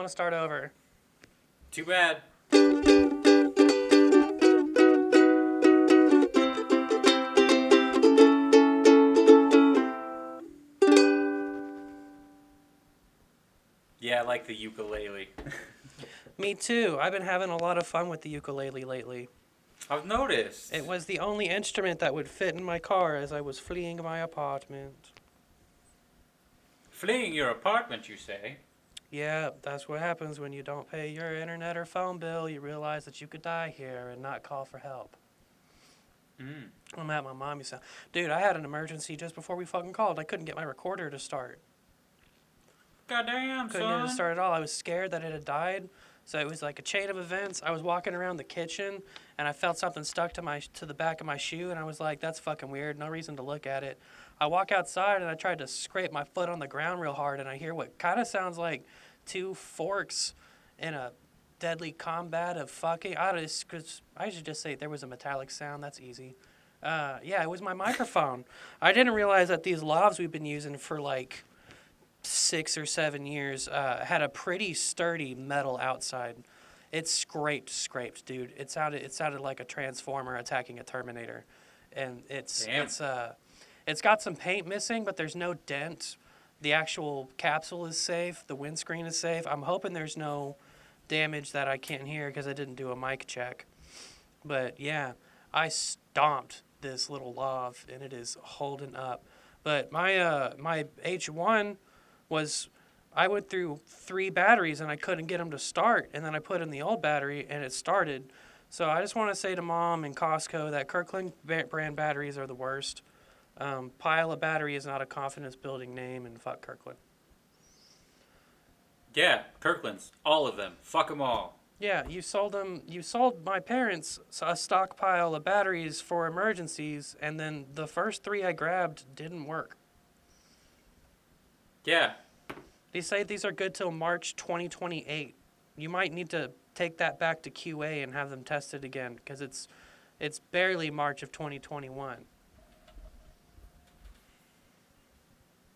to start over. Too bad. Yeah, I like the ukulele. Me too. I've been having a lot of fun with the ukulele lately. I've noticed. It was the only instrument that would fit in my car as I was fleeing my apartment. Fleeing your apartment, you say? Yeah, that's what happens when you don't pay your internet or phone bill. You realize that you could die here and not call for help. I'm at my mommy's house. Dude, I had an emergency just before we fucking called. I couldn't get my recorder to start. Goddamn, Couldn't get it to start at all. I was scared that it had died. So it was like a chain of events. I was walking around the kitchen and I felt something stuck to the back of my shoe, and I was like, that's fucking weird. No reason to look at it. I walk outside and I tried to scrape my foot on the ground real hard, and I hear what kind of sounds like two forks in a deadly combat of fucking. I should just say there was a metallic sound. That's easy. Yeah, it was my microphone. I didn't realize that these lavs we've been using for like 6 or 7 years had a pretty sturdy metal outside. It scraped, dude. It sounded like a transformer attacking a Terminator, and it's got some paint missing, but there's no dent. The actual capsule is safe. The windscreen is safe. I'm hoping there's no damage that I can't hear because I didn't do a mic check. But yeah, I stomped this little lav, and it is holding up. But my H1 was, I went through 3 batteries and I couldn't get them to start, and then I put in the old battery and it started. So I just want to say to Mom and Costco that Kirkland brand batteries are the worst. Pile of battery is not a confidence building name, and fuck Kirkland. Yeah, Kirkland's. All of them. Fuck them all. Yeah, you sold my parents a stockpile of batteries for emergencies, and then the first 3 I grabbed didn't work. Yeah. They say these are good till March 2028. You might need to take that back to QA and have them tested again, because it's barely March of 2021.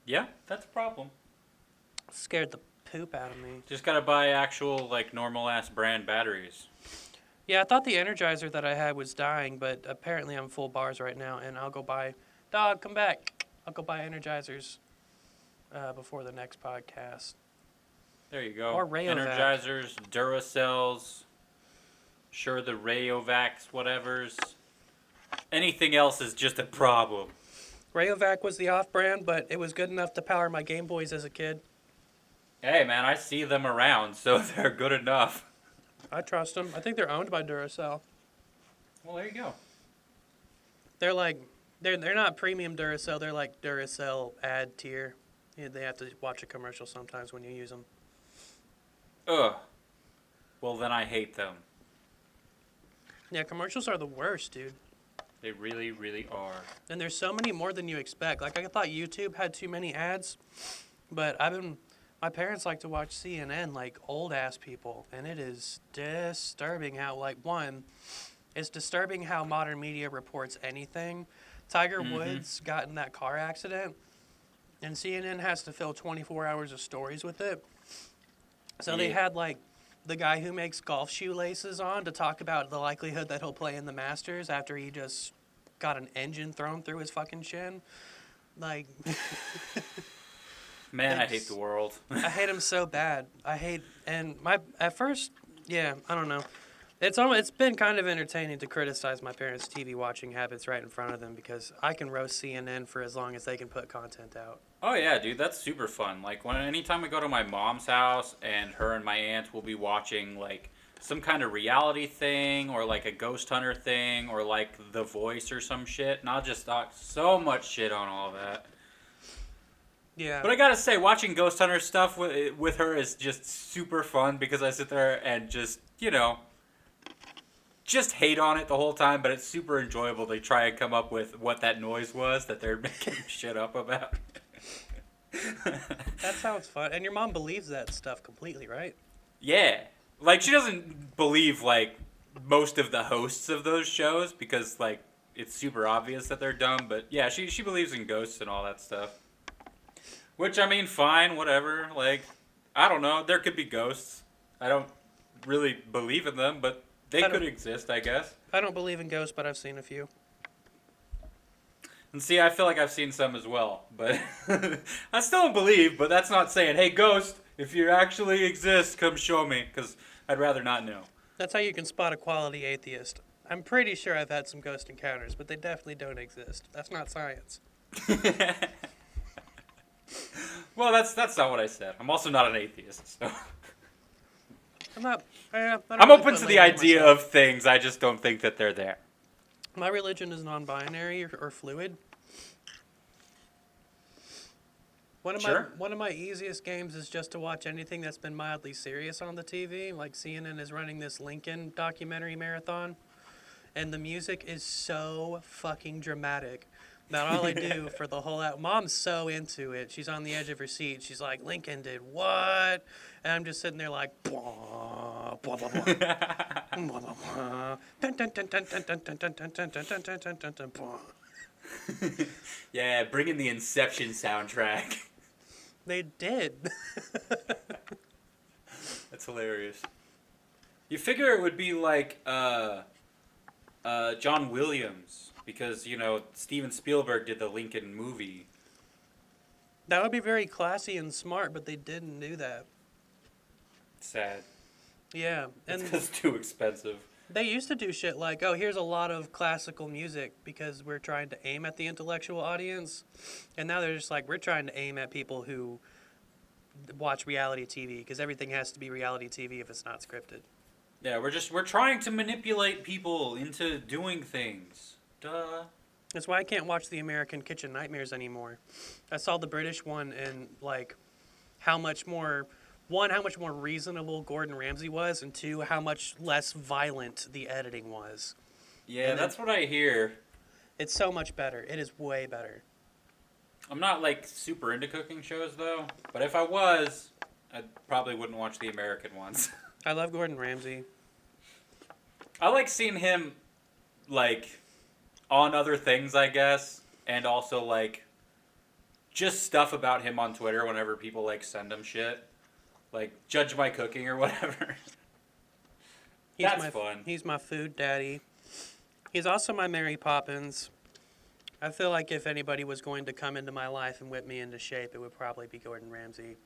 Yeah, that's a problem. Scared the poop out of me. Just gotta buy actual, like, normal-ass brand batteries. Yeah, I thought the Energizer that I had was dying, but apparently I'm full bars right now, and I'll go buy... Dog, come back. I'll go buy Energizers before the next podcast. There you go. Or Rayovac. Energizers, Duracells, sure, the Rayovacs, whatevers. Anything else is just a problem. Rayovac was the off-brand, but it was good enough to power my Game Boys as a kid. Hey, man, I see them around, so they're good enough. I trust them. I think they're owned by Duracell. Well, there you go. They're like, they're not premium Duracell. They're like Duracell ad tier. Yeah, they have to watch a commercial sometimes when you use them. Ugh. Well, then I hate them. Yeah, commercials are the worst, dude. They really, really are. And there's so many more than you expect. Like, I thought YouTube had too many ads, but my parents like to watch CNN like old-ass people, and it is disturbing how, like, one, it's disturbing how modern media reports anything. Tiger Woods got in that car accident, and CNN has to fill 24 hours of stories with it. So they had, like, the guy who makes golf shoelaces on to talk about the likelihood that he'll play in the Masters after he just got an engine thrown through his fucking shin. Like... Man, I hate the world. I hate him so bad. At first, yeah, I don't know. It's been kind of entertaining to criticize my parents' TV watching habits right in front of them, because I can roast CNN for as long as they can put content out. Oh yeah, dude, that's super fun. Like, anytime I go to my mom's house and her and my aunt will be watching, like, some kind of reality thing or, like, a ghost hunter thing or, like, The Voice or some shit, and I'll just talk so much shit on all that. Yeah. But I gotta say, watching Ghost Hunter stuff with her is just super fun, because I sit there and just, just hate on it the whole time, but it's super enjoyable to try and come up with what that noise was that they're making shit up about. That sounds fun. And your mom believes that stuff completely, right? Yeah. Like, she doesn't believe, like, most of the hosts of those shows, because, like, it's super obvious that they're dumb, but yeah, she believes in ghosts and all that stuff. Which, I mean, fine, whatever, like, I don't know. There could be ghosts. I don't really believe in them, but they could exist, I guess. I don't believe in ghosts, but I've seen a few. And see, I feel like I've seen some as well, but I still don't believe, but that's not saying, hey, ghost, if you actually exist, come show me, because I'd rather not know. That's how you can spot a quality atheist. I'm pretty sure I've had some ghost encounters, but they definitely don't exist. That's not science. Well, that's not what I said. I'm also not an atheist, so... I'm open to the idea of things, I just don't think that they're there. My religion is non-binary or fluid. One of my easiest games is just to watch anything that's been mildly serious on the TV. Like CNN is running this Lincoln documentary marathon, and the music is so fucking dramatic that all I do for the whole out. Mom's so into it. She's on the edge of her seat. She's like, Lincoln did what? And I'm just sitting there like, blah, blah, blah, blah. Blah, blah, blah. Dun, dun, dun, dun, dun, dun, dun, dun, dun, dun, dun, dun, dun, dun, dun, blah. Yeah, bring in the Inception soundtrack. They did. That's hilarious. You figure it would be like John Williams, because, you know, Steven Spielberg did the Lincoln movie. That would be very classy and smart, but they didn't do that. Sad. Yeah. And It's too expensive. they used to do shit like, oh, here's a lot of classical music because we're trying to aim at the intellectual audience. And now they're just like, we're trying to aim at people who watch reality TV because everything has to be reality TV if it's not scripted. Yeah, we're trying to manipulate people into doing things. Duh. That's why I can't watch the American Kitchen Nightmares anymore. I saw the British one and, like, how much more reasonable Gordon Ramsay was, and two, how much less violent the editing was. Yeah, that's what I hear. It's so much better. It is way better. I'm not, like, super into cooking shows, though. But if I was, I probably wouldn't watch the American ones. I love Gordon Ramsay. I like seeing him, like, on other things, I guess. And also, like, just stuff about him on Twitter whenever people, like, send him shit. Like, judge my cooking or whatever. That's fun. He's my food daddy. He's also my Mary Poppins. I feel like if anybody was going to come into my life and whip me into shape, it would probably be Gordon Ramsay.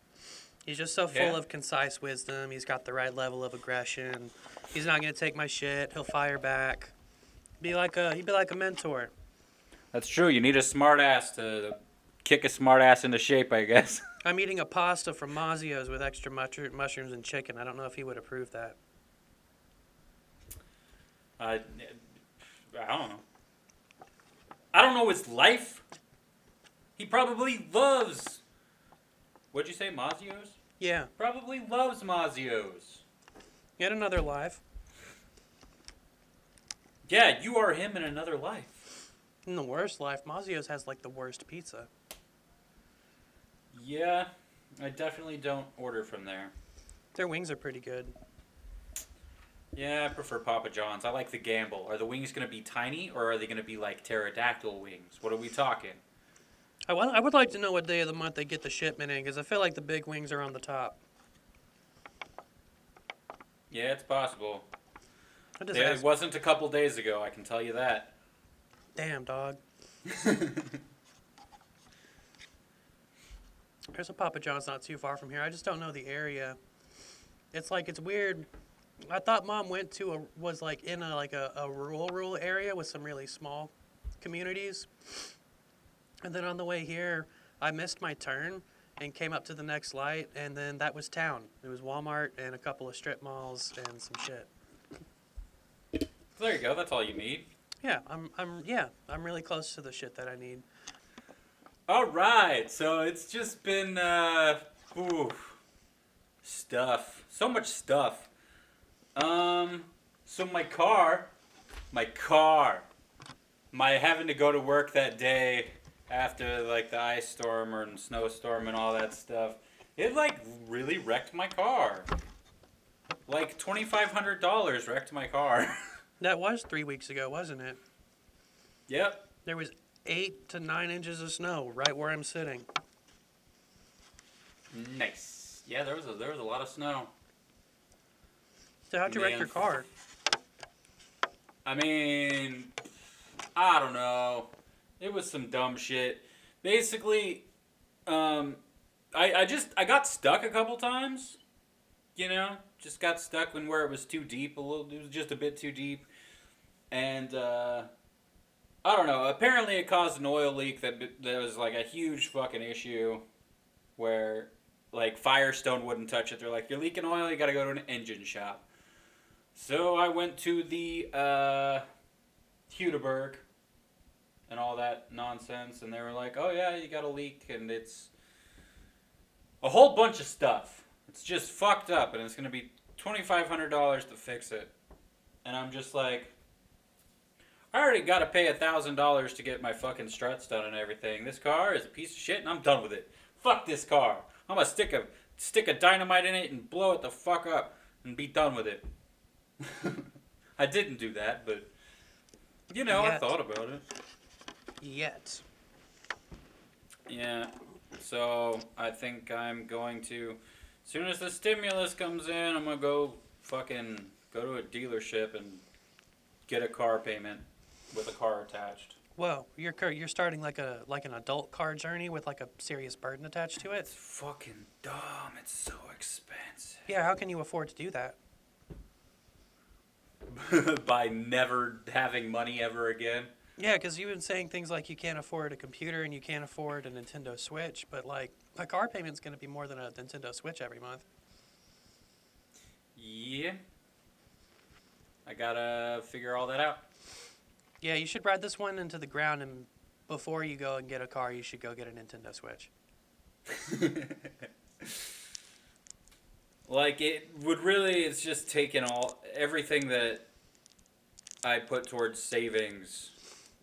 He's just so full of concise wisdom. He's got the right level of aggression. He's not going to take my shit. He'll fire back. He'd be like a mentor. That's true. You need a smart ass to kick a smart ass into shape, I guess. I'm eating a pasta from Mazio's with extra mushrooms and chicken. I don't know if he would approve that. I don't know. I don't know his life. He probably loves... What'd you say, Mazio's? Yeah. Probably loves Mazio's. He had another life. Yeah, you are him in another life. In the worst life, Mazio's has like the worst pizza. Yeah, I definitely don't order from there. Their wings are pretty good. Yeah, I prefer Papa John's. I like the gamble. Are the wings going to be tiny, or are they going to be like pterodactyl wings? What are we talking? I would like to know what day of the month they get the shipment in, because I feel like the big wings are on the top. Yeah, it's possible. It wasn't a couple days ago, I can tell you that. Damn, dog. There's a Papa John's not too far from here. I just don't know the area. It's weird. I thought Mom went was in a rural area with some really small communities. And then on the way here, I missed my turn and came up to the next light, and then that was town. It was Walmart and a couple of strip malls and some shit. There you go. That's all you need. Yeah, I'm really close to the shit that I need. All right. So it's just been stuff. So much stuff. So my car, my having to go to work that day after like the ice storm or snowstorm and all that stuff, it like really wrecked my car. Like $2,500 wrecked my car. That was 3 weeks ago, wasn't it? Yep. There was 8 to 9 inches of snow right where I'm sitting. Nice. Yeah, there was a lot of snow. So how'd you wreck your car? I mean, I don't know. It was some dumb shit. Basically, I got stuck a couple times. You know, just got stuck where it was too deep. It was just a bit too deep, and I don't know. Apparently, it caused an oil leak that was like a huge fucking issue, where like Firestone wouldn't touch it. They're like, "You're leaking oil. You got to go to an engine shop." So I went to the Hudeberg and all that nonsense, and they were like, "Oh yeah, you got a leak, and it's a whole bunch of stuff. It's just fucked up, and it's gonna be $2,500 to fix it." And I'm just like, I already got to pay $1,000 to get my fucking struts done and everything. This car is a piece of shit, and I'm done with it. Fuck this car. I'm gonna stick a dynamite in it and blow it the fuck up and be done with it. I didn't do that, but you know, I thought about it. Yet. Yeah. So I think I'm going to, as soon as the stimulus comes in, I'm gonna go to a dealership and get a car payment with a car attached. Whoa, you're starting like an adult car journey with like a serious burden attached to it. It's fucking dumb. It's so expensive. Yeah, how can you afford to do that? By never having money ever again. Yeah, because you've been saying things like you can't afford a computer and you can't afford a Nintendo Switch, but like a car payment's going to be more than a Nintendo Switch every month. Yeah. I gotta figure all that out. Yeah, you should ride this one into the ground, and before you go and get a car, you should go get a Nintendo Switch. Like, it would really, it's just taken everything that I put towards savings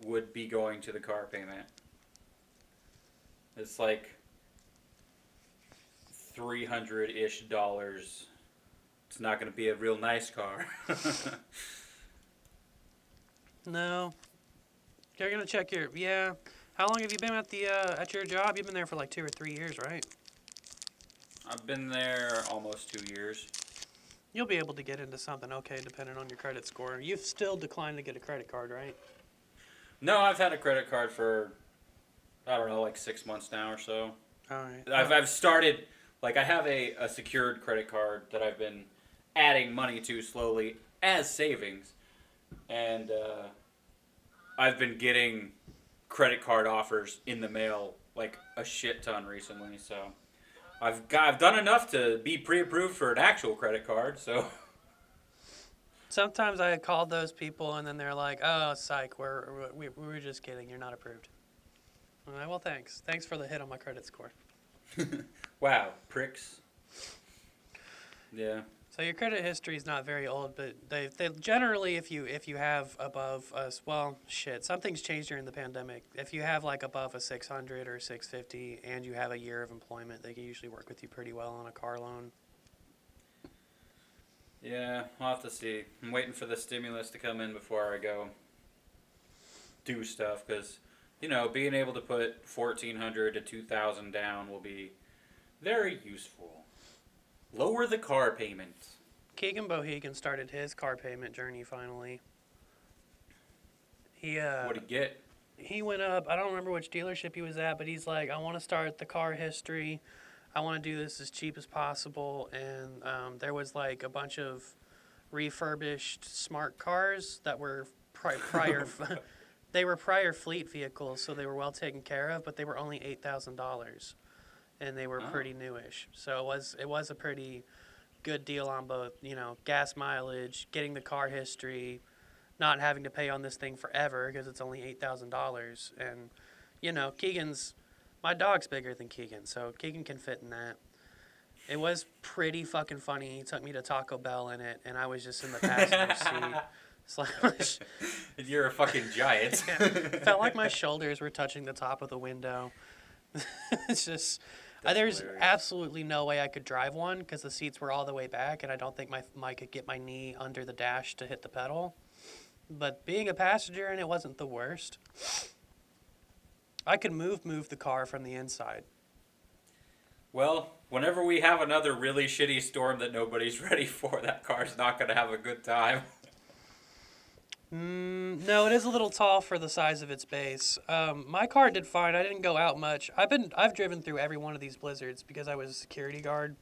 would be going to the car payment. It's like $300-ish. It's not going to be a real nice car. No. You're going to check yeah. How long have you been at your job? You've been there for like 2 or 3 years, right? I've been there almost 2 years. You'll be able to get into something okay depending on your credit score. You've still declined to get a credit card, right? No, I've had a credit card for, I don't know, like 6 months now or so. All right. I've started, like, I have a secured credit card that I've been adding money to slowly as savings. And I've been getting credit card offers in the mail like a shit ton recently. So I've done enough to be pre-approved for an actual credit card. So sometimes I called those people and then they're like, "Oh, psych, we were just kidding. You're not approved." All right, well, thanks. Thanks for the hit on my credit score. Wow, pricks. Yeah. So your credit history is not very old, but they generally, if you have above us, well, shit, something's changed during the pandemic. If you have like above a 600 or 650 and you have a year of employment, they can usually work with you pretty well on a car loan. Yeah, I'll have to see. I'm waiting for the stimulus to come in before I go do stuff, because, you know, being able to put $1,400 to $2,000 down will be very useful. Lower the car payment. Keegan Bohegan started his car payment journey finally. What'd he get? He went up, I don't remember which dealership he was at, but he's like, I want to start the car history. I want to do this as cheap as possible. And there was like a bunch of refurbished smart cars that were prior. They were prior fleet vehicles, so they were well taken care of, but they were only $8,000. And they were pretty newish. So it was a pretty good deal on both, you know, gas mileage, getting the car history, not having to pay on this thing forever because it's only $8,000. And, you know, my dog's bigger than Keegan, so Keegan can fit in that. It was pretty fucking funny. He took me to Taco Bell in it, and I was just in the passenger seat. You're a fucking giant. Yeah, felt like my shoulders were touching the top of the window. It's just... There's hilarious. Absolutely no way I could drive one because the seats were all the way back, and I don't think I could get my knee under the dash to hit the pedal. But being a passenger, and it wasn't the worst. I could move the car from the inside. Well, Whenever we have another really shitty storm that nobody's ready for, that car's not going to have a good time. No, it is a little tall for the size of its base. My car did fine. I didn't go out much. I've driven through every one of these blizzards because I was a security guard,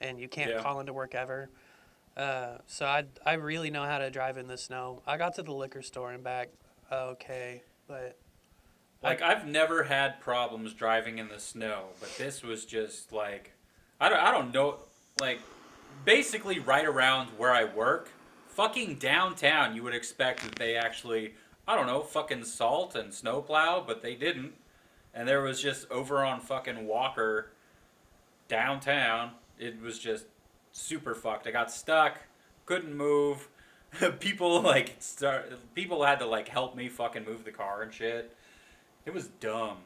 and you can't call into work ever. So I really know how to drive in the snow. I got to the liquor store and back okay, but like I've never had problems driving in the snow, but this was just like I don't know, like basically right around where I work. Fucking downtown, you would expect that they actually, I don't know, fucking salt and snowplow, but they didn't. And there was just over on fucking Walker, downtown, it was just super fucked. I got stuck, couldn't move. People people had to like help me fucking move the car and shit. It was dumb.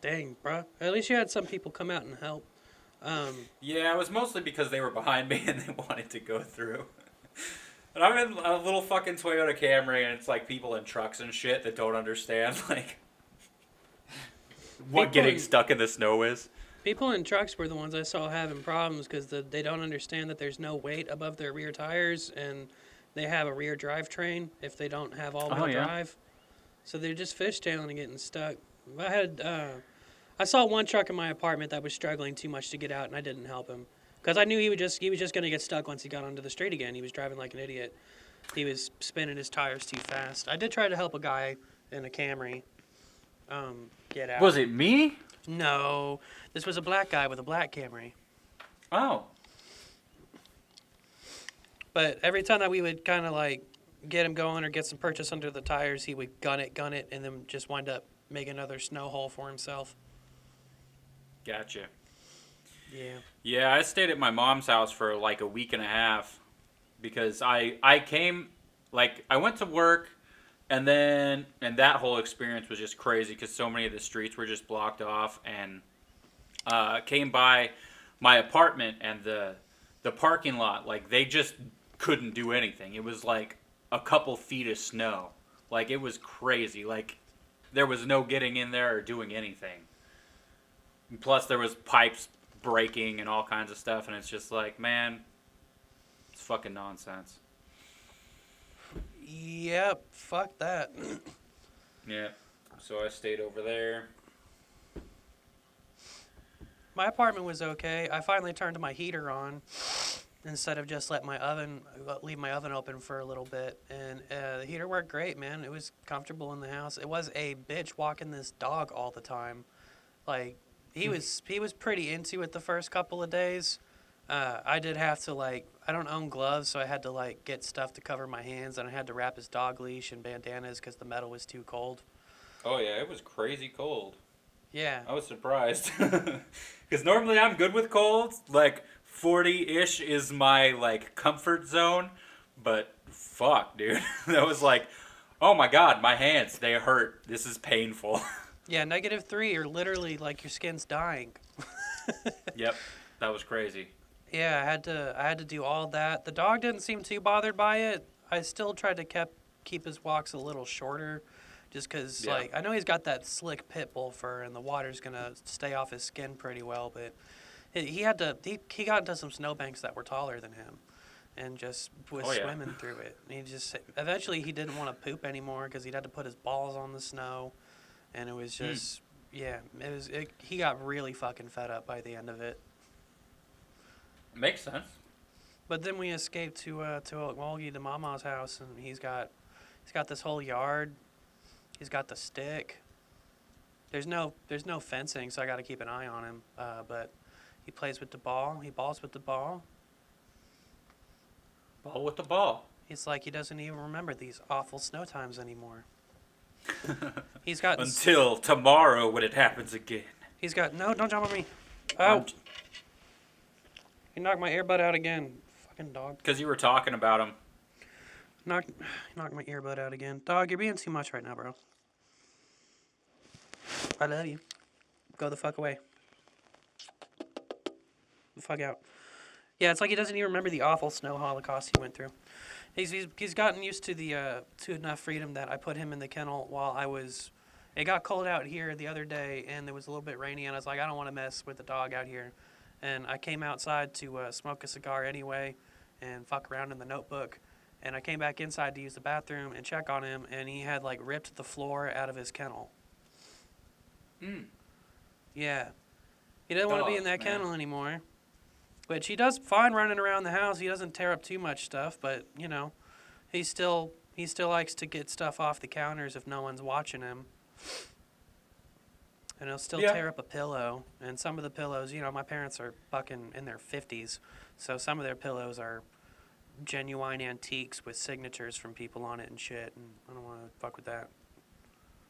Dang, bro. At least you had some people come out and help. Yeah, it was mostly because they were behind me and they wanted to go through. And I'm in a little fucking Toyota Camry, and it's like people in trucks and shit that don't understand like what getting stuck in the snow is. People in trucks were the ones I saw having problems because they don't understand that there's no weight above their rear tires, and they have a rear drivetrain if they don't have all-wheel drive. So they're just fishtailing and getting stuck. I saw one truck in my apartment that was struggling too much to get out, and I didn't help him. Because I knew he was just going to get stuck once he got onto the street again. He was driving like an idiot. He was spinning his tires too fast. I did try to help a guy in a Camry get out. Was it me? No. This was a black guy with a black Camry. Oh. But every time that we would kind of like get him going or get some purchase under the tires, he would gun it, and then just wind up making another snow hole for himself. Gotcha. Yeah. Yeah, I stayed at my mom's house for like a week and a half because I came, like, I went to work and that whole experience was just crazy because so many of the streets were just blocked off, and came by my apartment and the parking lot, like, they just couldn't do anything. It was like a couple feet of snow. Like, it was crazy. Like, there was no getting in there or doing anything. Plus, there was pipes breaking and all kinds of stuff, and it's just like, man, it's fucking nonsense. Yep, fuck that. Yeah, so I stayed over there. My apartment was okay. I finally turned my heater on instead of just leave my oven open for a little bit, and the heater worked great, man. It was comfortable in the house. It was a bitch walking this dog all the time. Like, he was pretty into it the first couple of days. I did have to, like, I don't own gloves, so I had to, like, get stuff to cover my hands, and I had to wrap his dog leash and bandanas because the metal was too cold. Oh yeah, it was crazy cold. Yeah. I was surprised. Because normally I'm good with colds. Like, 40-ish is my, like, comfort zone. But, fuck, dude. That was like, oh my god, my hands, they hurt. This is painful. Yeah, -3, you're literally, like, your skin's dying. Yep, that was crazy. Yeah, I had to do all that. The dog didn't seem too bothered by it. I still tried to keep his walks a little shorter, just because, like, I know he's got that slick pit bull fur, and the water's gonna stay off his skin pretty well. But he got into some snowbanks that were taller than him, and just was swimming through it. And eventually he didn't want to poop anymore because he'd had to put his balls on the snow, and it was just he got really fucking fed up by the end of it. Makes sense. But then we escaped to Walgie to Mama's house, and he's got this whole yard. He's got the stick. There's no fencing, so I got to keep an eye on him. But he plays with the ball. He balls with the ball. Ball with the ball. He's like he doesn't even remember these awful snow times anymore. He's got until tomorrow when it happens again. He's got no. Don't jump on me. Oh. He knocked my earbud out again. Fucking dog. Because you were talking about him. Knocked my earbud out again. Dog, you're being too much right now, bro. I love you. Go the fuck away. The fuck out. Yeah, it's like he doesn't even remember the awful snow holocaust he went through. He's gotten used to enough freedom that I put him in the kennel while I was It got cold out here the other day, and it was a little bit rainy, and I was like, I don't want to mess with the dog out here. And I came outside to smoke a cigar anyway and fuck around in the notebook. And I came back inside to use the bathroom and check on him, and he had, like, ripped the floor out of his kennel. Yeah. He doesn't want to be in that kennel anymore. Which he does fine running around the house. He doesn't tear up too much stuff, but, you know, he still likes to get stuff off the counters if no one's watching him. And he'll still tear up a pillow. And some of the pillows, you know, my parents are fucking in their 50s, so some of their pillows are genuine antiques with signatures from people on it and shit, and I don't want to fuck with that.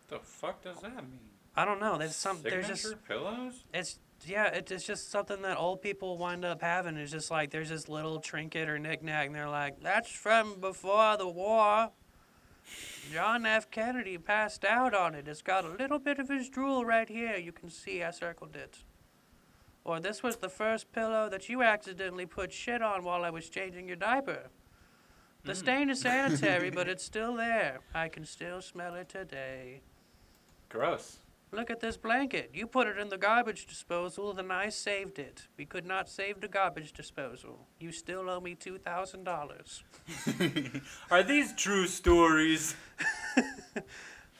The fuck does that mean? I don't know. There's Signature just pillows? it's just something that old people wind up having. It's just like there's this little trinket or knickknack, and they're like, that's from before the war. John F. Kennedy passed out on it. It's got a little bit of his drool right here. You can see I circled it. Or this was the first pillow that you accidentally put shit on while I was changing your diaper. The stain is sanitary, but it's still there. I can still smell it today. Gross. Look at this blanket. You put it in the garbage disposal, then I saved it. We could not save the garbage disposal. You still owe me $2,000. Are these true stories?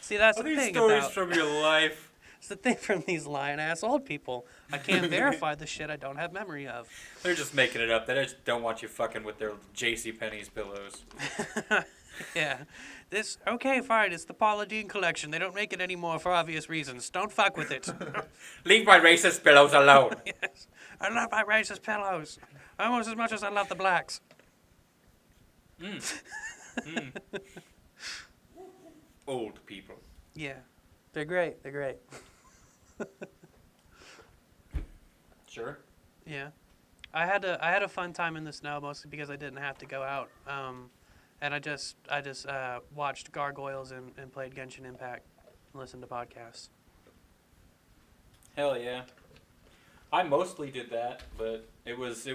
See, that's Are the these thing stories about... from your life? It's the thing from these lying-ass old people. I can't verify the shit I don't have memory of. They're just making it up. They just don't want you fucking with their JCPenney's pillows. Yeah. Okay, fine. It's the Paula Deen collection. They don't make it anymore for obvious reasons. Don't fuck with it. Leave my racist pillows alone. Yes. I love my racist pillows. Almost as much as I love the blacks. Old people. Yeah. They're great. They're great. Sure. Yeah. I had a fun time in the snow, mostly because I didn't have to go out. And I just watched Gargoyles and played Genshin Impact and listened to podcasts. Hell yeah. I mostly did that, but it was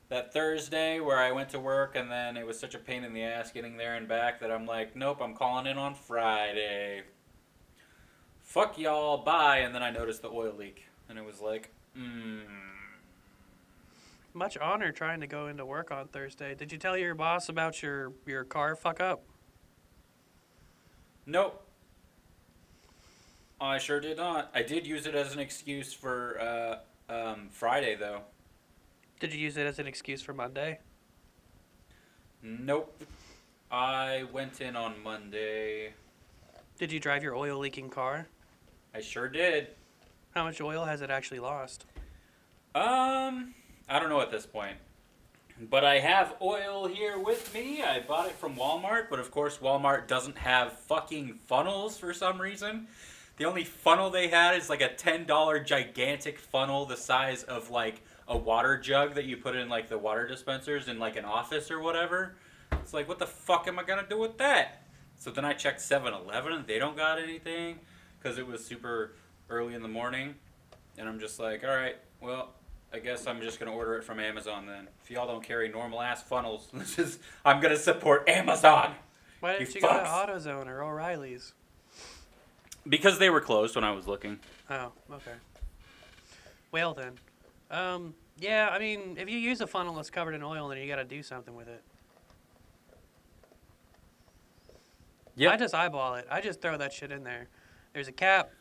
that Thursday where I went to work, and then it was such a pain in the ass getting there and back that I'm like, nope, I'm calling in on Friday. Fuck y'all, bye. And then I noticed the oil leak, and it was like, Much honor trying to go into work on Thursday. Did you tell your boss about your car fuck up? Nope. I sure did not. I did use it as an excuse for Friday, though. Did you use it as an excuse for Monday? Nope. I went in on Monday. Did you drive your oil leaking car? I sure did. How much oil has it actually lost? I don't know at this point. But I have oil here with me. I bought it from Walmart, but of course Walmart doesn't have fucking funnels for some reason. The only funnel they had is like a $10 gigantic funnel the size of like a water jug that you put in like the water dispensers in like an office or whatever. It's like, what the fuck am I gonna do with that? So then I checked 7-Eleven and they don't got anything because it was super early in the morning. And I'm just like, alright, well, I guess I'm just going to order it from Amazon then. If y'all don't carry normal ass funnels, I'm going to support Amazon. Why didn't you go to AutoZone or O'Reilly's? Because they were closed when I was looking. Oh, okay. Well then. Yeah, I mean, if you use a funnel that's covered in oil, then you got to do something with it. Yeah. I just eyeball it. I just throw that shit in there. There's a cap.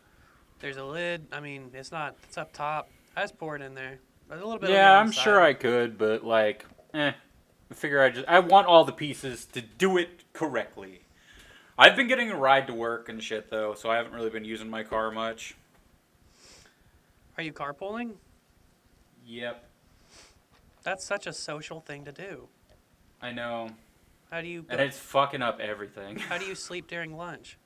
There's a lid. I mean, it's up top. I just pour it in there. A little bit. Yeah, I'm sure I could, but like, I figure I want all the pieces to do it correctly. I've been getting a ride to work and shit though, so I haven't really been using my car much. Are you carpooling? Yep. That's such a social thing to do. I know. How do you? And it's fucking up everything. How do you sleep during lunch?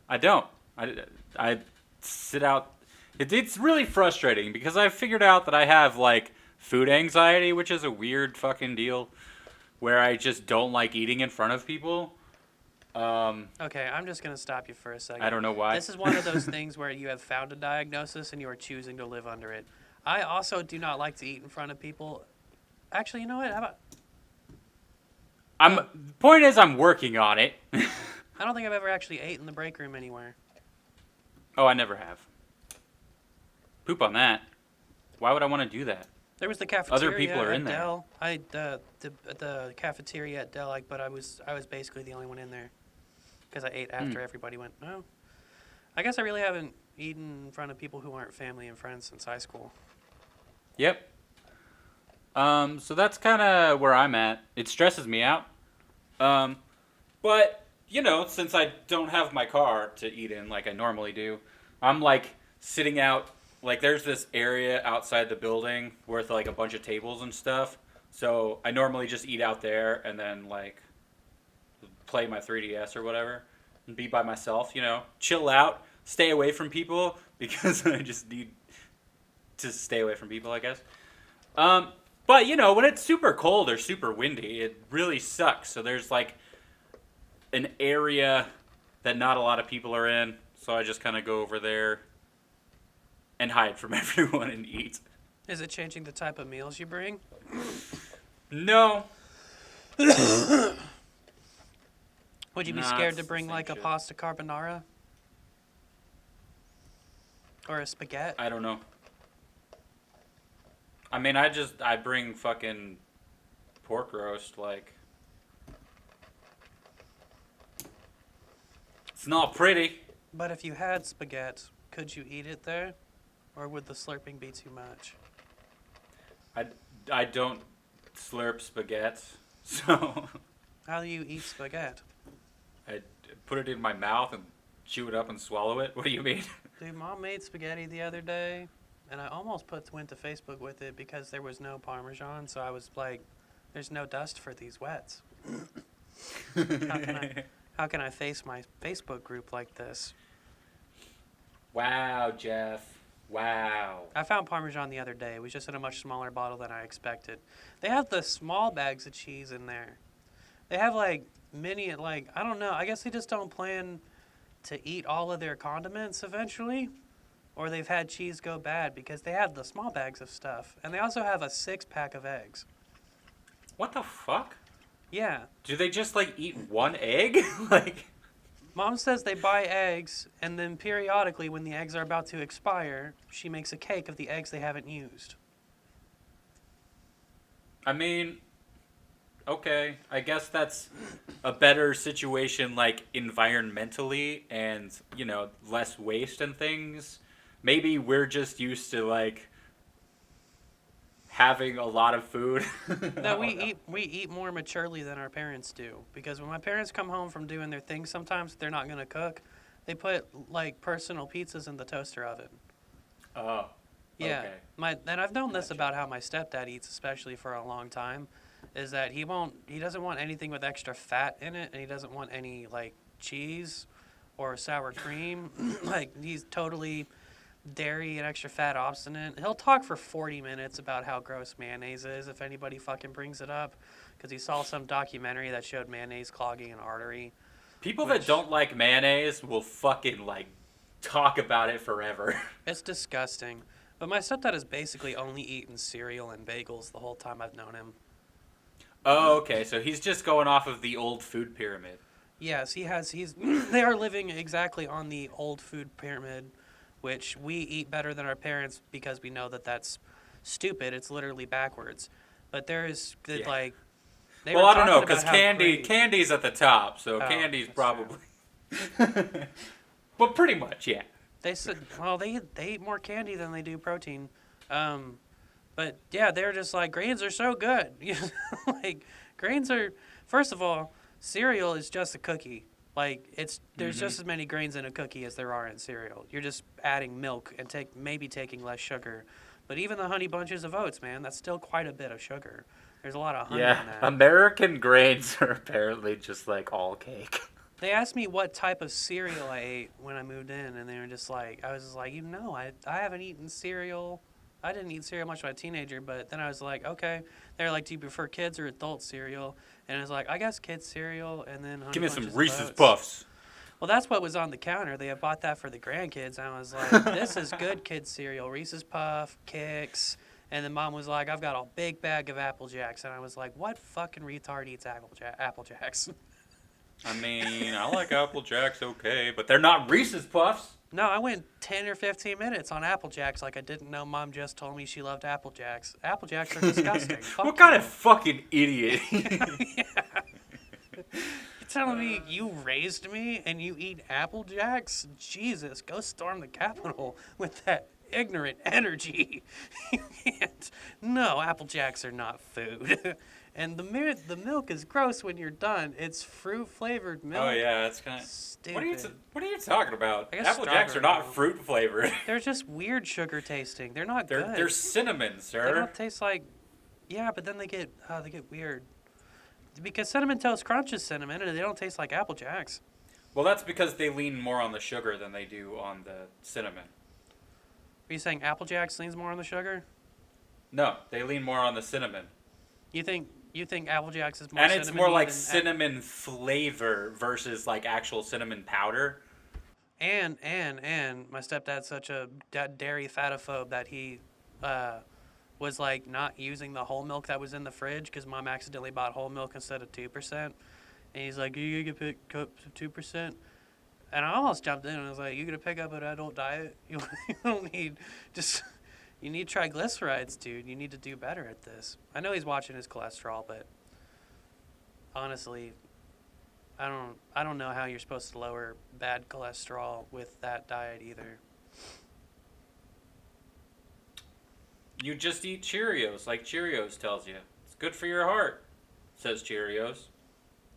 I don't. I sit out. It's really frustrating because I've figured out that I have like food anxiety, which is a weird fucking deal, where I just don't like eating in front of people. Okay, I'm just gonna stop you for a second. I don't know why. This is one of those things where you have found a diagnosis and you are choosing to live under it. I also do not like to eat in front of people. Actually, you know what? How about? Point is, I'm working on it. I don't think I've ever actually ate in the break room anywhere. Oh, I never have. Poop on that. Why would I want to do that? There was the cafeteria Other people are at in there. Dell. The cafeteria at Dell, but I was basically the only one in there because I ate after everybody went. Oh, I guess I really haven't eaten in front of people who aren't family and friends since high school. Yep. So that's kind of where I'm at. It stresses me out. But, you know, since I don't have my car to eat in like I normally do, I'm like sitting out, like there's this area outside the building with like a bunch of tables and stuff. So I normally just eat out there and then like play my 3DS or whatever and be by myself, you know, chill out, stay away from people because I just need to stay away from people, I guess. But, you know, when it's super cold or super windy, it really sucks. So there's, like, an area that not a lot of people are in. So I just kind of go over there and hide from everyone and eat. Is it changing the type of meals you bring? No. Would you be Nah, scared it's to the bring, same like, a shit. pasta carbonara? Or a spaghetti? I don't know. I mean, I bring fucking pork roast, like. It's not pretty. But if you had spaghetti, could you eat it there? Or would the slurping be too much? I don't slurp spaghetti, so How do you eat spaghetti? I put it in my mouth and chew it up and swallow it. What do you mean? Dude, Mom made spaghetti the other day, and I almost went to Facebook with it because there was no Parmesan, so I was like, there's no dust for these wets. How can I face my Facebook group like this? Wow, Jeff. Wow. I found Parmesan the other day. It was just in a much smaller bottle than I expected. They have the small bags of cheese in there. They have like mini, like, I don't know. I guess they just don't plan to eat all of their condiments eventually. Or they've had cheese go bad because they have the small bags of stuff. And they also have a 6-pack of eggs. What the fuck? Yeah. Do they just like eat one egg? Like, Mom says they buy eggs, and then periodically when the eggs are about to expire, she makes a cake of the eggs they haven't used. I mean, okay, I guess that's a better situation, like environmentally and, you know, less waste and things. Maybe we're just used to like having a lot of food. No, we eat more maturely than our parents do. Because when my parents come home from doing their things, sometimes they're not gonna cook. They put like personal pizzas in the toaster oven. Oh. Yeah, Okay. and I've known this Gotcha. about how my stepdad eats, especially for a long time, is that he doesn't want anything with extra fat in it, and he doesn't want any like cheese or sour cream. Like he's totally dairy and extra fat obstinate. He'll talk for 40 minutes about how gross mayonnaise is if anybody fucking brings it up, because he saw some documentary that showed mayonnaise clogging an artery. People that don't like mayonnaise will fucking like talk about it forever. It's disgusting. But my stepdad has basically only eaten cereal and bagels the whole time I've known him. Oh, okay. So he's just going off of the old food pyramid. Yes, they are living exactly on the old food pyramid, which we eat better than our parents because we know that that's stupid. It's literally backwards. But there is good, Yeah. like, they Well, were I don't know, talking because about how great- candy's at the top, so Oh, candy's that's probably. But pretty much, yeah. They said, well, they eat more candy than they do protein. But yeah, they're just like, grains are so good. Like, grains are, first of all, cereal is just a cookie. Like, there's just as many grains in a cookie as there are in cereal. You're just adding milk and maybe taking less sugar. But even the honey bunches of oats, man, that's still quite a bit of sugar. There's a lot of honey in that. American grains are apparently just like all cake. They asked me what type of cereal I ate when I moved in, and they were just like, I was just like, I haven't eaten cereal. I didn't eat cereal much when I was a teenager, but then I was like, okay. They're like, do you prefer kids or adult cereal? And I was like, I guess kids cereal, and then honey Give me some bunches of Reese's Oats. Puffs. Well, that's what was on the counter. They had bought that for the grandkids, and I was like, this is good kids cereal. Reese's Puff, Kix. And then Mom was like, I've got a big bag of Apple Jacks. And I was like, what fucking retard eats Apple Jacks? I mean, I like Apple Jacks, okay, but they're not Reese's Puffs. No, I went 10 or 15 minutes on Apple Jacks like I didn't know Mom just told me she loved Apple Jacks. Apple Jacks are disgusting. Fuck What kind you. of fucking idiot? You're telling me you raised me and you eat Apple Jacks? Jesus, go storm the Capitol with that ignorant energy. You can't. No, Apple Jacks are not food. And the milk is gross when you're done. It's fruit flavored milk. Oh yeah, that's kind of. Stupid. What are you talking about? I guess Apple Jacks are not strawberry. fruit flavored. They're just weird sugar tasting. They're not They're good. they're cinnamon, They sir. don't taste like. Yeah, but then they get weird. Because Cinnamon Toast Crunch is cinnamon, and they don't taste like Apple Jacks. Well, that's because they lean more on the sugar than they do on the cinnamon. Are you saying Apple Jacks leans more on the sugar? No, they lean more on the cinnamon. You think Apple Jacks is more And it's more cinnamony like than cinnamon flavor versus like actual cinnamon powder. And my stepdad's such a dairy fatophobe that he was like not using the whole milk that was in the fridge because Mom accidentally bought whole milk instead of 2%. And he's like, "You gonna pick up some 2%?" And I almost jumped in and I was like, "You gonna pick up an adult diet? You don't need just." You need triglycerides, dude. You need to do better at this. I know he's watching his cholesterol, but honestly, I don't know how you're supposed to lower bad cholesterol with that diet either. You just eat Cheerios, like Cheerios tells you. It's good for your heart, says Cheerios.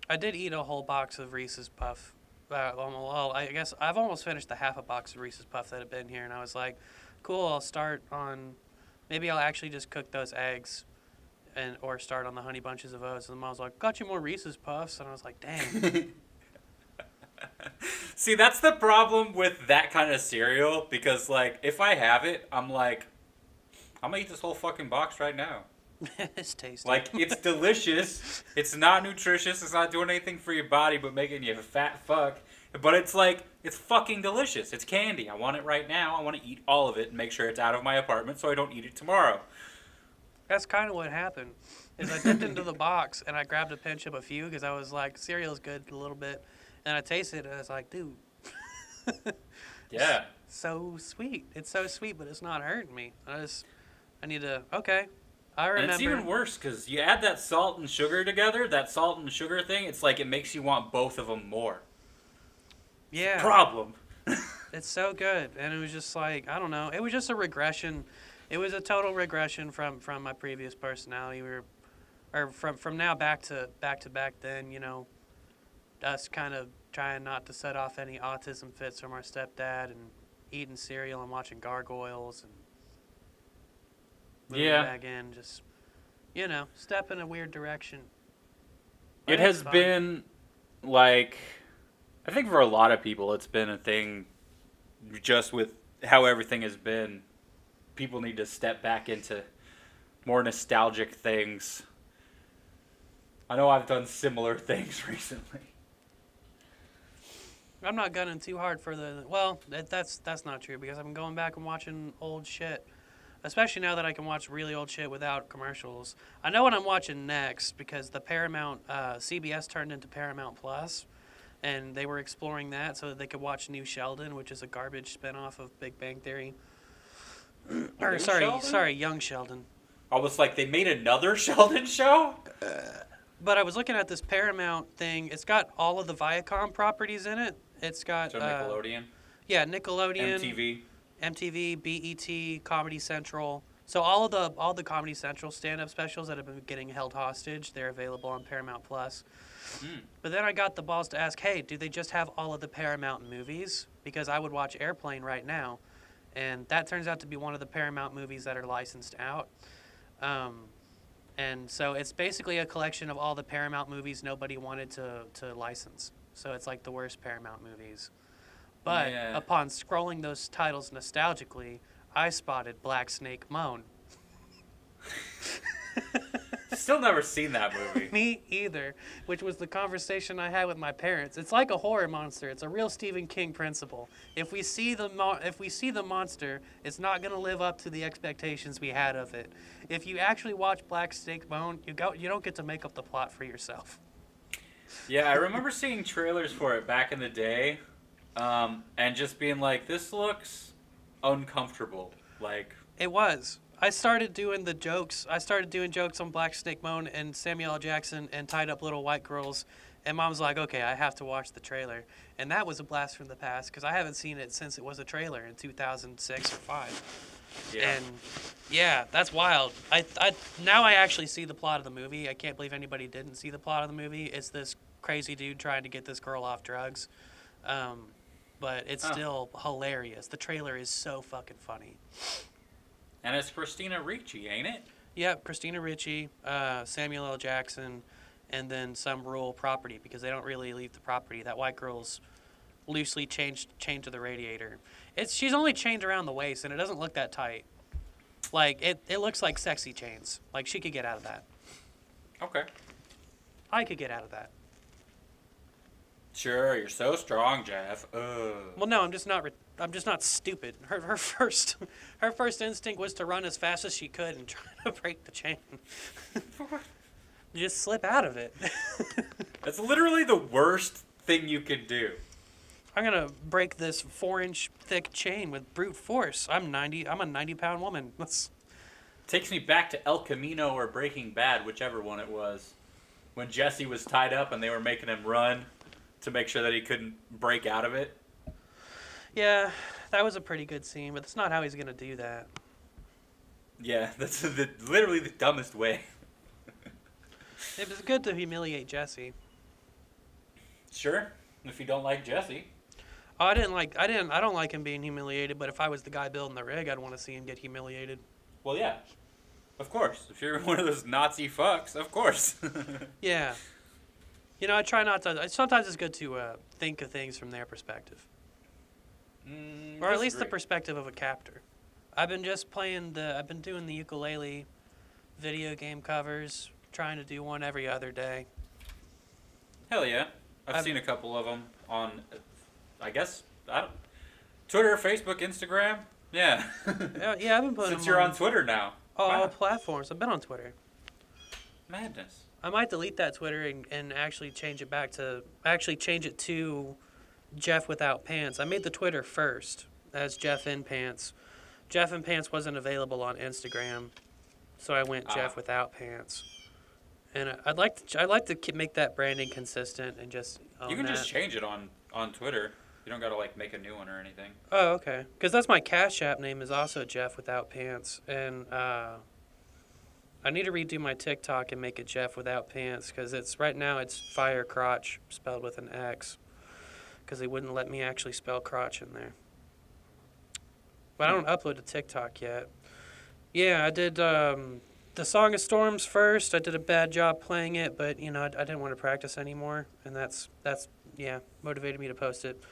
I did eat a whole box of Reese's Puff. Well, I guess I've almost finished the half a box of Reese's Puff that had been here, and I was like, cool, I'll start on, maybe I'll actually just cook those eggs or start on the honey bunches of oats. And Mom was like, got you more Reese's Puffs. And I was like, dang. See, that's the problem with that kind of cereal because, like, if I have it, I'm like, I'm gonna eat this whole fucking box right now. It's tasty. Like, it's delicious. It's not nutritious. It's not doing anything for your body but making you a fat fuck. But it's like, it's fucking delicious. It's candy. I want it right now. I want to eat all of it and make sure it's out of my apartment so I don't eat it tomorrow. That's kind of what happened. Is I dipped into the box and I grabbed a pinch of a few because I was like, cereal's good a little bit. And I tasted it and I was like, dude. Yeah. So sweet. It's so sweet, but it's not hurting me. I need to, okay. I remember. And it's even worse because you add that salt and sugar together, that salt and sugar thing, it's like it makes you want both of them more. Yeah. Problem. It's so good. And it was just like, I don't know. It was just a regression. It was a total regression from my previous personality. From now back to back then, you know, us kind of trying not to set off any autism fits from our stepdad and eating cereal and watching Gargoyles and moving back in, just, you know, step in a weird direction. But It it's has fun. been, like, I think for a lot of people, it's been a thing just with how everything has been. People need to step back into more nostalgic things. I know I've done similar things recently. I'm not gunning too hard for the. Well, that's not true because I'm going back and watching old shit, especially now that I can watch really old shit without commercials. I know what I'm watching next because the Paramount CBS turned into Paramount Plus, and they were exploring that so that they could watch New Sheldon, which is a garbage spinoff of Big Bang Theory. Or New sorry, Sheldon? Young Sheldon. I was like, they made another Sheldon show? But I was looking at this Paramount thing. It's got all of the Viacom properties in it. It's got So Nickelodeon? yeah, Nickelodeon, MTV? BET, Comedy Central. So all the Comedy Central stand-up specials that have been getting held hostage, they're available on Paramount Plus. But then I got the balls to ask, hey, do they just have all of the Paramount movies? Because I would watch Airplane right now, and that turns out to be one of the Paramount movies that are licensed out. And so it's basically a collection of all the Paramount movies nobody wanted to license. So it's like the worst Paramount movies. But Yeah. upon scrolling those titles nostalgically, I spotted Black Snake Moan. Still never seen that movie. Me either, which was the conversation I had with my parents. It's like a horror monster. It's a real Stephen King principle. If we see the monster, it's not going to live up to the expectations we had of it. If you actually watch Black Snake Moan, you don't get to make up the plot for yourself. Yeah, I remember seeing trailers for it back in the day. And just being like, this looks uncomfortable. Like, It was. I started doing the jokes. I started doing jokes on Black Snake Moan and Samuel L. Jackson and Tied Up Little White Girls. And Mom's like, okay, I have to watch the trailer. And that was a blast from the past because I haven't seen it since it was a trailer in 2006 or 5. yeah. And yeah, that's wild. Now I actually see the plot of the movie. I can't believe anybody didn't see the plot of the movie. It's this crazy dude trying to get this girl off drugs. But it's still hilarious. The trailer is so fucking funny. And it's Christina Ricci, ain't it? Yep, Christina Ricci, Samuel L. Jackson, and then some rural property because they don't really leave the property. That white girl's loosely chained to the radiator. She's only chained around the waist, and it doesn't look that tight. Like, it looks like sexy chains. Like, she could get out of that. Okay. I could get out of that. Sure, you're so strong, Jeff. Well, no, I'm just not stupid. Her first instinct was to run as fast as she could and try to break the chain. Just slip out of it. That's literally the worst thing you could do. I'm gonna break this 4-inch thick chain with brute force. I'm a 90-pound woman. Takes me back to El Camino or Breaking Bad, whichever one it was, when Jesse was tied up and they were making him run to make sure that he couldn't break out of it. Yeah, that was a pretty good scene, but that's not how he's gonna do that. Yeah, that's literally the dumbest way. It was good to humiliate Jesse. Sure, if you don't like Jesse. Oh, I don't like him being humiliated, but if I was the guy building the rig, I'd want to see him get humiliated. Well, yeah, of course. If you're one of those Nazi fucks, of course. Yeah. You know, I try not to. Sometimes it's good to think of things from their perspective. Or at least the perspective of a captor. I've been doing the ukulele video game covers, trying to do one every other day. Hell yeah. I've seen a couple of them on, I guess, Twitter, Facebook, Instagram. Yeah. Yeah, I've been putting Since you're on Twitter now. All Wow. platforms. I've been on Twitter. Madness. I might delete that Twitter and actually change it to Jeff Without Pants. I made the Twitter first as Jeff in Pants. Jeff in Pants wasn't available on Instagram, so I went Jeff Without Pants. And I'd like to make that branding consistent and just own You can that. just change it on Twitter. You don't got to like make a new one or anything. Oh, okay. Because that's my Cash App name is also Jeff Without Pants, and I need to redo my TikTok and make it Jeff Without Pants because right now it's Fire Crotch spelled with an X because they wouldn't let me actually spell crotch in there. But I don't upload to TikTok yet. Yeah, I did the Song of Storms first. I did a bad job playing it, but I didn't want to practice anymore, and that's motivated me to post it.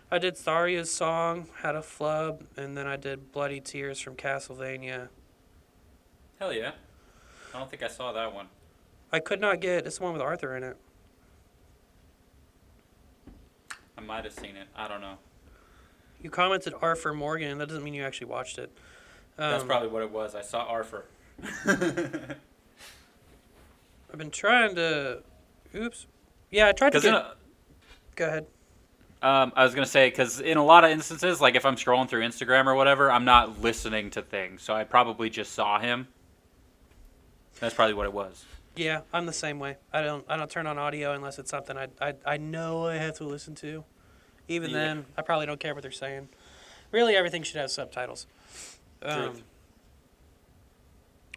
I did Tharia's song, Had a Flub, and then I did Bloody Tears from Castlevania. Hell yeah. I don't think I saw that one. I could not get... It's the one with Arthur in it. I might have seen it. I don't know. You commented Arthur Morgan. That doesn't mean you actually watched it. That's probably what it was. I saw Arthur. I've been trying to... Oops. Yeah, I tried to get... Go ahead. I was going to say, because in a lot of instances, like if I'm scrolling through Instagram or whatever, I'm not listening to things. So I probably just saw him. That's probably what it was. Yeah, I'm the same way. I don't turn on audio unless it's something I know I have to listen to. Even then, I probably don't care what they're saying. Really, everything should have subtitles. Truth.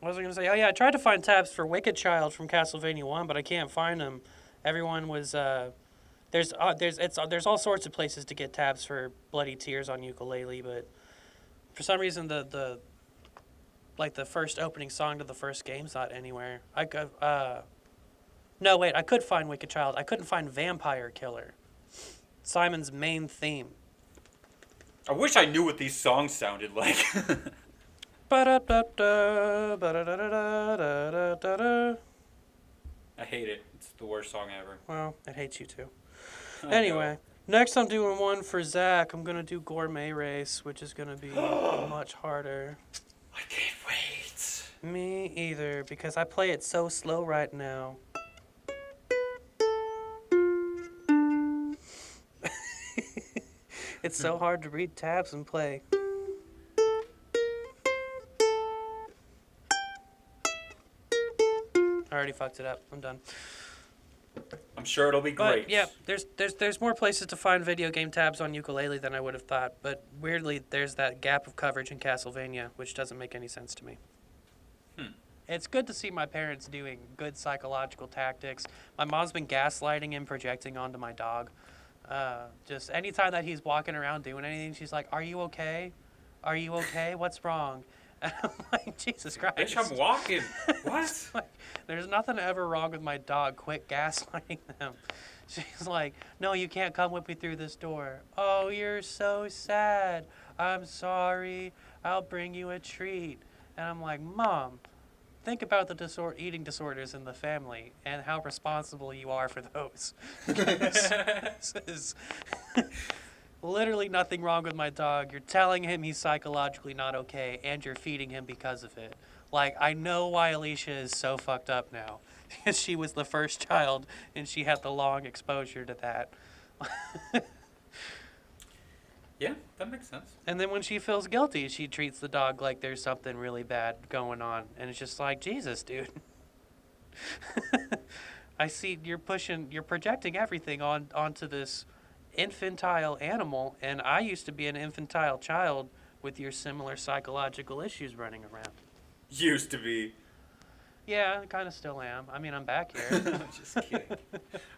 What was I going to say? Oh, yeah, I tried to find tabs for Wicked Child from Castlevania 1, but I can't find them. Everyone was... There's all sorts of places to get tabs for Bloody Tears on ukulele, but for some reason the first opening song to the first game's not anywhere. I could find Wicked Child. I couldn't find Vampire Killer, Simon's main theme. I wish I knew what these songs sounded like. Ba-da-da-da, ba-da-da-da-da-da-da. I hate it. It's the worst song ever. Well, it hates you too. Anyway, next I'm doing one for Zach. I'm going to do Gourmet Race, which is going to be much harder. I can't wait. Me either, because I play it so slow right now. It's so hard to read tabs and play. I already fucked it up. I'm done. I'm sure it'll be great. But yeah, there's more places to find video game tabs on Ukulele than I would have thought. But weirdly, there's that gap of coverage in Castlevania, which doesn't make any sense to me. It's good to see my parents doing good psychological tactics. My mom's been gaslighting and projecting onto my dog. Just anytime that he's walking around doing anything, she's like, "Are you okay? Are you okay? What's wrong?" And I'm like, Jesus Christ. Bitch, I'm walking. What? Like, there's nothing ever wrong with my dog. Quit gaslighting them. She's like, "No, you can't come with me through this door." "Oh, you're so sad. I'm sorry. I'll bring you a treat." And I'm like, "Mom, think about the eating disorders in the family and how responsible you are for those." This is literally nothing wrong with my dog. You're telling him he's psychologically not okay, and you're feeding him because of it. Like, I know why Alicia is so fucked up now. Because she was the first child, and she had the long exposure to that. Yeah, that makes sense. And then when she feels guilty, she treats the dog like there's something really bad going on. And it's just like, Jesus, dude. I see you're projecting everything onto this infantile animal, and I used to be an infantile child with your similar psychological issues running around. Used to be. Yeah, I kind of still am. I mean, I'm back here. Just kidding.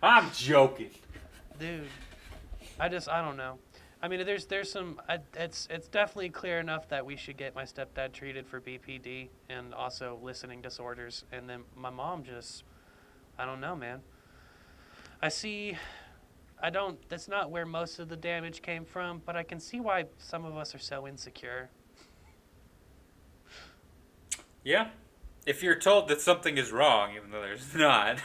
I'm joking. Dude, I don't know. I mean, there's some, it's definitely clear enough that we should get my stepdad treated for BPD and also listening disorders. And then my mom just, I don't know, man. That's not where most of the damage came from, but I can see why some of us are so insecure. Yeah. If you're told that something is wrong, even though there's not,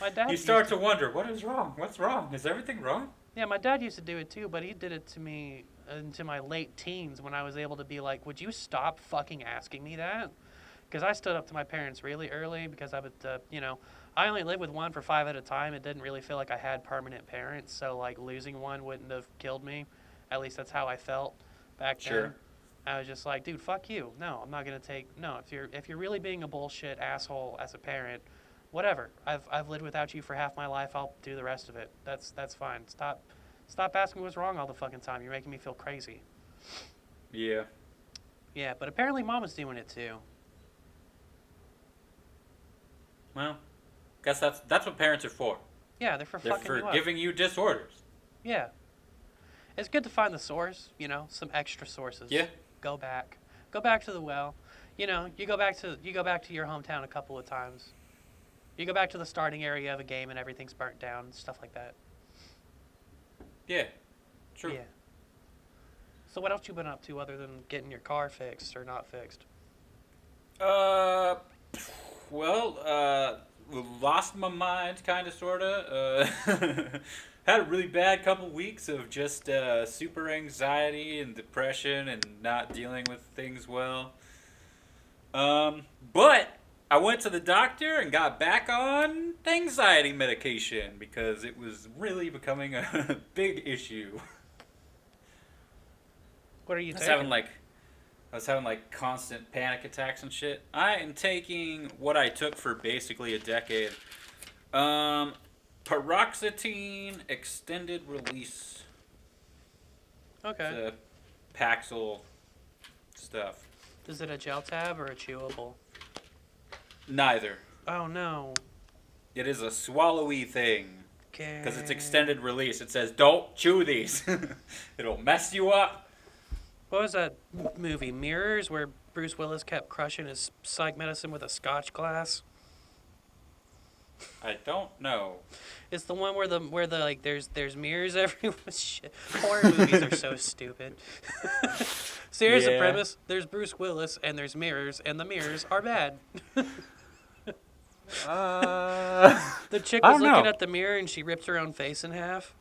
My dad you start to wonder, what is wrong? What's wrong? Is everything wrong? Yeah, my dad used to do it too, but he did it to me into my late teens when I was able to be like, "Would you stop fucking asking me that?" Because I stood up to my parents really early because I would, I only lived with one for 5 at a time. It didn't really feel like I had permanent parents, so like losing one wouldn't have killed me. At least that's how I felt back then. I was just like, dude, fuck you. No, I'm not gonna if you're really being a bullshit asshole as a parent, whatever. I've lived without you for half my life. I'll do the rest of it. That's fine. Stop asking what's wrong all the fucking time. You're making me feel crazy. Yeah. Yeah, but apparently Mama's doing it too. Well, guess that's what parents are for. Yeah, they're for They're fucking for you up. giving you disorders. Yeah. It's good to find the source, some extra sources. Yeah. Go back to the well. You go back to your hometown a couple of times. You go back to the starting area of a game and everything's burnt down, stuff like that. Yeah. True. Yeah. So what else you been up to other than getting your car fixed or not fixed? Lost my mind, kind of, sort of. Had a really bad couple weeks of just super anxiety and depression and not dealing with things well. But I went to the doctor and got back on anxiety medication because it was really becoming a big issue. What are you I taking? was having constant panic attacks and shit. I am taking what I took for basically a decade. Paroxetine extended release. Okay. The Paxil stuff. Is it a gel tab or a chewable? Neither. Oh no. It is a swallowy thing. Okay. Because it's extended release. It says, don't chew these. It'll mess you up. What was that movie, Mirrors, where Bruce Willis kept crushing his psych medicine with a scotch glass? I don't know. It's the one where there's mirrors everywhere. Shit. Horror movies are so stupid. So here's the premise: there's Bruce Willis and there's mirrors, and the mirrors are bad. The chick was looking at the mirror and she ripped her own face in half.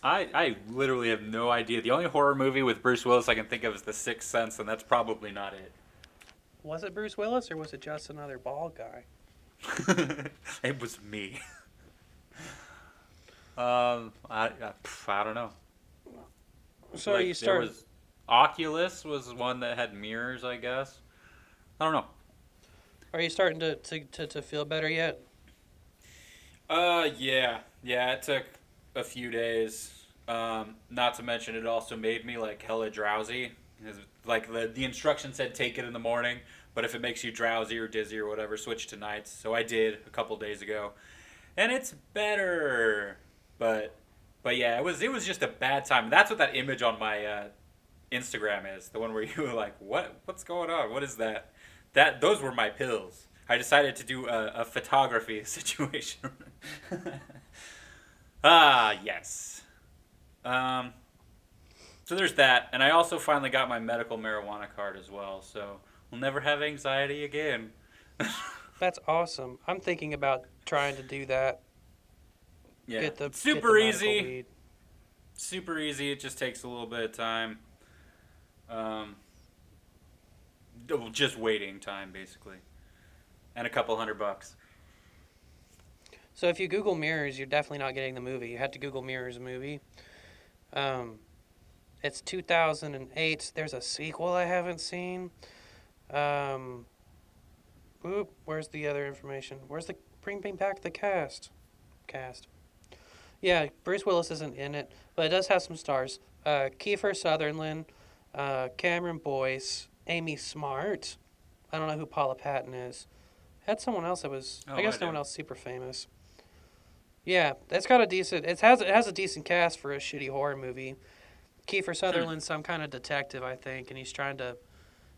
I literally have no idea. The only horror movie with Bruce Willis I can think of is The Sixth Sense, and that's probably not it. Was it Bruce Willis or was it just another bald guy? It was me. I don't know. So Like, you there start. was Oculus was one that had mirrors, I guess. I don't know. Are you starting to feel better yet? Yeah. Yeah, it took a few days. Not to mention it also made me like hella drowsy. Like the instruction said take it in the morning, but if it makes you drowsy or dizzy or whatever, switch to nights. So I did a couple days ago. And it's better. But yeah, it was just a bad time. That's what that image on my Instagram is. The one where you were like, what's going on? What is that? Those were my pills. I decided to do a photography situation. Yes. Um, so there's that, and I also finally got my medical marijuana card as well. So we'll never have anxiety again. That's awesome. I'm thinking about trying to do that. Yeah, Get the it's get the super medical easy. weed. Super easy. It just takes a little bit of time. Um, just waiting time basically, and a couple $100. So if you Google Mirrors, you're definitely not getting the movie. You have to Google Mirrors movie. It's 2008. There's a sequel I haven't seen. Where's the other information? Where's the bring back the cast? Cast. Yeah, Bruce Willis isn't in it, but it does have some stars. Kiefer Sutherland, Cameron Boyce, Amy Smart. I don't know who Paula Patton is. Had someone else that was. Oh, I guess I no do. one else super famous. Yeah, it's got a decent. It has a decent cast for a shitty horror movie. Kiefer Sutherland's some kind of detective, I think, and he's trying to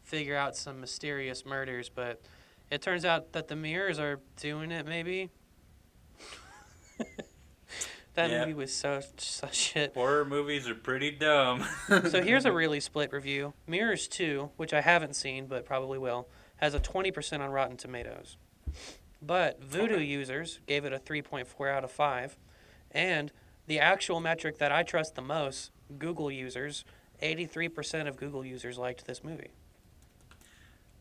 figure out some mysterious murders. But it turns out that the mirrors are doing it. Maybe that Yeah. movie was so shit. Horror movies are pretty dumb. So here's a really split review. Mirrors 2, which I haven't seen but probably will, has a 20% on Rotten Tomatoes. But Voodoo users gave it a 3.4 out of 5. And the actual metric that I trust the most, Google users, 83% of Google users liked this movie.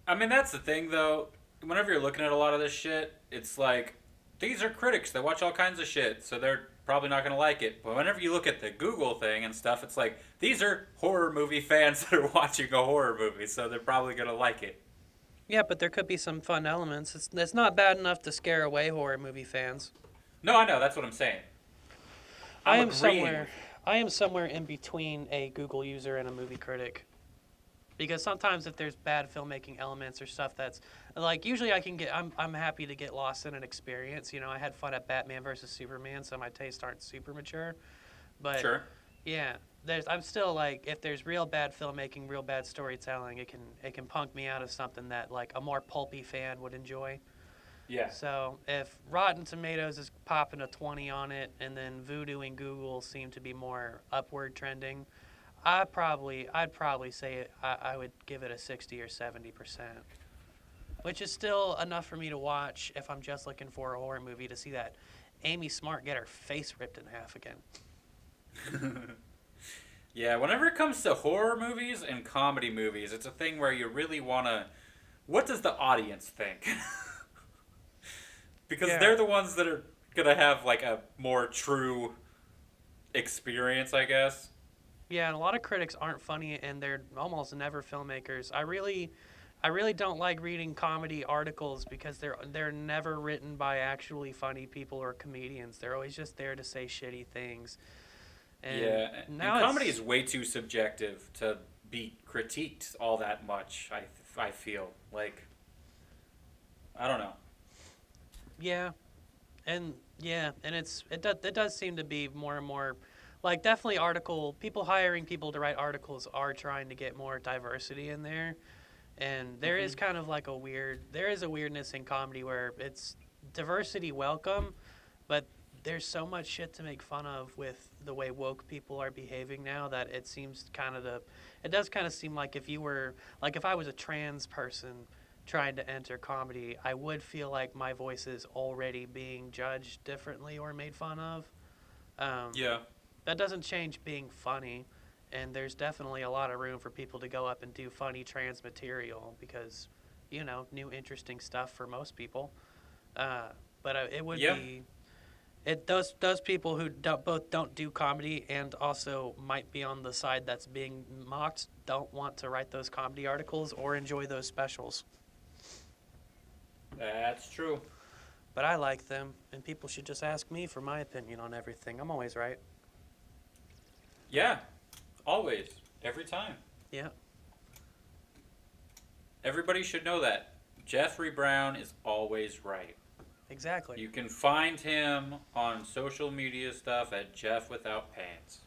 I mean, that's the thing, though. Whenever you're looking at a lot of this shit, it's like, these are critics that watch all kinds of shit, so they're probably not going to like it. But whenever you look at the Google thing and stuff, it's like, these are horror movie fans that are watching a horror movie, so they're probably going to like it. Yeah, but there could be some fun elements. It's not bad enough to scare away horror movie fans. No, I know, that's what I'm saying. I I'm am agreeing. somewhere in between a Google user and a movie critic. Because sometimes if there's bad filmmaking elements or stuff that's like usually I'm happy to get lost in an experience. You know, I had fun at Batman versus Superman, so my tastes aren't super mature. But Sure. yeah, I'm still like if there's real bad filmmaking, real bad storytelling, it can punk me out of something that like a more pulpy fan would enjoy. Yeah. So if Rotten Tomatoes is popping a 20 on it, and then Voodoo and Google seem to be more upward trending, I'd probably say I would give it a 60 or 70%, which is still enough for me to watch if I'm just looking for a horror movie to see that Amy Smart get her face ripped in half again. Yeah, whenever it comes to horror movies and comedy movies, it's a thing where you really want to... What does the audience think? Because Yeah. they're the ones that are going to have, like, a more true experience, I guess. Yeah, and a lot of critics aren't funny, and they're almost never filmmakers. I really don't like reading comedy articles because they're never written by actually funny people or comedians. They're always just there to say shitty things. And Yeah, and now comedy is way too subjective to be critiqued all that much, I feel. Like, I don't know. Yeah, and it does seem to be more and more, like definitely people hiring people to write articles are trying to get more diversity in there, and there is kind of like there is a weirdness in comedy where it's diversity welcome, but there's so much shit to make fun of with the way woke people are behaving now that it seems it does kind of seem like if I was a trans person trying to enter comedy, I would feel like my voice is already being judged differently or made fun of. Yeah. That doesn't change being funny, and there's definitely a lot of room for people to go up and do funny trans material because, new interesting stuff for most people. But it would Yeah. be, Those people who don't do comedy and also might be on the side that's being mocked don't want to write those comedy articles or enjoy those specials. That's true. But I like them, and people should just ask me for my opinion on everything. I'm always right. Yeah, always, every time. Yeah. Everybody should know that. Jeffrey Brown is always right. Exactly. You can find him on social media stuff at Jeff Without Pants.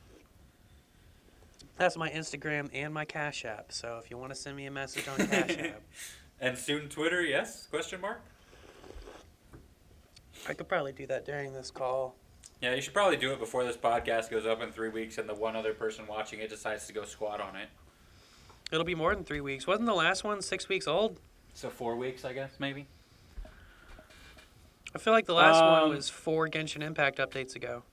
That's my Instagram and my Cash App. So if you want to send me a message on Cash App. And soon Twitter, yes? Question mark? I could probably do that during this call. Yeah, you should probably do it before this podcast goes up in 3 weeks and the one other person watching it decides to go squat on it. It'll be more than 3 weeks. Wasn't the last one 6 weeks old? So 4 weeks, I guess, maybe? I feel like the last one was 4 Genshin Impact updates ago.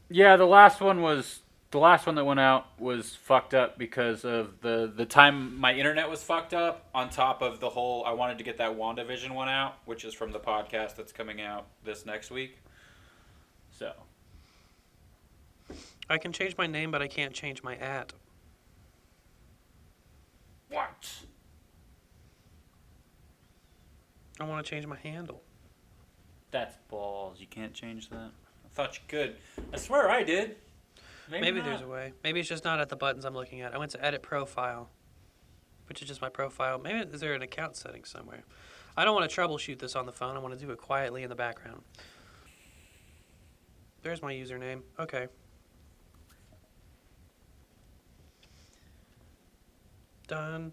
Yeah, the last one that went out was fucked up because of the time my internet was fucked up, on top of the whole I wanted to get that WandaVision one out, which is from the podcast that's coming out this next week. So I can change my name, but I can't change my @. what? I want to change my handle. That's balls. You can't change that. I thought you could. I swear I did. Maybe there's a way. Maybe it's just not at the buttons I'm looking at. I went to edit profile, which is just my profile. Maybe is there an account setting somewhere? I don't want to troubleshoot this on the phone. I want to do it quietly in the background. There's my username. Okay. Done.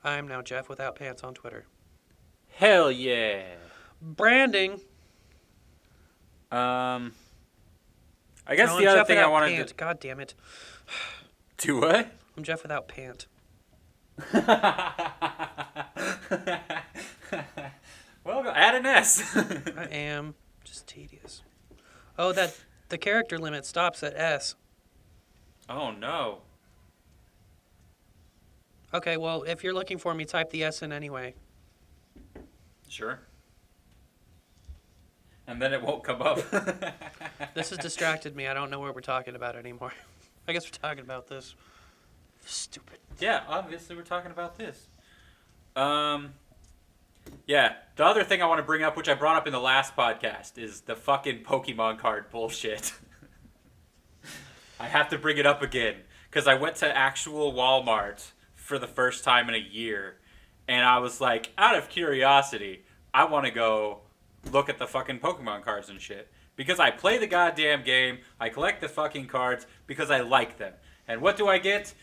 I am now Jeff Without Pants on Twitter. Hell yeah. Branding. I guess No, the I'm other Jeff thing I Without wanted Pant. to God damn it. do what? I'm Jeff Without Pant. Well, add an S. I am just tedious. Oh, the character limit stops at S. Oh no. Okay, well, if you're looking for me, type the S in anyway. Sure. And then it won't come up. This has distracted me. I don't know what we're talking about anymore. I guess we're talking about this. Stupid. Yeah, obviously we're talking about this. Yeah, the other thing I want to bring up, which I brought up in the last podcast, is the fucking Pokemon card bullshit. I have to bring it up again, because I went to actual Walmart for the first time in a year, and I was like, out of curiosity, I want to go look at the fucking Pokemon cards and shit. Because I play the goddamn game, I collect the fucking cards, because I like them. And what do I get?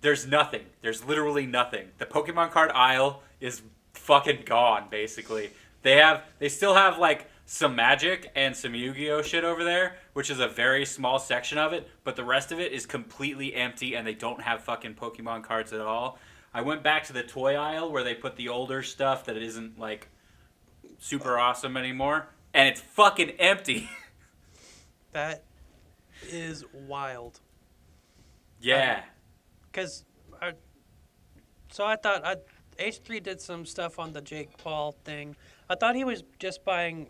There's nothing. There's literally nothing. The Pokemon card aisle is fucking gone, basically. They still have, like, some Magic and some Yu-Gi-Oh shit over there, which is a very small section of it, but the rest of it is completely empty, and they don't have fucking Pokemon cards at all. I went back to the toy aisle where they put the older stuff that isn't, like, super awesome anymore, and it's fucking empty. That is wild. Yeah. Because I thought H3 did some stuff on the Jake Paul thing. I thought he was just buying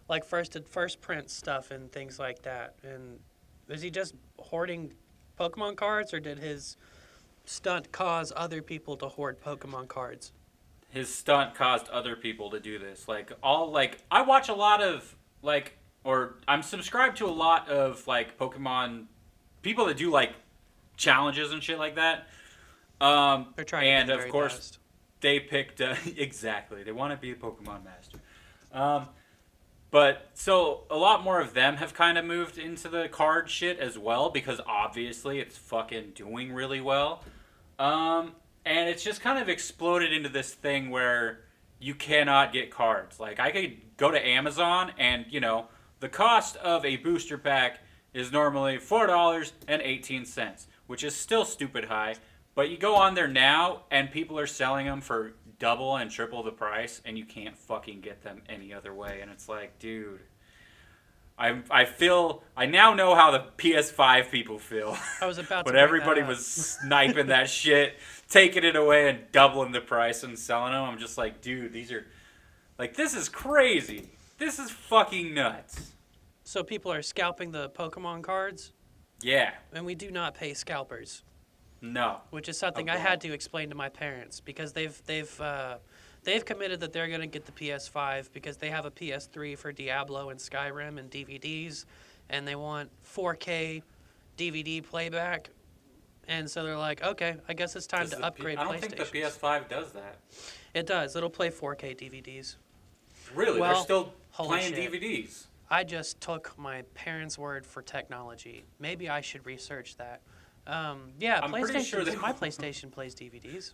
like first print stuff and things like that. And is he just hoarding Pokemon cards, or did his stunt cause other people to hoard Pokemon cards? His stunt caused other people to do this. I watch a lot of I'm subscribed to a lot of like Pokemon people that do like challenges and shit like that. They're trying and to be of very course best. they picked exactly. They want to be a Pokemon master. But so a lot more of them have kind of moved into the card shit as well, because obviously it's fucking doing really well. And it's just kind of exploded into this thing where you cannot get cards. Like, I could go to Amazon and, the cost of a booster pack is normally $4.18, which is still stupid high. But you go on there now, and people are selling them for double and triple the price, and you can't fucking get them any other way. And it's like, dude, I now know how the PS5 people feel. I was about to when bring everybody that up. was sniping that shit, taking it away and doubling the price and selling them. I'm just like, dude, these are, like, this is crazy. This is fucking nuts. So people are scalping the Pokemon cards, Yeah. and we do not pay scalpers, No. which is something I had to explain to my parents because they've committed that they're going to get the PS5 because they have a PS3 for Diablo and Skyrim and DVDs, and they want 4K DVD playback. And so they're like, okay, I guess it's time to upgrade PlayStation. I don't think the PS5 does that. It does. It'll play 4K DVDs. Really? Well, they're still holy playing shit. DVDs. I just took my parents' word for technology. Maybe I should research that. Yeah, I'm pretty sure my PlayStation plays DVDs.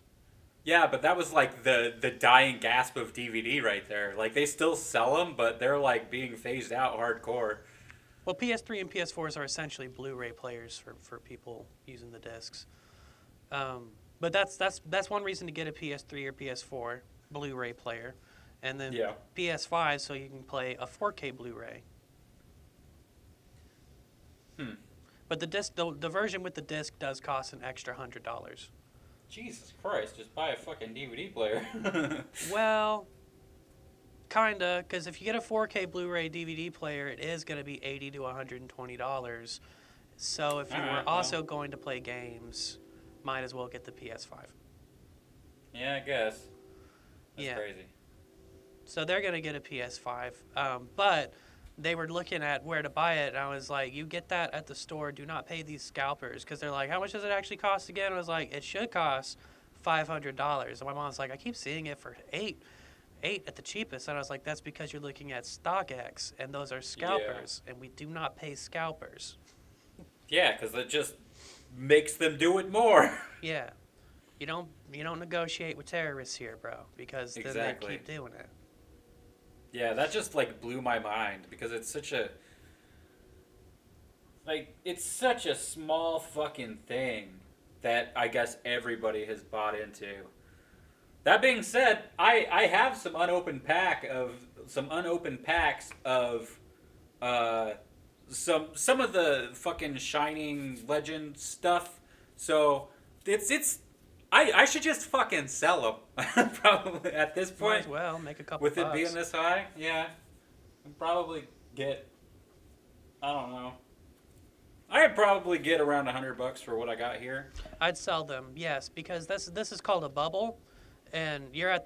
Yeah, but that was like the dying gasp of DVD right there. Like, they still sell them, but they're like being phased out hardcore. Well, PS3 and PS4s are essentially Blu-ray players for people using the discs. But that's one reason to get a PS3 or PS4 Blu-ray player, and then PS5 so you can play a 4K Blu-ray. But the version with the disc does cost an extra $100. Jesus Christ! Just buy a fucking DVD player. Well, kinda, because if you get a 4K Blu-ray DVD player, it is going to be $80 to $120. So if you were also going to play games, might as well get the PS5. Yeah, I guess. That's crazy. So they're going to get a PS5, but they were looking at where to buy it, and I was like, you get that at the store, do not pay these scalpers, because they're like, how much does it actually cost again? I was like, it should cost $500. And my mom's like, I keep seeing it for $8 at the cheapest. And I was like, that's because you're looking at StockX, and those are scalpers, and we do not pay scalpers. Yeah, because that just makes them do it more. Yeah. You don't negotiate with terrorists here, bro, because then they keep doing it. Yeah, that just like blew my mind because it's such a small fucking thing that I guess everybody has bought into. That being said, I have some unopened packs of some of the fucking Shining Legend stuff. So I should just fucking sell them probably at this point. Might as well make a couple with bucks. It being this high. Yeah, I'd probably get. I don't know. I'd probably get around $100 for what I got here. I'd sell them, yes, because this is called a bubble, and you're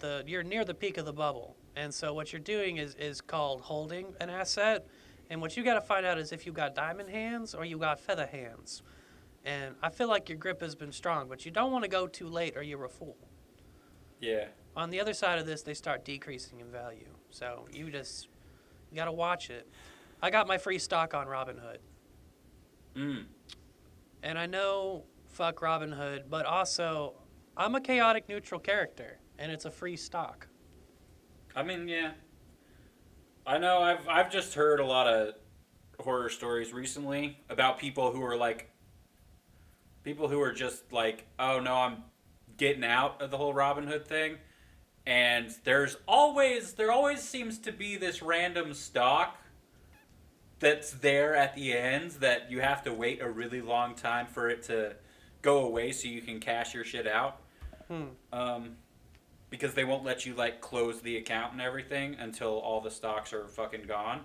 near the peak of the bubble, and so what you're doing is called holding an asset, and what you got to find out is if you got diamond hands or you got feather hands. And I feel like your grip has been strong, but you don't want to go too late or you're a fool. Yeah. On the other side of this, they start decreasing in value. So you got to watch it. I got my free stock on Robinhood. And I know, fuck Robinhood, but also I'm a chaotic neutral character, and it's a free stock. I mean, yeah. I know I've just heard a lot of horror stories recently about people who are just like, oh no, I'm getting out of the whole Robinhood thing. And there always seems to be this random stock that's there at the end that you have to wait a really long time for it to go away so you can cash your shit out. Because they won't let you like close the account and everything until all the stocks are fucking gone.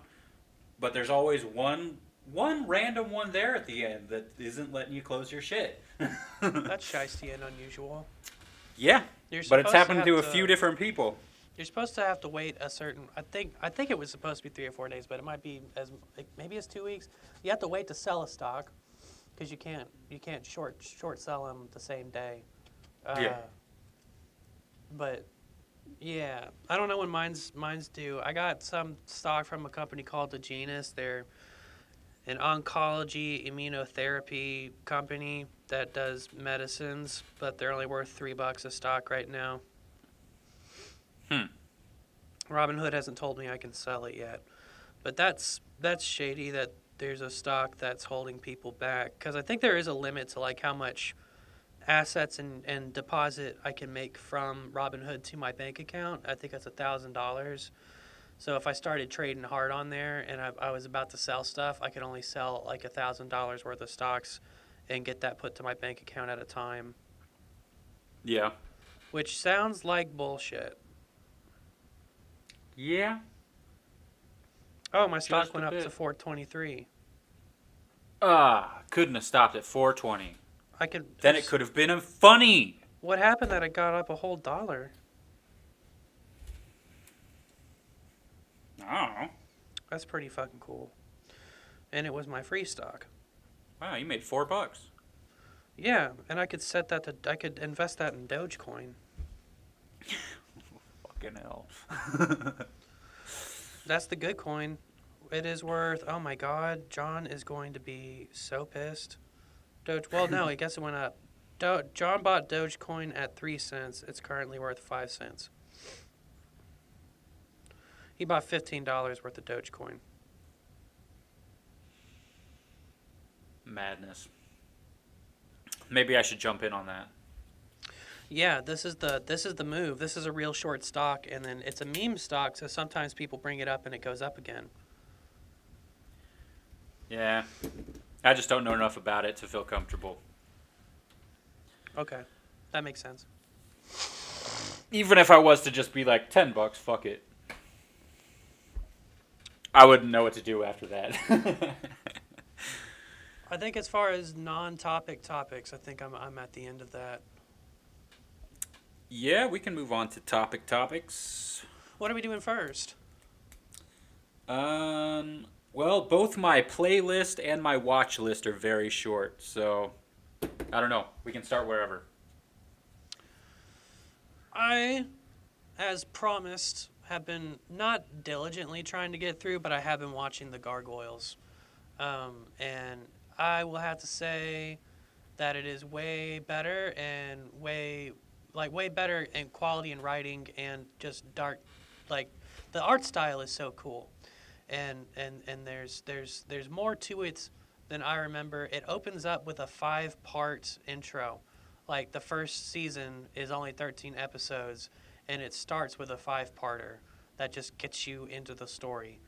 But there's always one random one there at the end that isn't letting you close your shit. That's shiesty and unusual. Yeah, but it's happened to a few different people. You're supposed to have to wait a certain. I think it was supposed to be 3 or 4 days, but it might be maybe it's 2 weeks. You have to wait to sell a stock because you can't short sell them the same day. Yeah. But yeah, I don't know when mine's due. I got some stock from a company called The Genus. They're an oncology immunotherapy company that does medicines, but they're only worth $3 a stock right now. Robinhood hasn't told me I can sell it yet, but that's shady that there's a stock that's holding people back, because I think there is a limit to like how much assets and deposit I can make from Robinhood to my bank account. I think that's $1,000. So if I started trading hard on there and I was about to sell stuff, I could only sell like $1,000 worth of stocks and get that put to my bank account at a time. Yeah. Which sounds like bullshit. Yeah. Oh, my stock Just a went up bit. to 423. Couldn't have stopped at 420. I could. Then it could have been funny. What happened that it got up a whole $1? Oh. That's pretty fucking cool. And it was my free stock. Wow, you made $4. Yeah, and I could set that to. I could invest that in Dogecoin. Fucking hell. That's the good coin. It is worth. Oh my God, John is going to be so pissed. Well, no, I guess it went up. John bought Dogecoin at 3 cents. It's currently worth 5 cents. He bought $15 worth of Dogecoin. Madness. Maybe I should jump in on that. Yeah, this is the move. This is a real short stock, and then it's a meme stock, so sometimes people bring it up and it goes up again. Yeah. I just don't know enough about it to feel comfortable. Okay, that makes sense. Even if I was to just be like, $10, fuck it. I wouldn't know what to do after that. I think as far as non-topic topics, I think I'm at the end of that. Yeah, we can move on to topics. What are we doing first? Well, both my playlist and my watch list are very short, so I don't know. We can start wherever. I, as promised, have been not diligently trying to get through, but I have been watching the Gargoyles. And I will have to say that it is way better and way better in quality and writing and just dark. Like, the art style is so cool. And there's more to it than I remember. It opens up with a 5-part intro. Like, the first season is only 13 episodes, and it starts with a 5-parter that just gets you into the story.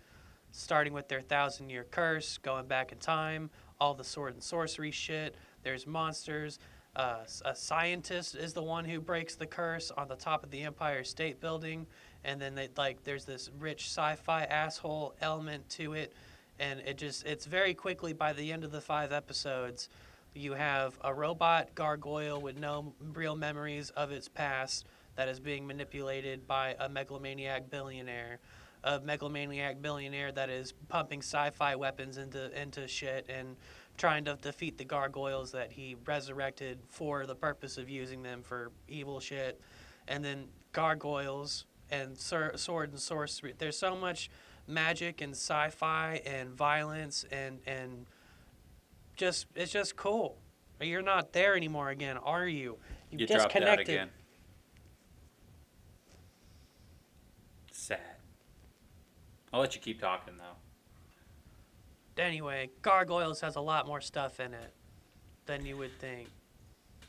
Starting with their 1,000-year curse, going back in time, all the sword and sorcery shit. There's monsters. A scientist is the one who breaks the curse on the top of the Empire State Building, and then there's this rich sci-fi asshole element to it, and it's very quickly, by the end of the 5 episodes, you have a robot gargoyle with no real memories of its past that is being manipulated by a megalomaniac billionaire. A megalomaniac billionaire that is pumping sci-fi weapons into shit and trying to defeat the gargoyles that he resurrected for the purpose of using them for evil shit. And then gargoyles and sword and sorcery. There's so much magic and sci-fi and violence and it's just cool. You're not there anymore again, are you? You dropped out again. Sad. I'll let you keep talking, though. Anyway, Gargoyles has a lot more stuff in it than you would think.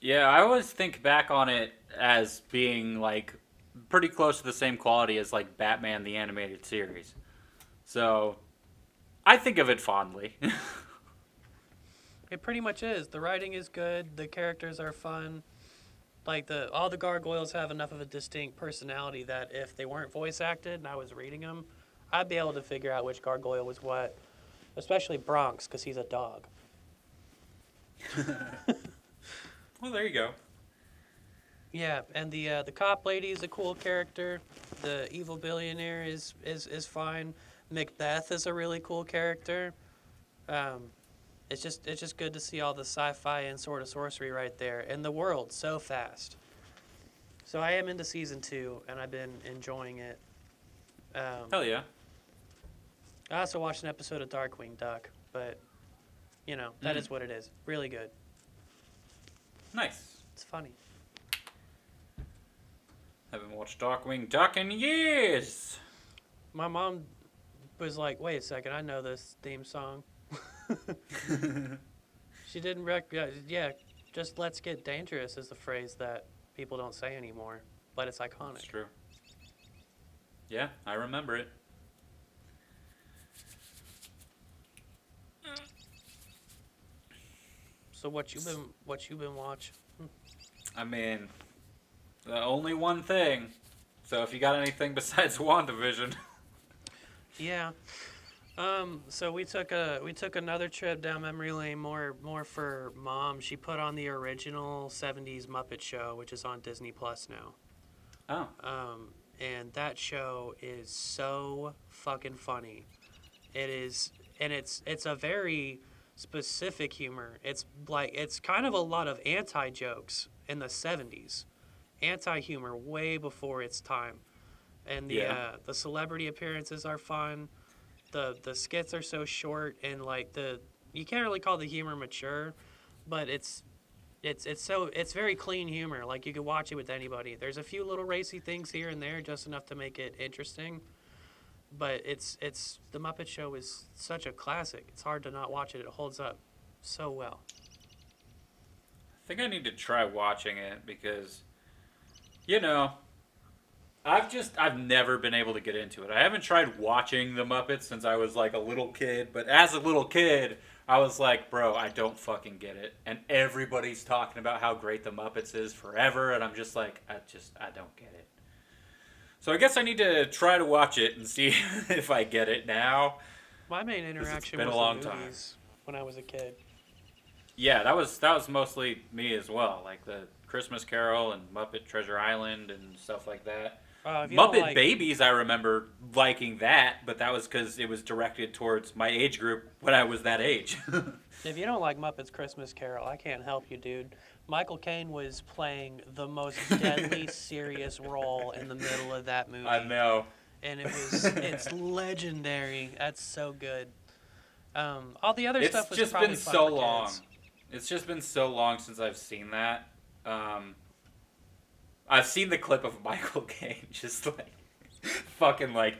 Yeah, I always think back on it as being, like, pretty close to the same quality as, like, Batman the Animated Series. So, I think of it fondly. It pretty much is. The writing is good. The characters are fun. Like, all the Gargoyles have enough of a distinct personality that if they weren't voice acted and I was reading them, I'd be able to figure out which gargoyle was what. Especially Bronx, because he's a dog. Well, there you go. Yeah, and the cop lady is a cool character. The evil billionaire is fine. Macbeth is a really cool character. It's just good to see all the sci-fi and sword of sorcery right there, and the world so fast. So I am into season 2, and I've been enjoying it. Hell yeah. I also watched an episode of Darkwing Duck, but that is what it is. Really good. Nice. It's funny. Haven't watched Darkwing Duck in years. My mom was like, "Wait a second, I know this theme song." She didn't yeah, just "Let's get dangerous" is the phrase that people don't say anymore, but it's iconic. That's true. Yeah, I remember it. So what you been watching? I mean, the only one thing. So if you got anything besides WandaVision. Yeah. So we took another trip down memory lane, more for mom. She put on the original '70s Muppet Show, which is on Disney Plus now. Oh. And that show is so fucking funny. It is, and it's a very specific humor. It's kind of a lot of anti jokes in the '70s, anti humor way before its time, and the celebrity appearances are fun. The skits are so short and like you can't really call the humor mature, but it's very clean humor. Like you could watch it with anybody. There's a few little racy things here and there, just enough to make it interesting. But it's the Muppet Show is such a classic. It's hard to not watch it. It holds up so well. I think I need to try watching it because, you know, I've never been able to get into it. I haven't tried watching the Muppets since I was like a little kid, but as a little kid, I was like, bro, I don't fucking get it. And everybody's talking about how great the Muppets is forever, and I'm just like, I don't get it. So I guess I need to try to watch it and see if I get it now. My main interaction been was a long the time. movies when I was a kid. Yeah, that was mostly me as well, like the Christmas Carol and Muppet Treasure Island and stuff like that. If you don't Muppet like- Babies, I remember liking that, but that was because it was directed towards my age group when I was that age. If you don't like Muppets Christmas Carol, I can't help you, dude. Michael Caine was playing the most deadly serious role in the middle of that movie. I know. And it's legendary. That's so good. All the other stuff was just probably been fun so for long. kids. It's just been so long since I've seen that. I've seen the clip of Michael Caine just like fucking like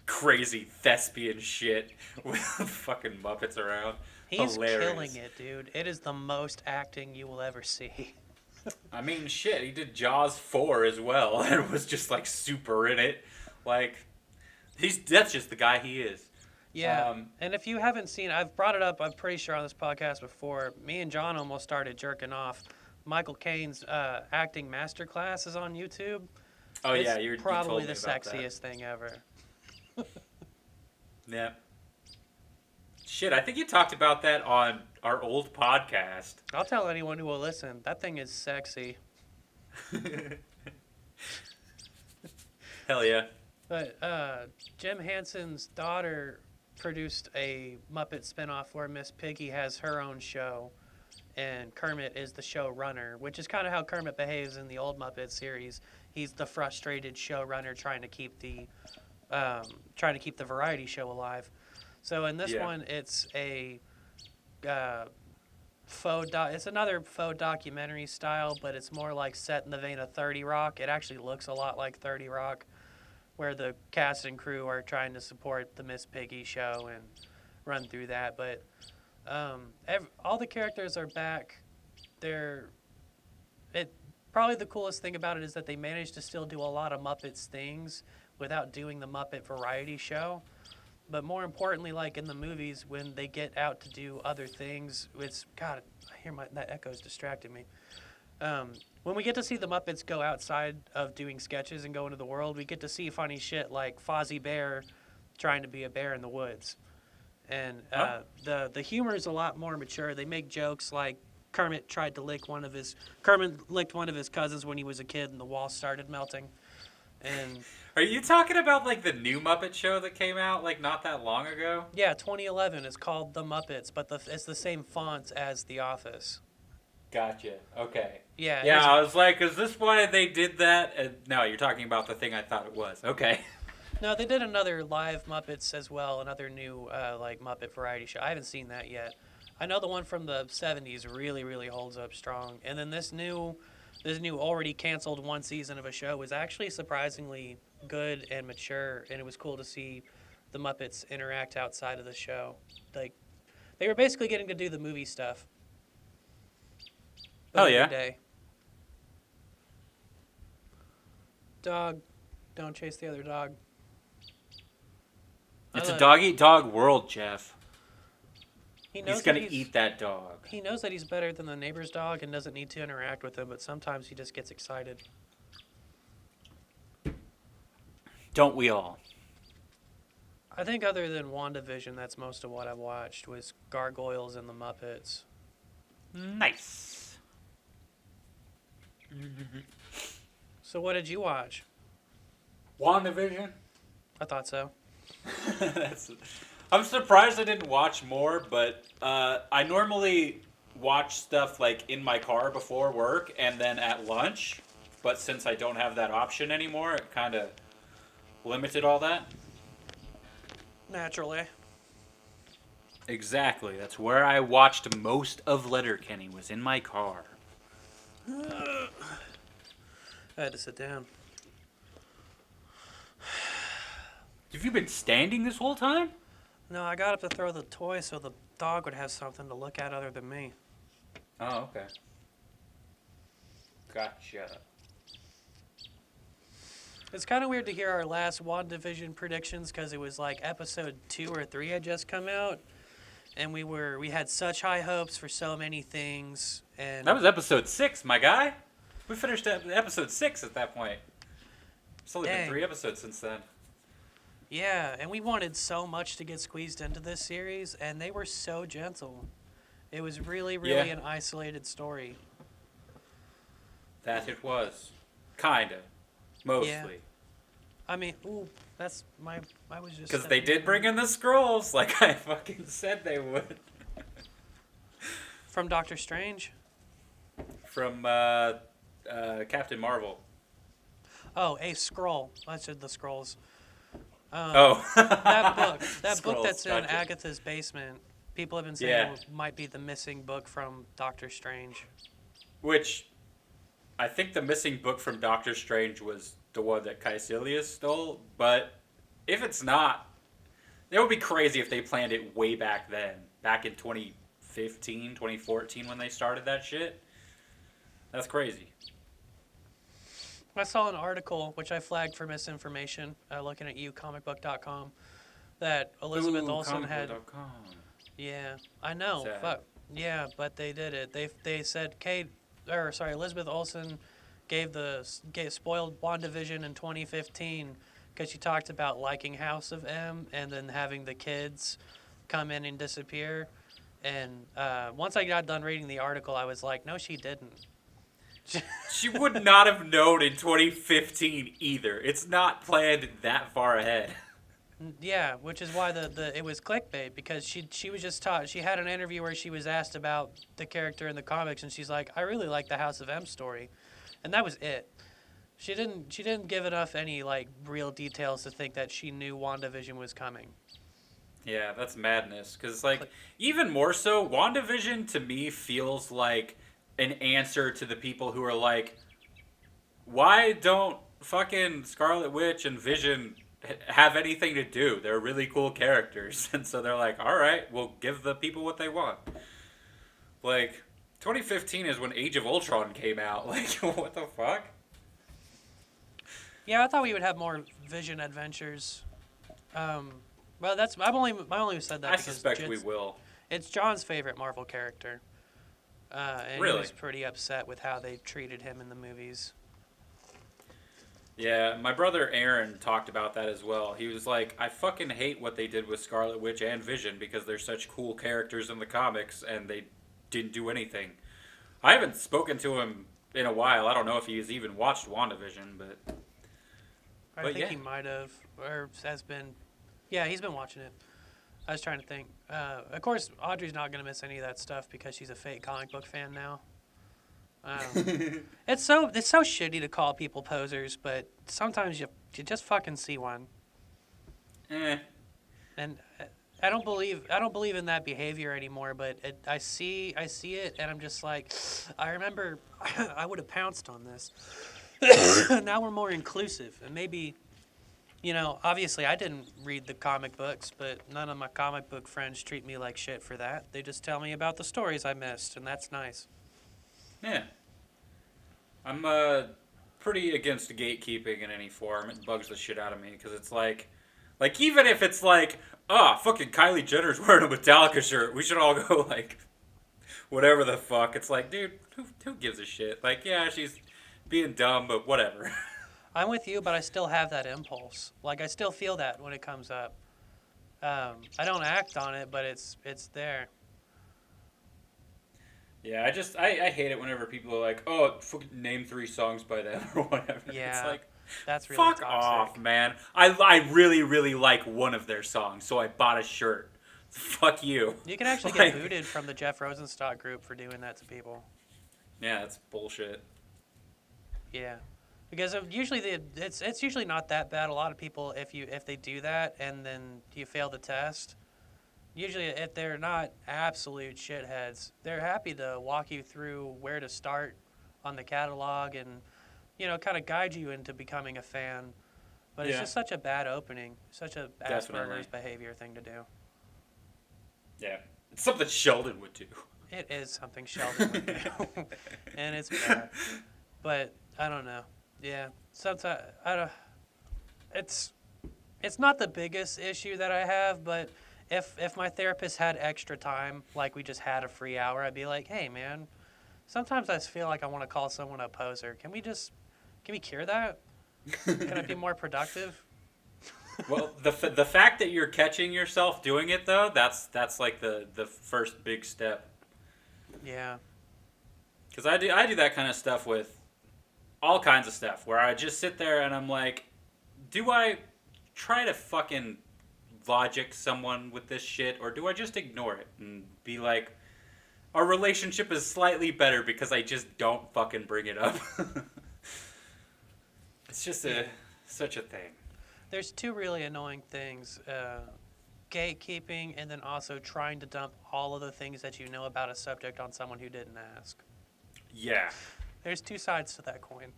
crazy thespian shit with fucking Muppets around. He's Hilarious. killing it, dude. It is the most acting you will ever see. I mean, shit, he did Jaws 4 as well and was just like super in it. Like, that's just the guy he is. Yeah, and if you haven't seen, I've brought it up, I'm pretty sure on this podcast before, me and John almost started jerking off. Michael Caine's acting masterclass is on YouTube. Oh, It's yeah, you probably told me the about sexiest thing ever. that. Yeah. Shit, I think you talked about that on our old podcast. I'll tell anyone who will listen, that thing is sexy. Hell yeah. But Jim Henson's daughter produced a Muppet spinoff where Miss Piggy has her own show, and Kermit is the showrunner, which is kind of how Kermit behaves in the old Muppet series. He's the frustrated showrunner trying to keep the variety show alive. So in this one, it's a it's another faux documentary style, but it's more like set in the vein of 30 Rock. It actually looks a lot like 30 Rock, where the cast and crew are trying to support the Miss Piggy show and run through that. But all the characters are back. Probably the coolest thing about it is that they managed to still do a lot of Muppets things without doing the Muppet variety show. But more importantly, like in the movies, when they get out to do other things, God, I hear that echo's distracting me. When we get to see the Muppets go outside of doing sketches and go into the world, we get to see funny shit like Fozzie Bear trying to be a bear in the woods. And the humor is a lot more mature. They make jokes like Kermit licked one of his cousins when he was a kid and the wall started melting. And Are you talking about like the new Muppet Show that came out like not that long ago? yeah, 2011 is called The Muppets, but it's the same font as The Office. Gotcha. Okay. Yeah. Yeah, I was like, is this why they did that? No, you're talking about the thing I thought it was. Okay. No, they did another live Muppets as well, another new like Muppet variety show. I haven't seen that yet. I know the one from the 70s really, really holds up strong. And then this new already canceled one season of a show was actually surprisingly good and mature, and it was cool to see the Muppets interact outside of the show. Like, they were basically getting to do the movie stuff. Hell yeah. Every day. Dog, don't chase the other dog. It's a dog-eat-dog world, Jeff. He's going to eat that dog. He knows that he's better than the neighbor's dog and doesn't need to interact with him, but sometimes he just gets excited. Don't we all? I think other than WandaVision, that's most of what I've watched was Gargoyles and the Muppets. Nice. So what did you watch? WandaVision? I thought so. I'm surprised I didn't watch more, but I normally watch stuff like in my car before work and then at lunch. But since I don't have that option anymore, it kind of limited all that. Naturally. Exactly. That's where I watched most of Letterkenny, was in my car. I had to sit down. Have you been standing this whole time? No, I got up to throw the toy so the dog would have something to look at other than me. Oh, okay. Gotcha. It's kind of weird to hear our last WandaVision predictions because it was like episode 2 or 3 had just come out, and we had such high hopes for so many things. And That was episode 6, my guy. We finished episode 6 at that point. It's only been 3 episodes since then. yeah, and we wanted so much to get squeezed into this series, and they were so gentle. It was really, really an isolated story. That it was. Kinda. Mostly. Yeah. I mean, that's my. I was just. Because they did bring in the scrolls, like I fucking said they would. From Doctor Strange? From Captain Marvel. Oh, a scroll. I said the scrolls. That book Scrolls, that's in gotcha. Agatha's basement. People have been saying it might be the missing book from Doctor Strange. Which, I think the missing book from Doctor Strange was the one that Caecilius stole, but if it's not, it would be crazy if they planned it way back then. Back in 2015, 2014 when they started that shit. That's crazy. I saw an article, which I flagged for misinformation, looking at comicbook.com, that Elizabeth Olsen had... comicbook.com. Yeah, I know. Sad. Fuck. Yeah, but they did it. They said Elizabeth Olsen spoiled WandaVision in 2015 because she talked about liking House of M and then having the kids come in and disappear. And once I got done reading the article, I was like, no, she didn't. She would not have known in 2015 either. It's not planned that far ahead. Yeah, which is why it was clickbait, because she was just taught. She had an interview where she was asked about the character in the comics, and she's like, I really like the House of M story, and that was it. She didn't give enough any like real details to think that she knew WandaVision was coming. Yeah, that's madness. Because like even more so, WandaVision to me feels like an answer to the people who are like, why don't fucking Scarlet Witch and Vision have anything to do? They're really cool characters. And so they're like, all right, we'll give the people what they want. Like, 2015 is when Age of Ultron came out. Like, what the fuck? Yeah, I thought we would have more Vision adventures. Well, I only said that I because suspect we will. It's John's favorite Marvel character. And Really? he was pretty upset with how they treated him in the movies. Yeah, my brother Aaron talked about that as well. He was like, I fucking hate what they did with Scarlet Witch and Vision because they're such cool characters in the comics and they didn't do anything. I haven't spoken to him in a while. I don't know if he's even watched WandaVision, but I think he might have, or has been. Yeah, he's been watching it. I was trying to think. Of course, Audrey's not going to miss any of that stuff because she's a fake comic book fan now. It's so shitty to call people posers, but sometimes you just fucking see one. And I don't believe in that behavior anymore. But I see it, and I'm just like, I remember I would have pounced on this. Now we're more inclusive, and maybe, obviously I didn't read the comic books, but none of my comic book friends treat me like shit for that. They just tell me about the stories I missed, and that's nice. yeah. I'm pretty against gatekeeping in any form. It bugs the shit out of me because it's like even if it's like, fucking Kylie Jenner's wearing a Metallica shirt, we should all go like, whatever the fuck. It's like, dude, who gives a shit? Like, yeah, she's being dumb, but whatever. I'm with you, but I still have that impulse. Like, I still feel that when it comes up. I don't act on it, but it's there. Yeah, I hate it whenever people are like, oh, name 3 songs by them or whatever. Yeah, It's like, that's really fuck toxic. off, man. I really, really like one of their songs, so I bought a shirt. Fuck you. You can actually get booted from the Jeff Rosenstock group for doing that to people. Yeah, that's bullshit. Yeah, because usually it's usually not that bad. A lot of people, if they do that and then you fail the test, usually if they're not absolute shitheads, they're happy to walk you through where to start on the catalog and kind of guide you into becoming a fan. But it's just such a bad opening, such a Asperger's behavior thing to do. Yeah, it's something Sheldon would do. It is something Sheldon would do, and it's bad. But I don't know. Yeah, sometimes I don't. It's not the biggest issue that I have, but if my therapist had extra time, like we just had a free hour, I'd be like, hey man, sometimes I just feel like I want to call someone a poser. Can we cure that? Can I be more productive? Well, the fact that you're catching yourself doing it though, that's like the first big step. Yeah. Because I do that kind of stuff with all kinds of stuff where I just sit there and I'm like, do I try to fucking logic someone with this shit, or do I just ignore it and be like, our relationship is slightly better because I just don't fucking bring it up. It's just such a thing. There's 2 really annoying things. Gatekeeping, and then also trying to dump all of the things that you know about a subject on someone who didn't ask. Yeah. There's 2 sides to that coin.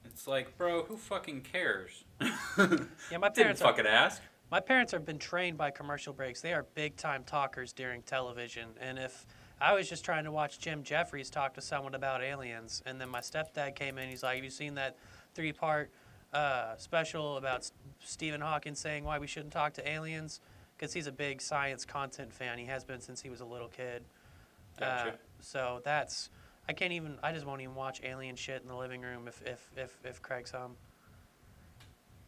It's like, bro, who fucking cares? Yeah, my Didn't fucking ask. My parents have been trained by commercial breaks. They are big-time talkers during television. And if I was just trying to watch Jim Jeffries talk to someone about aliens, and then my stepdad came in, he's like, have you seen that 3-part special about Stephen Hawking saying why we shouldn't talk to aliens? Because he's a big science content fan. He has been since he was a little kid. Gotcha. So I just won't even watch alien shit in the living room if Craig's home.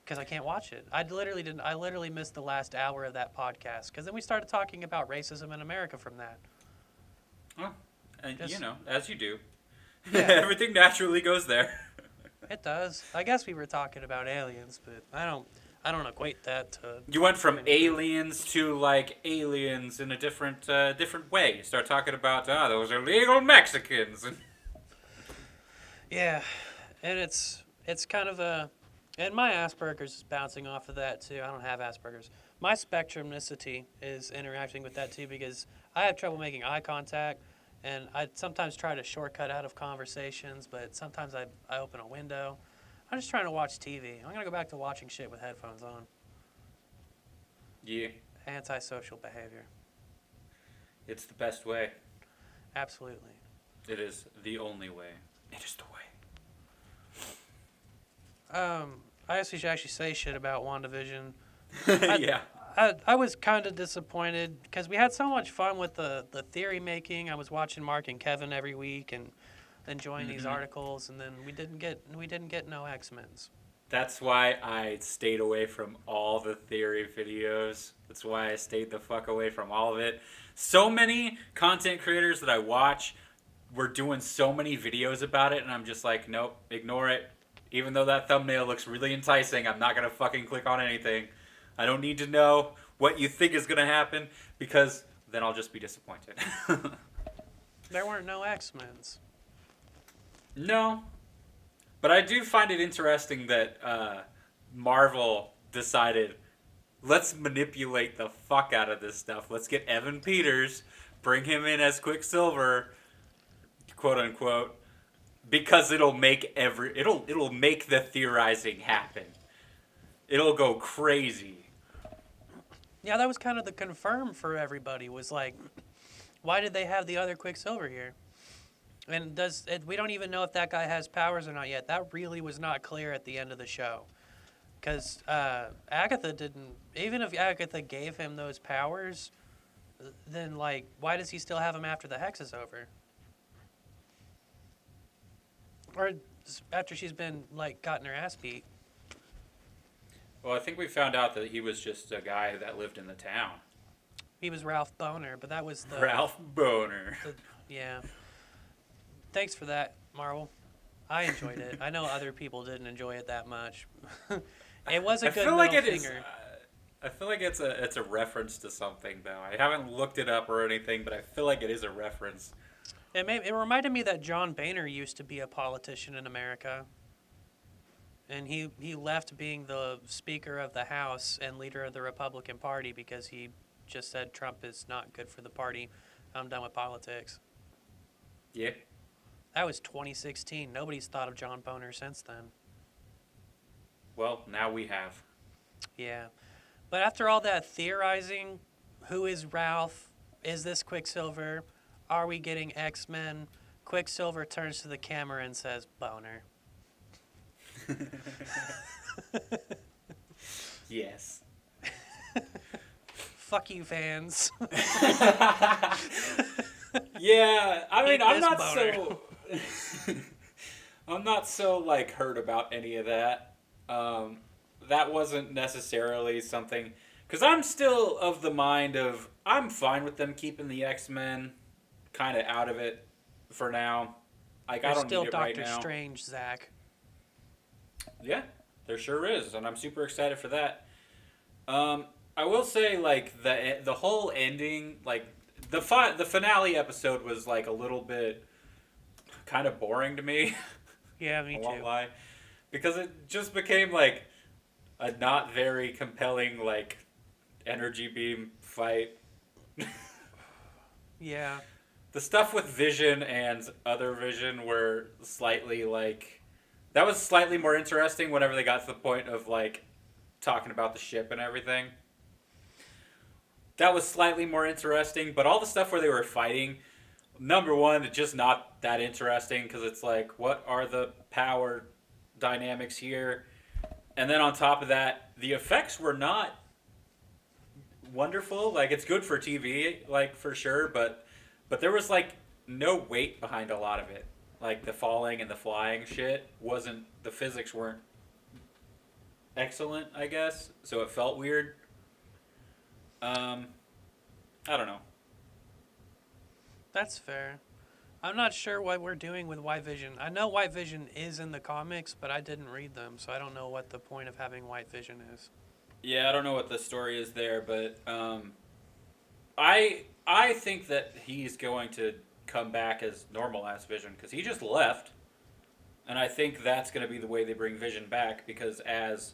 Because I can't watch it. I literally missed the last hour of that podcast. Because then we started talking about racism in America from that. Well, and as you do. Yeah. Everything naturally goes there. It does. I guess we were talking about aliens, but I don't equate that to... You went from aliens to, like, aliens in a different way. You start talking about, those illegal Mexicans. Yeah, and it's kind of a... And my Asperger's is bouncing off of that, too. I don't have Asperger's. My spectrumnicity is interacting with that, too, because I have trouble making eye contact, and I sometimes try to shortcut out of conversations, but sometimes I open a window. I'm just trying to watch TV. I'm going to go back to watching shit with headphones on. Yeah. Antisocial behavior. It's the best way. Absolutely. It is the only way. It is the way. I guess we should actually say shit about WandaVision. Yeah. I was kind of disappointed because we had so much fun with the theory making. I was watching Mark and Kevin every week and enjoying these articles, and then we didn't get no X-Men's. That's why I stayed away from all the theory videos. That's why I stayed the fuck away from all of it. So many content creators that I watch were doing so many videos about it, and I'm just like, nope, ignore it. Even though that thumbnail looks really enticing, I'm not going to fucking click on anything. I don't need to know what you think is going to happen, because then I'll just be disappointed. There weren't no X-Men's. No. But I do find it interesting that Marvel decided, let's manipulate the fuck out of this stuff. Let's get Evan Peters, bring him in as Quicksilver, quote unquote, because it'll make it'll make the theorizing happen. It'll go crazy. Yeah, that was kind of the confirm for everybody, was like, why did they have the other Quicksilver here? And we don't even know if that guy has powers or not yet. That really was not clear at the end of the show. Because Agatha didn't... Even if Agatha gave him those powers, then, like, why does he still have them after the hex is over? Or after she's been, like, gotten her ass beat. Well, I think we found out that he was just a guy that lived in the town. He was Ralph Boner, but that was the... Ralph Boner. Yeah. Thanks for that, Marvel. I enjoyed it. I know other people didn't enjoy it that much. It was a good middle finger. I feel like it's a reference to something, though. I haven't looked it up or anything, but I feel like it is a reference. It reminded me that John Boehner used to be a politician in America. And he left being the Speaker of the House and leader of the Republican Party because he just said Trump is not good for the party. I'm done with politics. Yeah. That was 2016. Nobody's thought of John Boehner since then. Well, now we have. Yeah. But after all that theorizing, who is Ralph? Is this Quicksilver? Are we getting X-Men? Quicksilver turns to the camera and says, Boner. Yes. Fuck you, fans. Yeah, I mean, I'm not so like hurt about any of that. That wasn't necessarily something, because I'm still of the mind of I'm fine with them keeping the X-Men kind of out of it for now. Like, I don't need it right now. There's still Doctor Strange, Zach. Yeah, there sure is, and I'm super excited for that. I will say, like, the whole ending, like, the finale episode was, like, a little bit kind of boring to me. Yeah, me I too. won't lie. Because it just became, like, a not very compelling, like, energy beam fight. Yeah. The stuff with Vision and other Vision were slightly, like... That was slightly more interesting whenever they got to the point of, like, talking about the ship and everything. That was slightly more interesting, but all the stuff where they were fighting, number one, it's just not that interesting, because it's like, what are the power dynamics here? And then on top of that, the effects were not wonderful. Like, it's good for TV, like, for sure, but there was, like, no weight behind a lot of it. Like, the falling and the flying shit wasn't... The physics weren't excellent, I guess. So it felt weird. I don't know. That's fair. I'm not sure what we're doing with White Vision. I know White Vision is in the comics, but I didn't read them, so I don't know what the point of having White Vision is. Yeah, I don't know what the story is there, but I think that he's going to come back as normal-ass Vision, because he just left. And I think that's going to be the way they bring Vision back, because as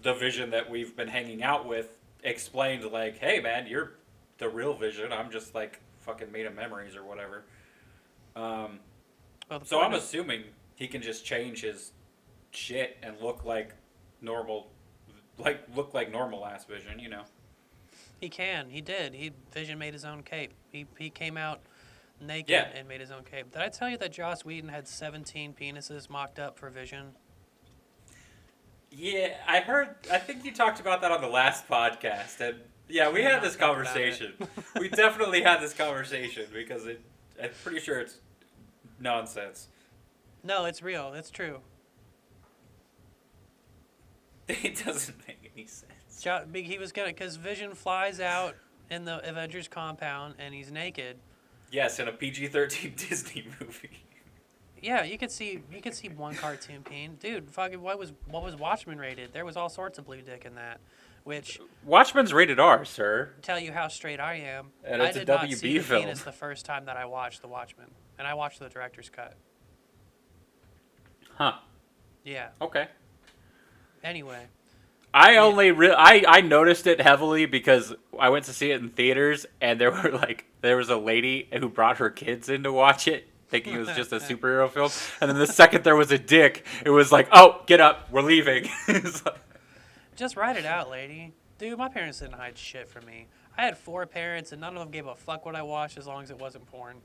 the Vision that we've been hanging out with explained, like, hey, man, you're the real Vision. I'm just, like, fucking made of memories or whatever. So I'm assuming he can just change his shit and look like normal, normal-ass Vision, you know. He can. He did. Vision made his own cape. He came out naked and made his own cape. Did I tell you that Joss Whedon had 17 penises mocked up for Vision? Yeah, I heard. I think you talked about that on the last podcast, and yeah, we had this conversation. We definitely had this conversation because I'm pretty sure it's nonsense. No, it's real. It's true. It doesn't make any sense. He was gonna, because Vision flies out in the Avengers compound and he's naked. Yes, in a PG-13 Disney movie. Yeah, you could see one cartoon peen. Dude, fucking what was Watchmen rated? There was all sorts of blue dick in that, which Watchmen's rated R, sir. Tell you how straight I am. And it's I did a not WB see the film. penis the first time that I watched The Watchmen, and I watched the director's cut. Huh. Yeah. Okay. Anyway. I noticed it heavily because I went to see it in theaters, and there was a lady who brought her kids in to watch it, thinking it was just a superhero film. And then the second there was a dick, it was like, oh, get up, we're leaving. Just write it out, lady. Dude, my parents didn't hide shit from me. I had 4 parents, and none of them gave a fuck what I watched as long as it wasn't porn.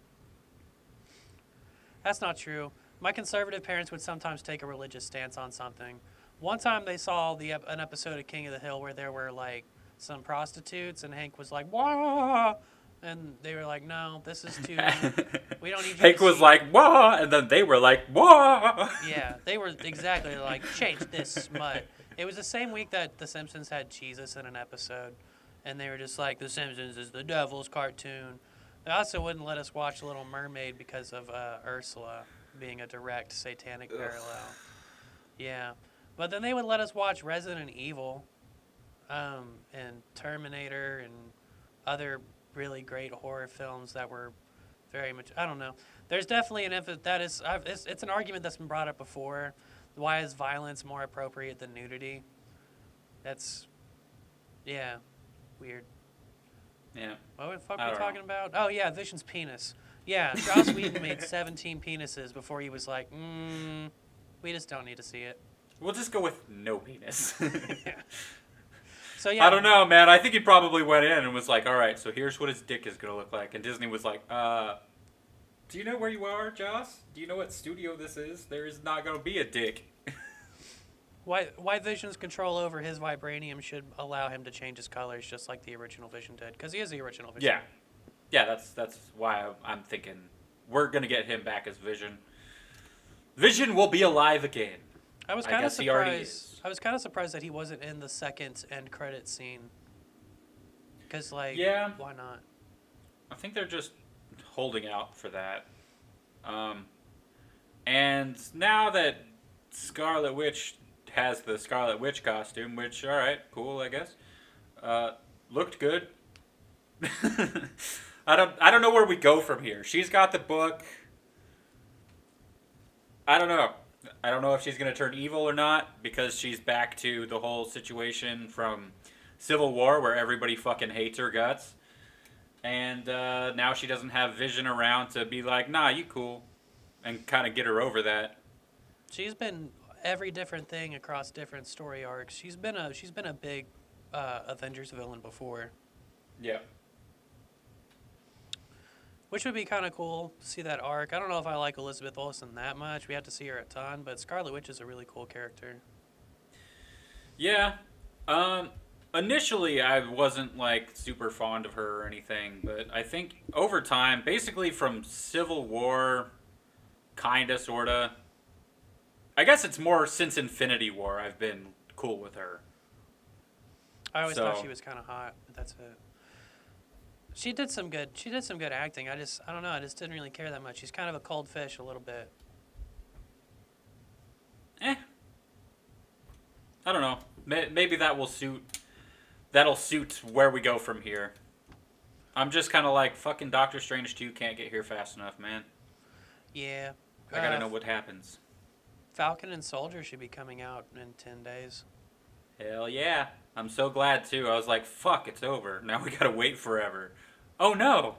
That's not true. My conservative parents would sometimes take a religious stance on something. One time they saw an episode of King of the Hill where there were, like, some prostitutes, and Hank was like, wah! And they were like, no, this is too... We don't need you Hank was like, wah! And then they were like, wah! Yeah, they were exactly like, change this smut. It was the same week that The Simpsons had Jesus in an episode, and they were just like, The Simpsons is the devil's cartoon. They also wouldn't let us watch Little Mermaid because of Ursula being a direct satanic parallel. Yeah. But then they would let us watch Resident Evil and Terminator and other really great horror films that were very much, I don't know. There's definitely an emphasis, it's an argument that's been brought up before. Why is violence more appropriate than nudity? That's, yeah, weird. Yeah. What the fuck are we talking about? Oh, yeah, Vision's penis. Yeah, Joss Whedon made 17 penises before he was like, we just don't need to see it. We'll just go with no penis. Yeah. So, yeah. I don't know, man. I think he probably went in and was like, all right, so here's what his dick is going to look like. And Disney was like, do you know where you are, Joss? Do you know what studio this is? There is not going to be a dick. Why Vision's control over his vibranium should allow him to change his colors just like the original Vision did. Because he is the original Vision. Yeah. Yeah, that's why I'm thinking we're going to get him back as Vision. Vision will be alive again. I was kind of surprised. I was kind of surprised that he wasn't in the second end credit scene. Because, like, why not? I think they're just holding out for that. And now that Scarlet Witch has the Scarlet Witch costume, which, all right, cool, I guess, looked good. I don't know where we go from here. She's got the book. I don't know. I don't know if she's going to turn evil or not, because she's back to the whole situation from Civil War where everybody fucking hates her guts. And now she doesn't have Vision around to be like, nah, you cool, and kind of get her over that. She's been every different thing across different story arcs. She's been a big Avengers villain before. Yeah. Which would be kind of cool to see that arc. I don't know if I like Elizabeth Olsen that much. We have to see her a ton, but Scarlet Witch is a really cool character. Yeah. Initially, I wasn't, like, super fond of her or anything, but I think over time, basically from Civil War, kinda, sorta, I guess it's more since Infinity War I've been cool with her. I always thought she was kind of hot, but that's it. She did some good acting. I don't know. I just didn't really care that much. She's kind of a cold fish a little bit. I don't know. Maybe that'll suit where we go from here. I'm just kind of like, fucking Doctor Strange 2 can't get here fast enough, man. Yeah. I gotta know what happens. Falcon and Soldier should be coming out in 10 days. Hell yeah. I'm so glad, too. I was like, fuck, it's over. Now we gotta wait forever. Oh, no.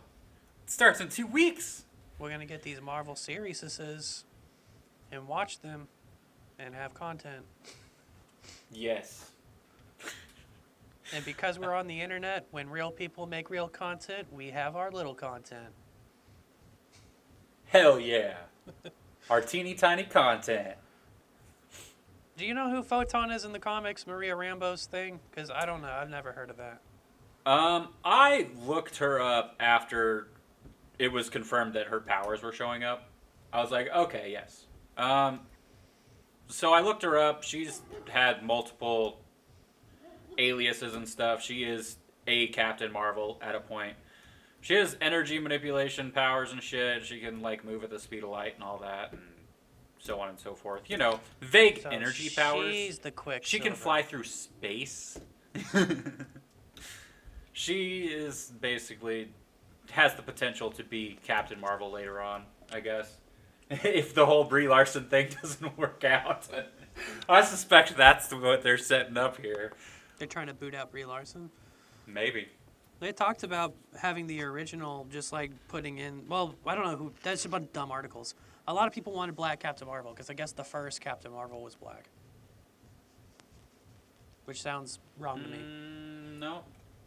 It starts in 2 weeks. We're gonna get these Marvel series and watch them and have content. Yes. And because we're on the internet, when real people make real content, we have our little content. Hell yeah. Our teeny tiny content. Do you know who Photon is in the comics, Maria Rambeau's thing? Because I don't know. I've never heard of that. I looked her up after it was confirmed that her powers were showing up. I was like, okay, yes. So I looked her up. She's had multiple aliases and stuff. She is a Captain Marvel at a point. She has energy manipulation powers and shit. She can, like, move at the speed of light and all that, and so on and so forth. You know, vague energy powers. She's the Quicksilver. She can fly through space. She is basically has the potential to be Captain Marvel later on, I guess. If the whole Brie Larson thing doesn't work out. I suspect that's what they're setting up here. They're trying to boot out Brie Larson? Maybe. They talked about having the original, just like putting in, well, I don't know who, that's just a bunch of dumb articles. A lot of people wanted black Captain Marvel, because I guess the first Captain Marvel was black. Which sounds wrong to me. No,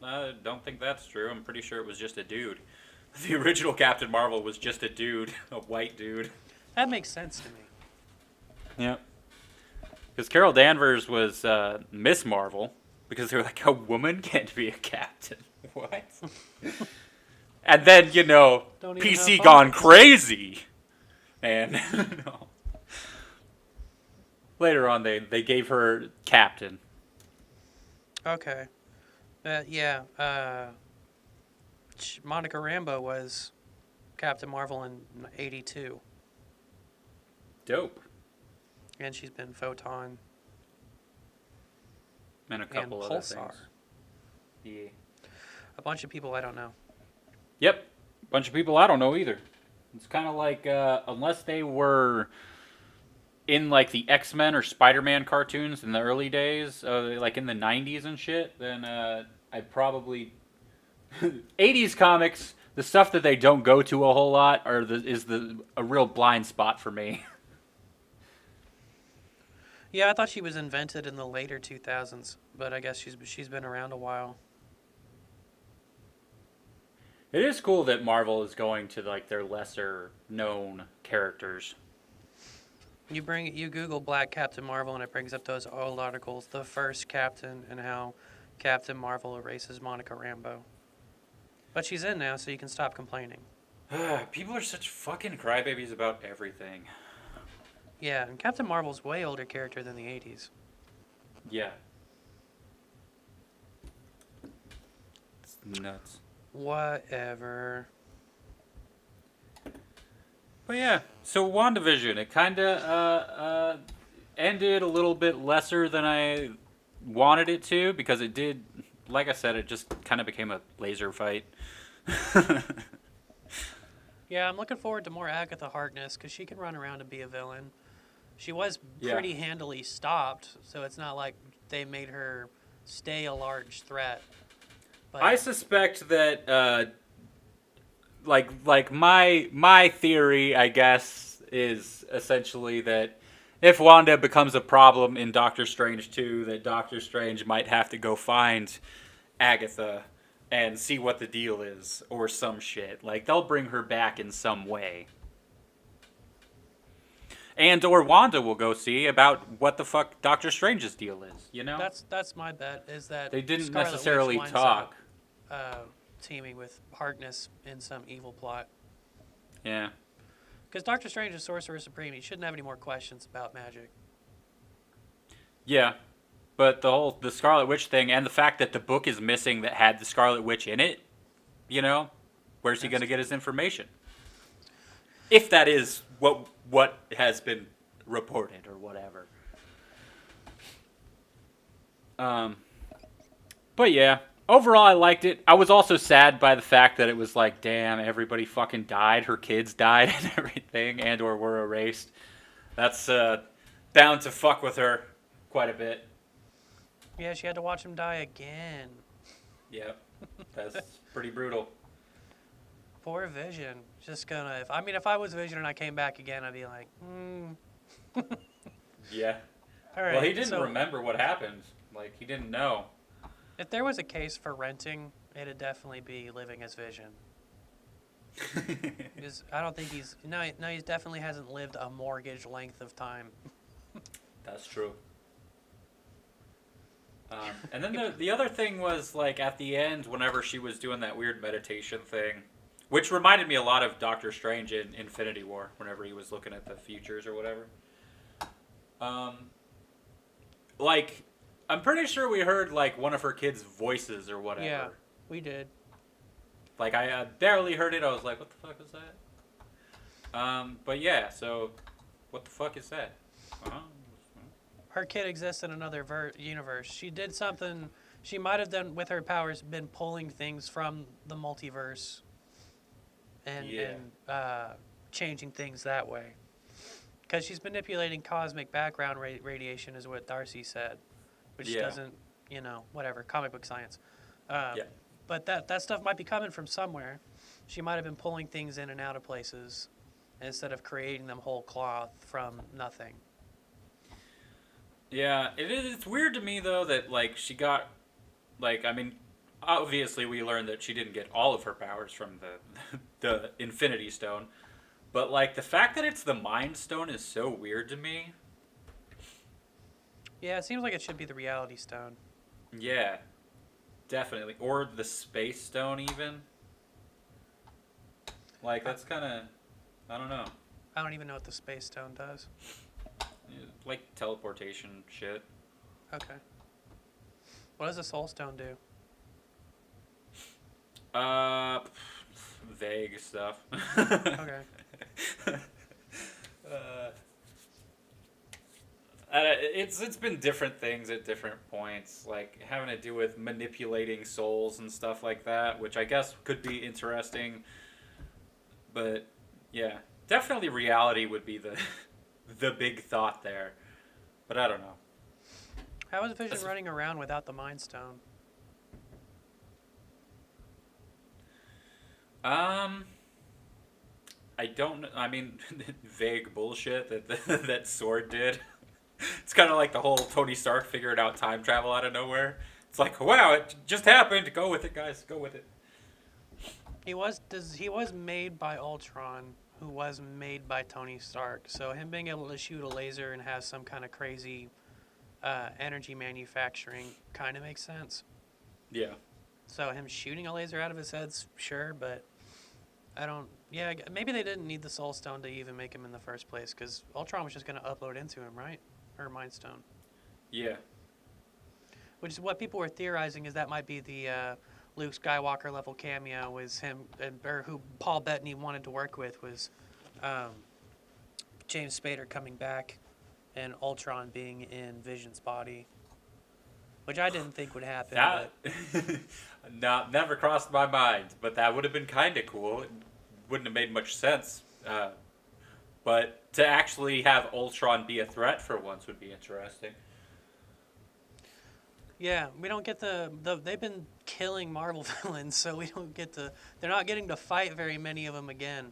I don't think that's true. I'm pretty sure it was just a dude. The original Captain Marvel was just a dude, a white dude. That makes sense to me. Yeah. Because Carol Danvers was Miss Marvel, because they're like, a woman can't be a captain. What? And then, you know, PC gone crazy. And, no. later on they gave her Captain. Okay. Yeah. Monica Rambeau was Captain Marvel in '82, Dope. and she's been Photon And a and couple other Pulsar. things. Yeah. A bunch of people I don't know. Yep. Bunch of people I don't know either. It's kind of like, unless they were in, like, the X-Men or Spider-Man cartoons in the early days, like in the 90s and shit, then I'd probably... 80s comics, the stuff that they don't go to a whole lot is a real blind spot for me. Yeah, I thought she was invented in the later 2000s, but I guess she's been around a while. It is cool that Marvel is going to, like, their lesser known characters. You Google Black Captain Marvel and it brings up those old articles, the first Captain and how Captain Marvel erases Monica Rambeau. But she's in now, so you can stop complaining. People are such fucking crybabies about everything. Yeah, and Captain Marvel's way older character than the 80s. Yeah. It's nuts. Whatever. But yeah, so WandaVision, it kind of ended a little bit lesser than I wanted it to, because it did, like I said, it just kind of became a laser fight. Yeah, I'm looking forward to more Agatha Harkness, because she can run around and be a villain. She was pretty handily stopped, so it's not like they made her stay a large threat. But I suspect that, like my theory, I guess, is essentially that if Wanda becomes a problem in Doctor Strange 2, that Doctor Strange might have to go find Agatha and see what the deal is, or some shit. Like, they'll bring her back in some way. And or Wanda will go see about what the fuck Doctor Strange's deal is, you know? that's my bet, is that They didn't Scarlet necessarily Witch winds talk. up, teaming with Harkness in some evil plot. Yeah. Because Doctor Strange is Sorcerer Supreme. He shouldn't have any more questions about magic. Yeah. But the Scarlet Witch thing, and the fact that the book is missing that had the Scarlet Witch in it, you know, where's he going to get his information? If that is what has been reported or whatever. But yeah, overall I liked it. I was also sad by the fact that it was like, damn, everybody fucking died. Her kids died and everything, and or were erased. That's bound to fuck with her quite a bit. Yeah, she had to watch him die again. Yep, that's pretty brutal. Poor Vision. Just gonna... If I was Vision and I came back again, I'd be like, Yeah. All right, Well, he didn't remember what happened. Like, he didn't know. If there was a case for renting, it'd definitely be living as Vision. Because I don't think he's... No, he definitely hasn't lived a mortgage length of time. That's true. And then the other thing was, like, at the end, whenever she was doing that weird meditation thing, which reminded me a lot of Doctor Strange in Infinity War, whenever he was looking at the futures or whatever. Like, I'm pretty sure we heard, like, one of her kids' voices or whatever. Yeah, we did. Like, I barely heard it. I was like, what the fuck was that? But yeah, so, what the fuck is that? Her kid exists in another universe. She did something... She might have done, with her powers, been pulling things from the multiverse and changing things that way. Because she's manipulating cosmic background radiation, is what Darcy said, which doesn't, whatever, comic book science. But that stuff might be coming from somewhere. She might have been pulling things in and out of places instead of creating them whole cloth from nothing. Yeah, it's weird to me, though, that, like, she got, like, obviously we learned that she didn't get all of her powers from the Infinity Stone, but, like, the fact that it's the Mind Stone is so weird to me. Yeah, it seems like it should be the Reality Stone. Yeah, definitely. Or the Space Stone, even. Like, that's kind of, I don't know. I don't even know what the Space Stone does. Like teleportation shit. Okay. What does the Soul Stone do? Vague stuff. Okay. It's been different things at different points, like having to do with manipulating souls and stuff like that, which I guess could be interesting. But yeah, definitely reality would be the the big thought there. But I don't know. How is Vision running around without the Mind Stone? I don't. I mean, vague bullshit that that sword did. It's kind of like the whole Tony Stark figured out time travel out of nowhere. It's like, wow, it just happened. Go with it, guys. Go with it. He was made by Ultron, who was made by Tony Stark. So him being able to shoot a laser and have some kind of crazy energy manufacturing kind of makes sense. Yeah. So him shooting a laser out of his head's sure, but I don't. Yeah, maybe they didn't need the Soul Stone to even make him in the first place, because Ultron was just going to upload into him, right? Or Mind Stone. Yeah. Which is what people were theorizing, is that might be the Luke Skywalker level cameo, was him, or who Paul Bettany wanted to work with was James Spader coming back and Ultron being in Vision's body. Which I didn't think would happen. That never crossed my mind, but that would have been kind of cool. It wouldn't have made much sense. But to actually have Ultron be a threat for once would be interesting. Yeah, we don't get they've been killing Marvel villains, so we don't get to, they're not getting to fight very many of them again.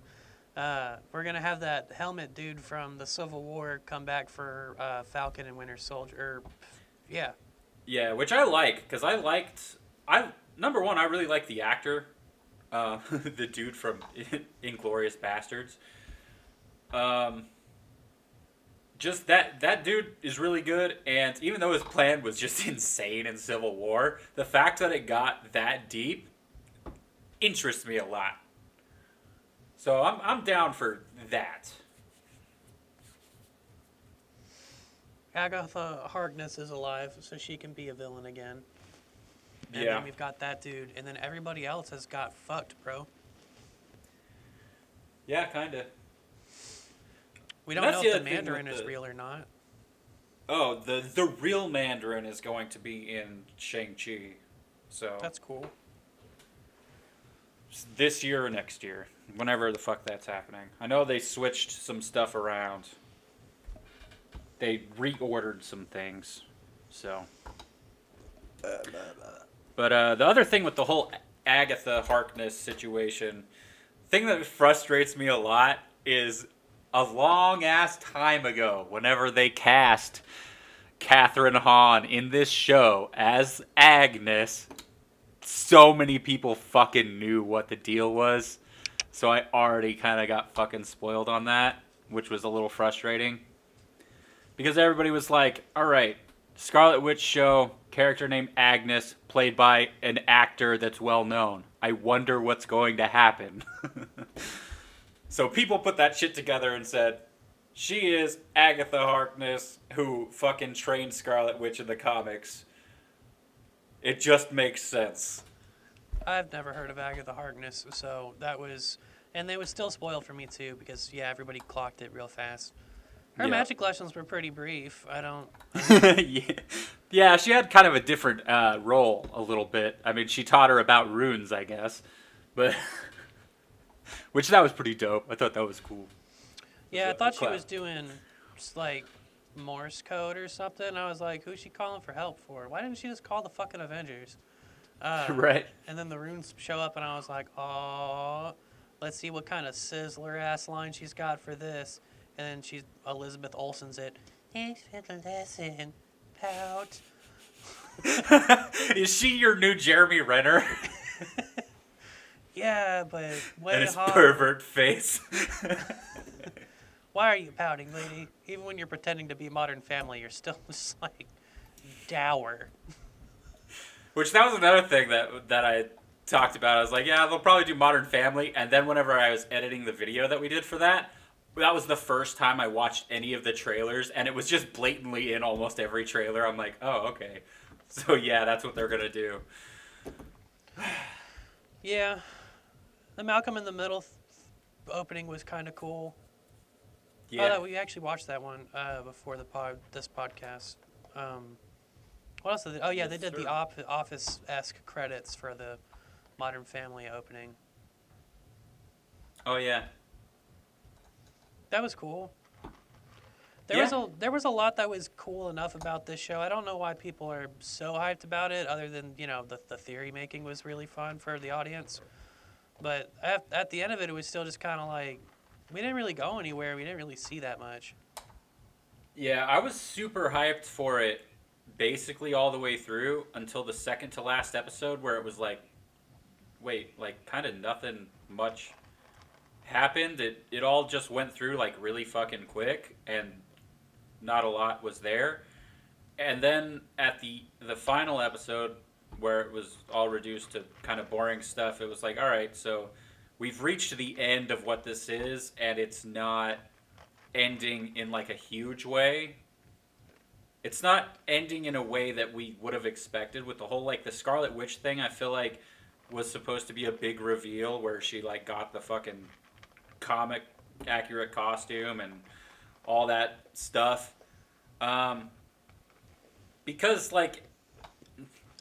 We're going to have that helmet dude from the Civil War come back for Falcon and Winter Soldier. Yeah. Yeah, which I like, because number one, I really like the actor, the dude from Inglourious Bastards. Just that dude is really good, and even though his plan was just insane in Civil War, the fact that it got that deep interests me a lot. So I'm down for that. Agatha Harkness is alive, so she can be a villain again. And Yeah. then we've got that dude, and then everybody else has got fucked, bro. Yeah, kinda. We don't know if the Mandarin is real or not. Oh, the real Mandarin is going to be in Shang-Chi. So That's cool. this year or next year, whenever the fuck that's happening. I know they switched some stuff around. They reordered some things, so. But the other thing with the whole Agatha Harkness situation, thing that frustrates me a lot is a long ass time ago, whenever they cast Catherine Hahn in this show as Agnes, so many people fucking knew what the deal was. So I already kind of got fucking spoiled on that, which was a little frustrating. Because everybody was like, alright, Scarlet Witch show, character named Agnes, played by an actor that's well known. I wonder what's going to happen. So people put that shit together and said, she is Agatha Harkness, who fucking trained Scarlet Witch in the comics. It just makes sense. I've never heard of Agatha Harkness, so that was... And they was still spoiled for me, too, because, yeah, everybody clocked it real fast. Her magic lessons were pretty brief. Yeah, she had kind of a different role a little bit. I mean, she taught her about runes, I guess. But... Which, that was pretty dope. I thought that was cool. Yeah, I thought she was doing, just, like, Morse code or something. I was like, who's she calling for help for? Why didn't she just call the fucking Avengers? Right. And then the runes show up, and I was like, oh, let's see what kind of sizzler-ass line she's got for this. And then Elizabeth Olsen's it. Thanks for the lesson. Pout. Is she your new Jeremy Renner? Yeah, but way and his hard. pervert face. Why are you pouting, lady? Even when you're pretending to be Modern Family, you're still just like dour. Which that was another thing that I talked about. I was like, yeah, they'll probably do Modern Family. And then whenever I was editing the video that we did for that, that was the first time I watched any of the trailers, and it was just blatantly in almost every trailer. I'm like, oh, okay. So yeah, that's what they're gonna do. Yeah, the Malcolm in the Middle opening was kind of cool. Yeah. Oh, we actually watched that one before this podcast. What else? Did they, oh yeah, Yes, they did sir. the Office-esque credits for the Modern Family opening. Oh yeah. That was cool. Yeah. There was a lot that was cool enough about this show. I don't know why people are so hyped about it, other than the theory making was really fun for the audience. But at the end of it, it was still just kind of like we didn't really go anywhere. We didn't really see that much. Yeah, I was super hyped for it basically all the way through until the second to last episode where it was like, wait, like kind of nothing much happened. It all just went through like really fucking quick and not a lot was there. And then at the final episode where it was all reduced to kind of boring stuff, it was like, all right, so we've reached the end of what this is and it's not ending in like a huge way. It's not ending in a way that we would have expected with the whole like the Scarlet Witch thing. I feel like was supposed to be a big reveal where she like got the fucking comic accurate costume and all that stuff. Because like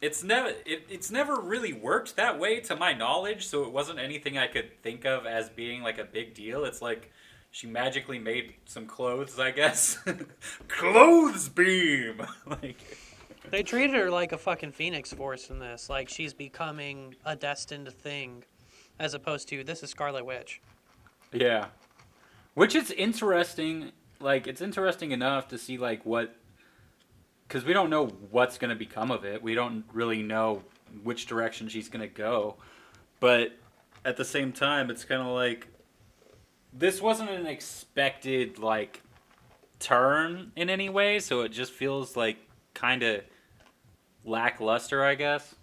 it's never really worked that way to my knowledge, so it wasn't anything I could think of as being like a big deal. It's like she magically made some clothes, I guess. Clothes beam. Like They treated her like a fucking Phoenix Force in this, like she's becoming a destined thing, as opposed to this is Scarlet Witch. yeah. Which is interesting. Like it's interesting enough to see like what, because we don't know what's going to become of it. We don't really know which direction she's going to go. But at the same time, it's kind of like this wasn't an expected like turn in any way, so it just feels like kind of lackluster, I guess.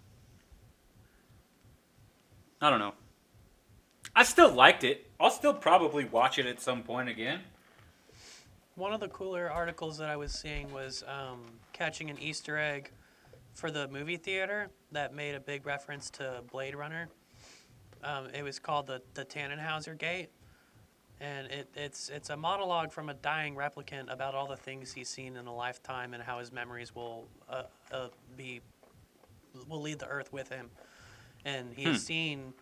I don't know. I still liked it. I'll still probably watch it at some point again. One of the cooler articles that I was seeing was catching an Easter egg for the movie theater that made a big reference to Blade Runner. It was called the Tannenhauser Gate, and it's a monologue from a dying replicant about all the things he's seen in a lifetime and how his memories will lead the Earth with him. And he has seen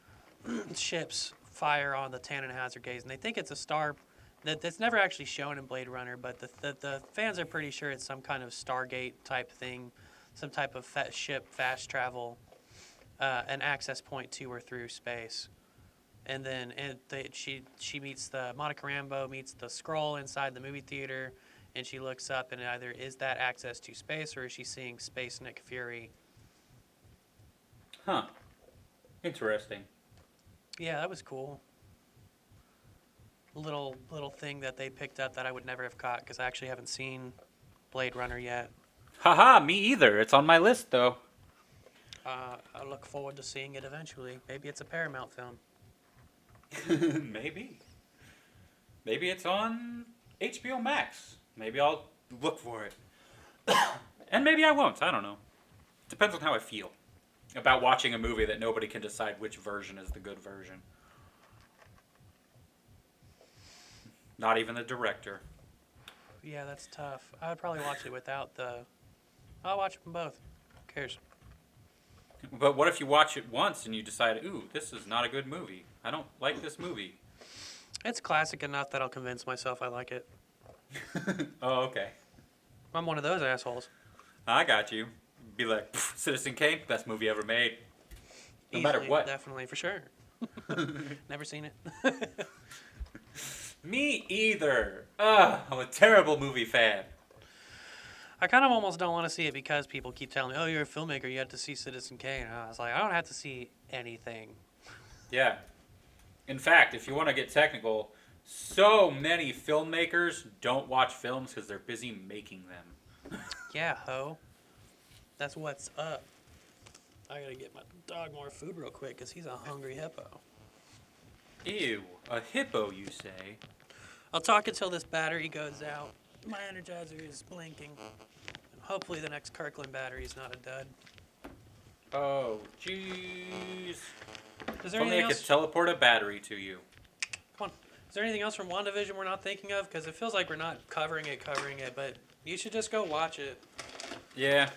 ships fire on the Tannenhauser Gate, and they think it's a star. That's never actually shown in Blade Runner, but the fans are pretty sure it's some kind of Stargate type thing, some type of ship fast travel, an access point to or through space. And then she meets Monica Rambeau meets the Skrull inside the movie theater, and she looks up and either is that access to space or is she seeing Space Nick Fury? Huh. Interesting. Yeah, that was cool. Little thing that they picked up that I would never have caught because I actually haven't seen Blade Runner yet. Haha, me either. It's on my list though. I look forward to seeing it eventually. Maybe it's a Paramount film. Maybe. Maybe it's on HBO Max. Maybe I'll look for it. And maybe I won't. I don't know. Depends on how I feel about watching a movie that nobody can decide which version is the good version. Not even the director. Yeah, that's tough. I would probably watch it without the... I'll watch them both. Who cares? But what if you watch it once and you decide, ooh, this is not a good movie. I don't like this movie. It's classic enough that I'll convince myself I like it. Oh, okay. I'm one of those assholes. I got you. Be like, Citizen Kane, best movie ever made. No matter what. Definitely, for sure. Never seen it. Me either. Ugh, I'm a terrible movie fan. I kind of almost don't want to see it because people keep telling me, oh, you're a filmmaker, you have to see Citizen Kane. And I was like, I don't have to see anything. Yeah. In fact, if you want to get technical, so many filmmakers don't watch films because they're busy making them. Yeah, ho. That's what's up. I gotta get my dog more food real quick because he's a hungry hippo. Ew, a hippo, you say? I'll talk until this battery goes out. My Energizer is blinking. Hopefully the next Kirkland battery is not a dud. Oh, jeez. Is there If only anything I else? could teleport a battery to you. Come on. Is there anything else from WandaVision we're not thinking of? Because it feels like we're not covering it, but you should just go watch it. Yeah,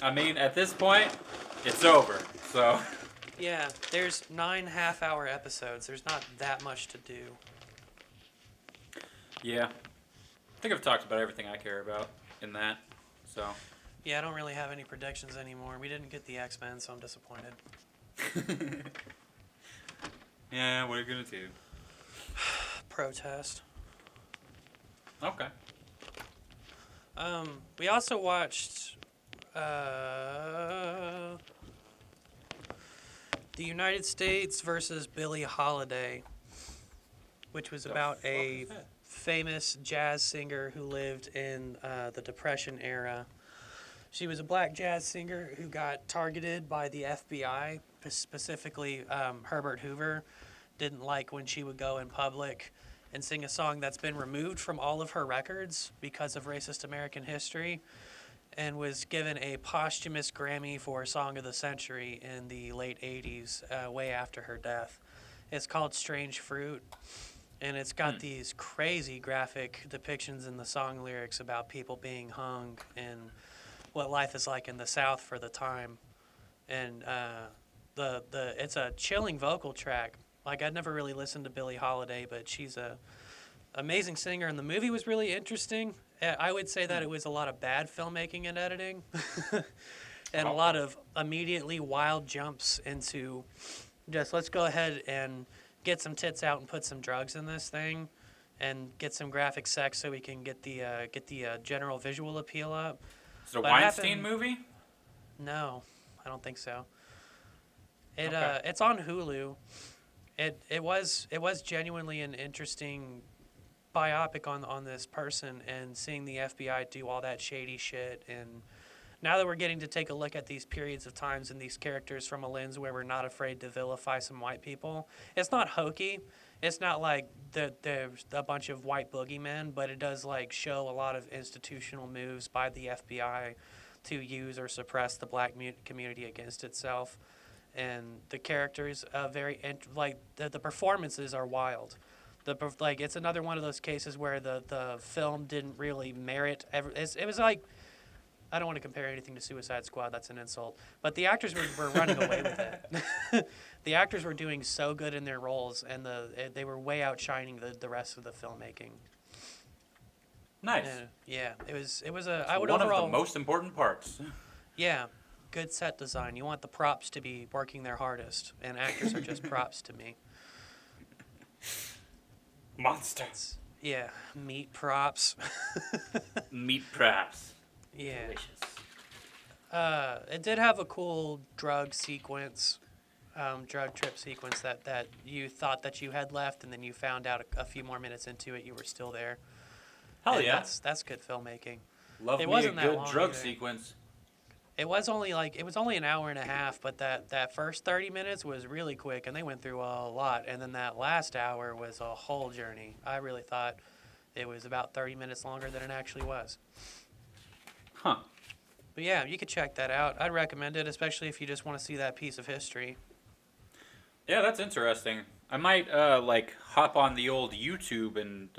I mean, at this point, it's over, so... Yeah, there's 9 half-hour episodes. There's not that much to do. Yeah. I think I've talked about everything I care about in that, so... Yeah, I don't really have any predictions anymore. We didn't get the X-Men, so I'm disappointed. Yeah, what are you gonna do? Protest. Okay. We also watched The United States versus Billie Holiday, which was about a famous jazz singer who lived in the Depression era. She was a black jazz singer who got targeted by the FBI, specifically Herbert Hoover. Didn't like when she would go in public and sing a song that's been removed from all of her records because of racist American history, and was given a posthumous Grammy for Song of the Century in the late 80s, way after her death. It's called Strange Fruit, and it's got these crazy graphic depictions in the song lyrics about people being hung and what life is like in the South for the time. And it's a chilling vocal track. Like, I'd never really listened to Billie Holiday, but she's a amazing singer, and the movie was really interesting. I would say that it was a lot of bad filmmaking and editing, and a lot of immediately wild jumps into just let's go ahead and get some tits out and put some drugs in this thing, and get some graphic sex so we can get the general visual appeal up. Is it a But Weinstein movie? No, I don't think so. Okay. It's on Hulu. It was genuinely an interesting biopic on this person, and seeing the FBI do all that shady shit. And now that we're getting to take a look at these periods of times and these characters from a lens where we're not afraid to vilify some white people, it's not hokey. It's not like there's a bunch of white boogeymen, but it does like show a lot of institutional moves by the FBI to use or suppress the black community against itself. And the characters the performances are wild. It's another one of those cases where the film didn't really merit it was like, I don't want to compare anything to Suicide Squad, that's an insult, but the actors were running away with it. The actors were doing so good in their roles, and they were way outshining the rest of the filmmaking. Nice. Yeah, it was One of the most important parts. Yeah. Good set design. You want the props to be working their hardest, and actors are just props to me. Monsters. Yeah, meat props. Meat props. Yeah. Delicious. It did have a cool drug sequence, drug trip sequence that you thought that you had left, and then you found out a few more minutes into it you were still there. Hell And yeah. That's good filmmaking. Love It me a wasn't that good long drug either. sequence. It was only an hour and a half, but that first 30 minutes was really quick, and they went through a lot. And then that last hour was a whole journey. I really thought it was about 30 minutes longer than it actually was. Huh. But yeah, you could check that out. I'd recommend it, especially if you just want to see that piece of history. Yeah, that's interesting. I might hop on the old YouTube and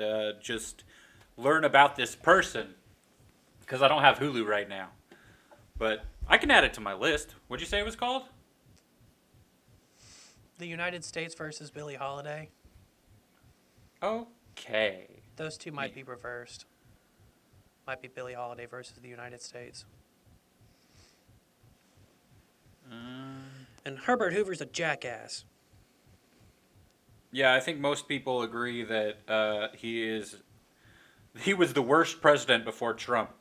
just learn about this person, because I don't have Hulu right now. But I can add it to my list. What'd you say it was called? The United States versus Billie Holiday. Okay. Those two might be reversed. Might be Billie Holiday versus the United States. And Herbert Hoover's a jackass. Yeah, I think most people agree that he was the worst president before Trump.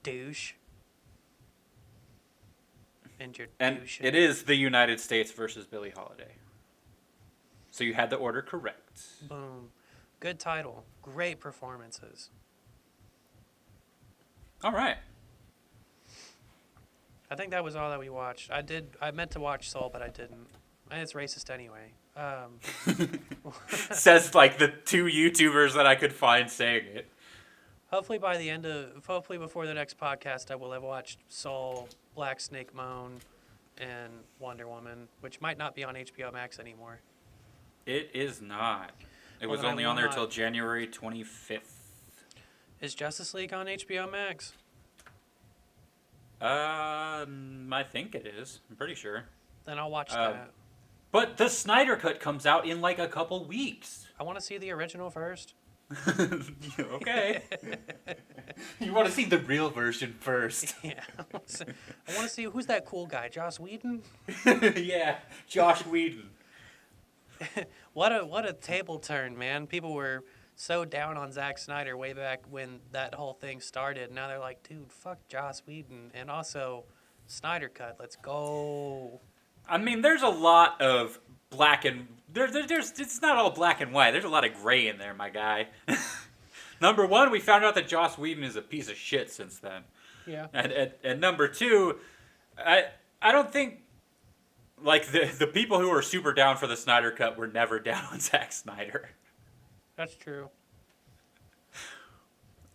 Douche. And you're And douche. it is the United States versus Billie Holiday. So you had the order correct. Boom. Good title. Great performances. All right. I think that was all that we watched. I meant to watch Soul, but I didn't. And it's racist anyway. Says like the 2 YouTubers that I could find saying it. Hopefully before the next podcast, I will have watched Soul, Black Snake Moan, and Wonder Woman, which might not be on HBO Max anymore. It is not. It was then I only will on there not. till January 25th. Is Justice League on HBO Max? I think it is. I'm pretty sure. Then I'll watch that. But the Snyder Cut comes out in like a couple weeks. I want to see the original first. Okay. You want to see the real version first. Yeah. I want to see who's that cool guy, Joss Whedon? Yeah, Josh Whedon. What a table turn, man. People were so down on Zack Snyder way back when that whole thing started. Now they're like, dude, fuck Joss Whedon. And also, Snyder Cut, let's go. I mean, there's a lot of black and... There's it's not all black and white. There's a lot of gray in there, my guy. Number one, we found out that Joss Whedon is a piece of shit since then. Yeah. And number two, I don't think... Like, the people who were super down for the Snyder Cut were never down on Zack Snyder. That's true.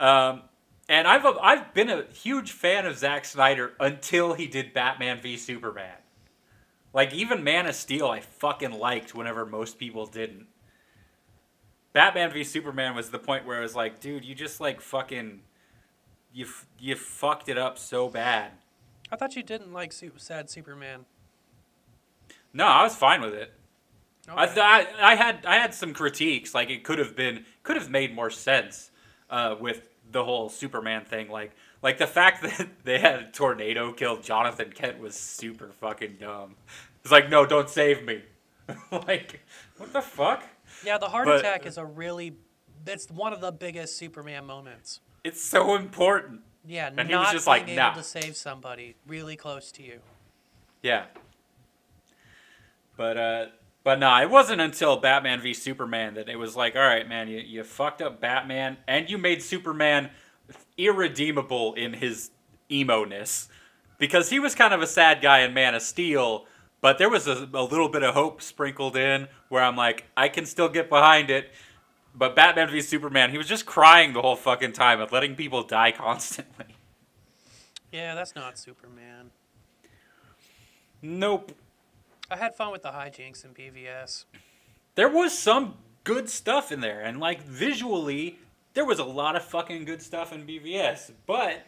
And I've been a huge fan of Zack Snyder until he did Batman v Superman. Like, even Man of Steel I fucking liked whenever most people didn't. Batman v Superman was the point where I was like, dude, you just like fucking... You fucked it up so bad. I thought you didn't like Sad Superman. No, I was fine with it. Okay. I had some critiques. Like, it could have made more sense with the whole Superman thing. Like the fact that they had a tornado kill Jonathan Kent was super fucking dumb. It's like, no, don't save me. Like, what the fuck? Yeah, the heart attack is that's one of the biggest Superman moments. It's so important. Yeah, and he not was just being like, able nah. to save somebody really close to you. Yeah. But nah, it wasn't until Batman v Superman that it was like, all right, man, you fucked up Batman, and you made Superman irredeemable in his emo-ness. Because he was kind of a sad guy in Man of Steel, but there was a little bit of hope sprinkled in where I'm like, I can still get behind it. But Batman v Superman, he was just crying the whole fucking time and letting people die constantly. Yeah, that's not Superman. Nope. I had fun with the hijinks in BVS. There was some good stuff in there, and like visually, there was a lot of fucking good stuff in BVS, but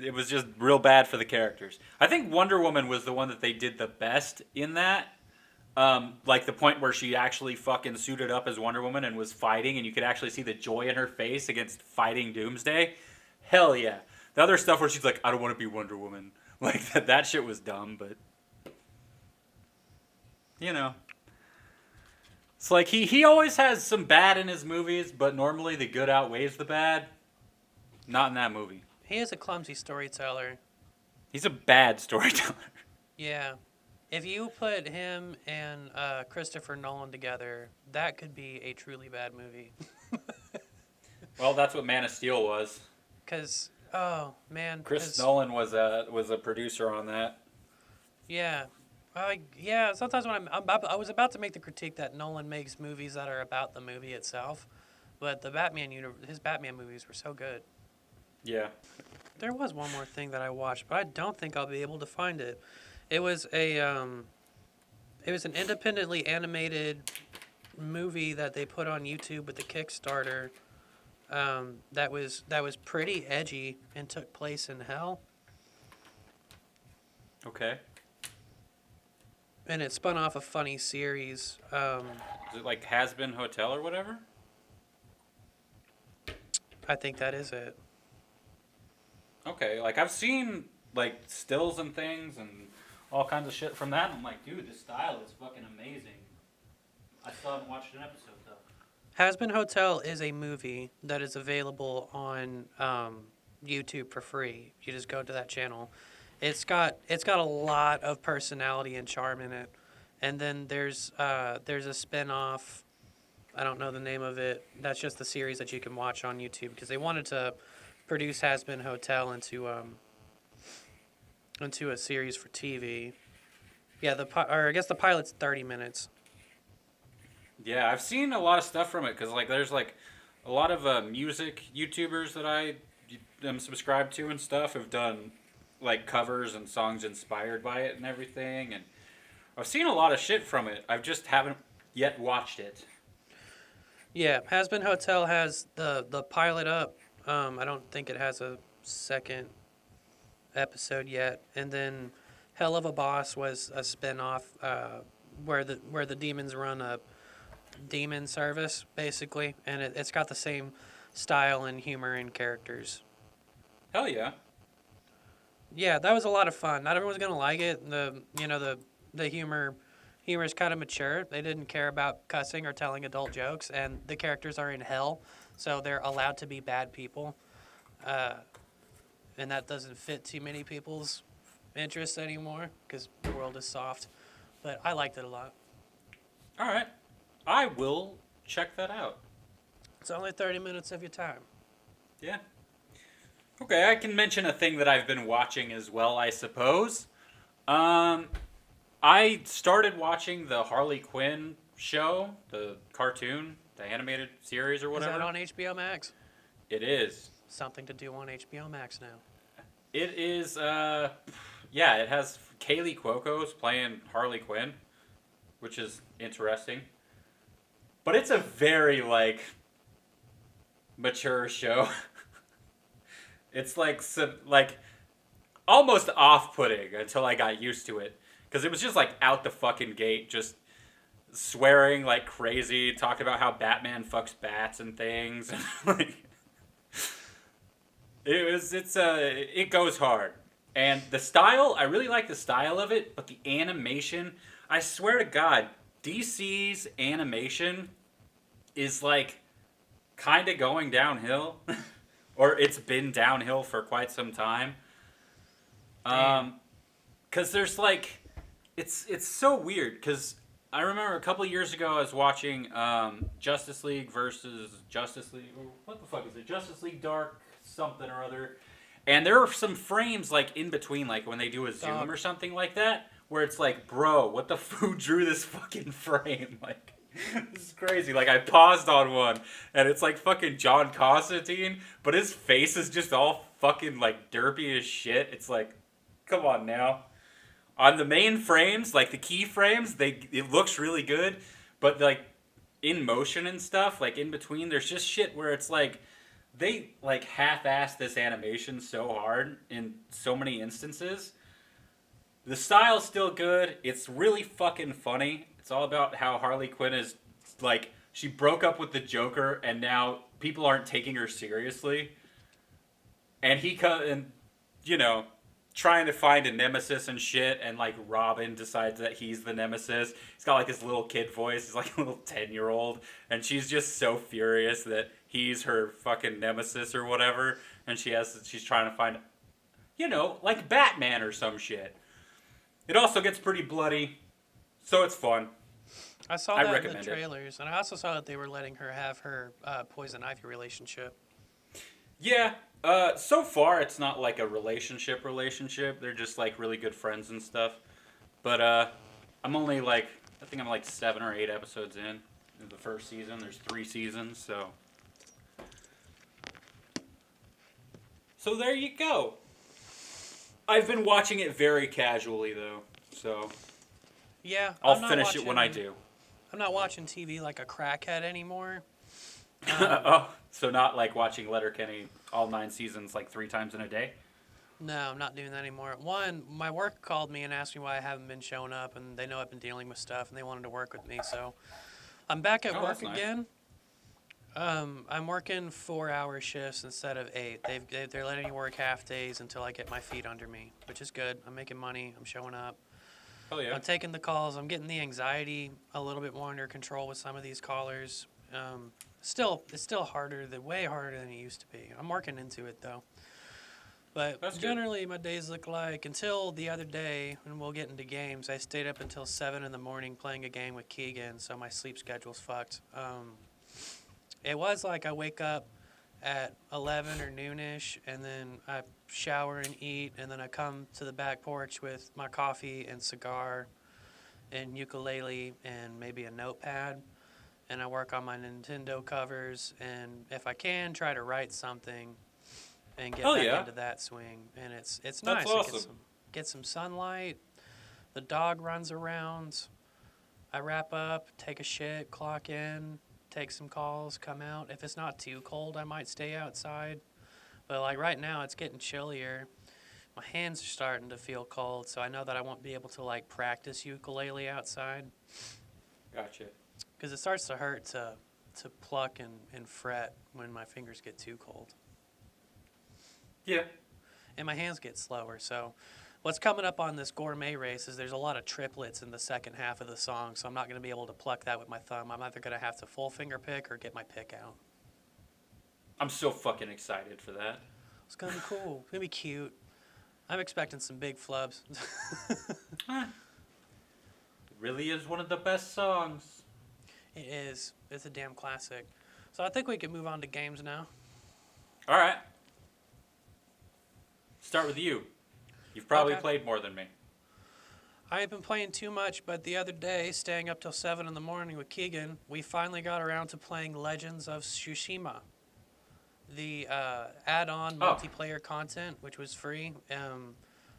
it was just real bad for the characters. I think Wonder Woman was the one that they did the best in that. Like the point where she actually fucking suited up as Wonder Woman and was fighting, and you could actually see the joy in her face against fighting Doomsday. Hell yeah. The other stuff where she's like, I don't want to be Wonder Woman. Like, that shit was dumb, but... You know. It's like, he always has some bad in his movies, but normally the good outweighs the bad. Not in that movie. He is a clumsy storyteller. He's a bad storyteller. Yeah. If you put him and Christopher Nolan together, that could be a truly bad movie. Well, that's what Man of Steel was. Because, oh, man. Chris Nolan was a producer on that. Yeah. Yeah, sometimes when I was about to make the critique that Nolan makes movies that are about the movie itself, but his Batman movies were so good. Yeah. There was one more thing that I watched, but I don't think I'll be able to find it. It was an independently animated movie that they put on YouTube with the Kickstarter. That was pretty edgy and took place in hell. Okay. And it spun off a funny series. Is it like Hazbin Hotel or whatever? I think that is it. Okay, like I've seen like stills and things and all kinds of shit from that. And I'm like, dude, this style is fucking amazing. I still haven't watched an episode though. Hazbin Hotel is a movie that is available on YouTube for free. You just go to that channel. It's got a lot of personality and charm in it. And then there's a spin-off. I don't know the name of it. That's just the series that you can watch on YouTube because they wanted to produce Hazbin Hotel into a series for TV. Yeah, or I guess the pilot's 30 minutes. Yeah, I've seen a lot of stuff from it because like there's like a lot of music YouTubers that I am subscribed to and stuff have done like covers and songs inspired by it and everything, and I've seen a lot of shit from it. I just haven't yet watched it. Yeah, Hazbin Hotel has the pilot up. I don't think it has a second episode yet. And then Helluva Boss was a spinoff where the demons run a demon service basically, and it's got the same style and humor and characters. Hell yeah. Yeah, that was a lot of fun. Not everyone's gonna like it. The humor is kind of mature. They didn't care about cussing or telling adult jokes, and the characters are in hell, so they're allowed to be bad people. And that doesn't fit too many people's interests anymore because the world is soft. But I liked it a lot. All right, I will check that out. It's only 30 minutes of your time. Yeah. Okay, I can mention a thing that I've been watching as well, I suppose. I started watching the Harley Quinn show, the cartoon, the animated series or whatever. Is that on HBO Max? It is. Something to do on HBO Max now. It is, yeah, it has Kaylee Cuoco's playing Harley Quinn, which is interesting. But it's a very, like, mature show. It's like almost off-putting until I got used to it. Because it was just like out the fucking gate, just swearing like crazy, talking about how Batman fucks bats and things. Like, it goes hard. And the style, I really like the style of it, but the animation, I swear to God, DC's animation is like kind of going downhill. Or it's been downhill for quite some time. Because there's like, it's so weird. Because I remember a couple of years ago I was watching Justice League versus Justice League. What the fuck is it? Justice League Dark something or other. And there are some frames like in between, like when they do a zoom or something like that, where it's like, bro, what the who drew this fucking frame? Like, this is crazy. Like, I paused on one, and it's like fucking John Constantine, but his face is just all fucking like derpy as shit. It's like, come on now. On the main frames, like the key frames, it looks really good, but like in motion and stuff, like in between, there's just shit where it's like they like half-ass this animation so hard in so many instances. The style's still good. It's really fucking funny. It's all about how Harley Quinn is, like, she broke up with the Joker, and now people aren't taking her seriously. And trying to find a nemesis and shit, and, like, Robin decides that he's the nemesis. He's got, like, his little kid voice. He's, like, a little 10-year-old. And she's just so furious that he's her fucking nemesis or whatever. And she's trying to find, like Batman or some shit. It also gets pretty bloody. So it's fun. I saw that in the trailers, and I also saw that they were letting her have her Poison Ivy relationship. Yeah, so far it's not like a relationship. They're just like really good friends and stuff. But I'm only like, I think I'm like 7 or 8 episodes in the first season. There's 3 seasons, so. So there you go. I've been watching it very casually though, so. Yeah, I'll finish it when I do. I'm not watching TV like a crackhead anymore. Oh, so not like watching Letterkenny all 9 seasons like 3 times in a day? No, I'm not doing that anymore. One, my work called me and asked me why I haven't been showing up, and they know I've been dealing with stuff, and they wanted to work with me, so I'm back at work again. I'm working 4-hour shifts instead of 8. They're letting me work half days until I get my feet under me, which is good. I'm making money. I'm showing up. Oh yeah. I'm taking the calls. I'm getting the anxiety a little bit more under control with some of these callers. It's still harder, way harder than it used to be. I'm working into it though. But That's generally, my days look like, until the other day, and we'll get into games, I stayed up until 7 in the morning playing a game with Keegan, so my sleep schedule's fucked. It was like I wake up at 11 or noonish, and then I shower and eat, and then I come to the back porch with my coffee and cigar, and ukulele and maybe a notepad. And I work on my Nintendo covers, and if I can, try to write something and get back into that swing. And it's That's nice. awesome. Get some sunlight. The dog runs around. I wrap up, take a shit, clock in, take some calls, come out. If it's not too cold, I might stay outside. But like right now, it's getting chillier. My hands are starting to feel cold, so I know that I won't be able to like practice ukulele outside. Gotcha. Because it starts to hurt to pluck and fret when my fingers get too cold. Yeah. And my hands get slower. So what's coming up on this gourmet race is there's a lot of triplets in the second half of the song, so I'm not going to be able to pluck that with my thumb. I'm either going to have to full finger pick or get my pick out. I'm so fucking excited for that. It's going to be cool. It's going to be cute. I'm expecting some big flubs. It really is one of the best songs. It is. It's a damn classic. So I think we can move on to games now. All right. Start with you. You've probably Okay. played more than me. I have been playing too much, but the other day, staying up till 7 in the morning with Keegan, we finally got around to playing Legends of Tsushima. The add-on multiplayer content, which was free,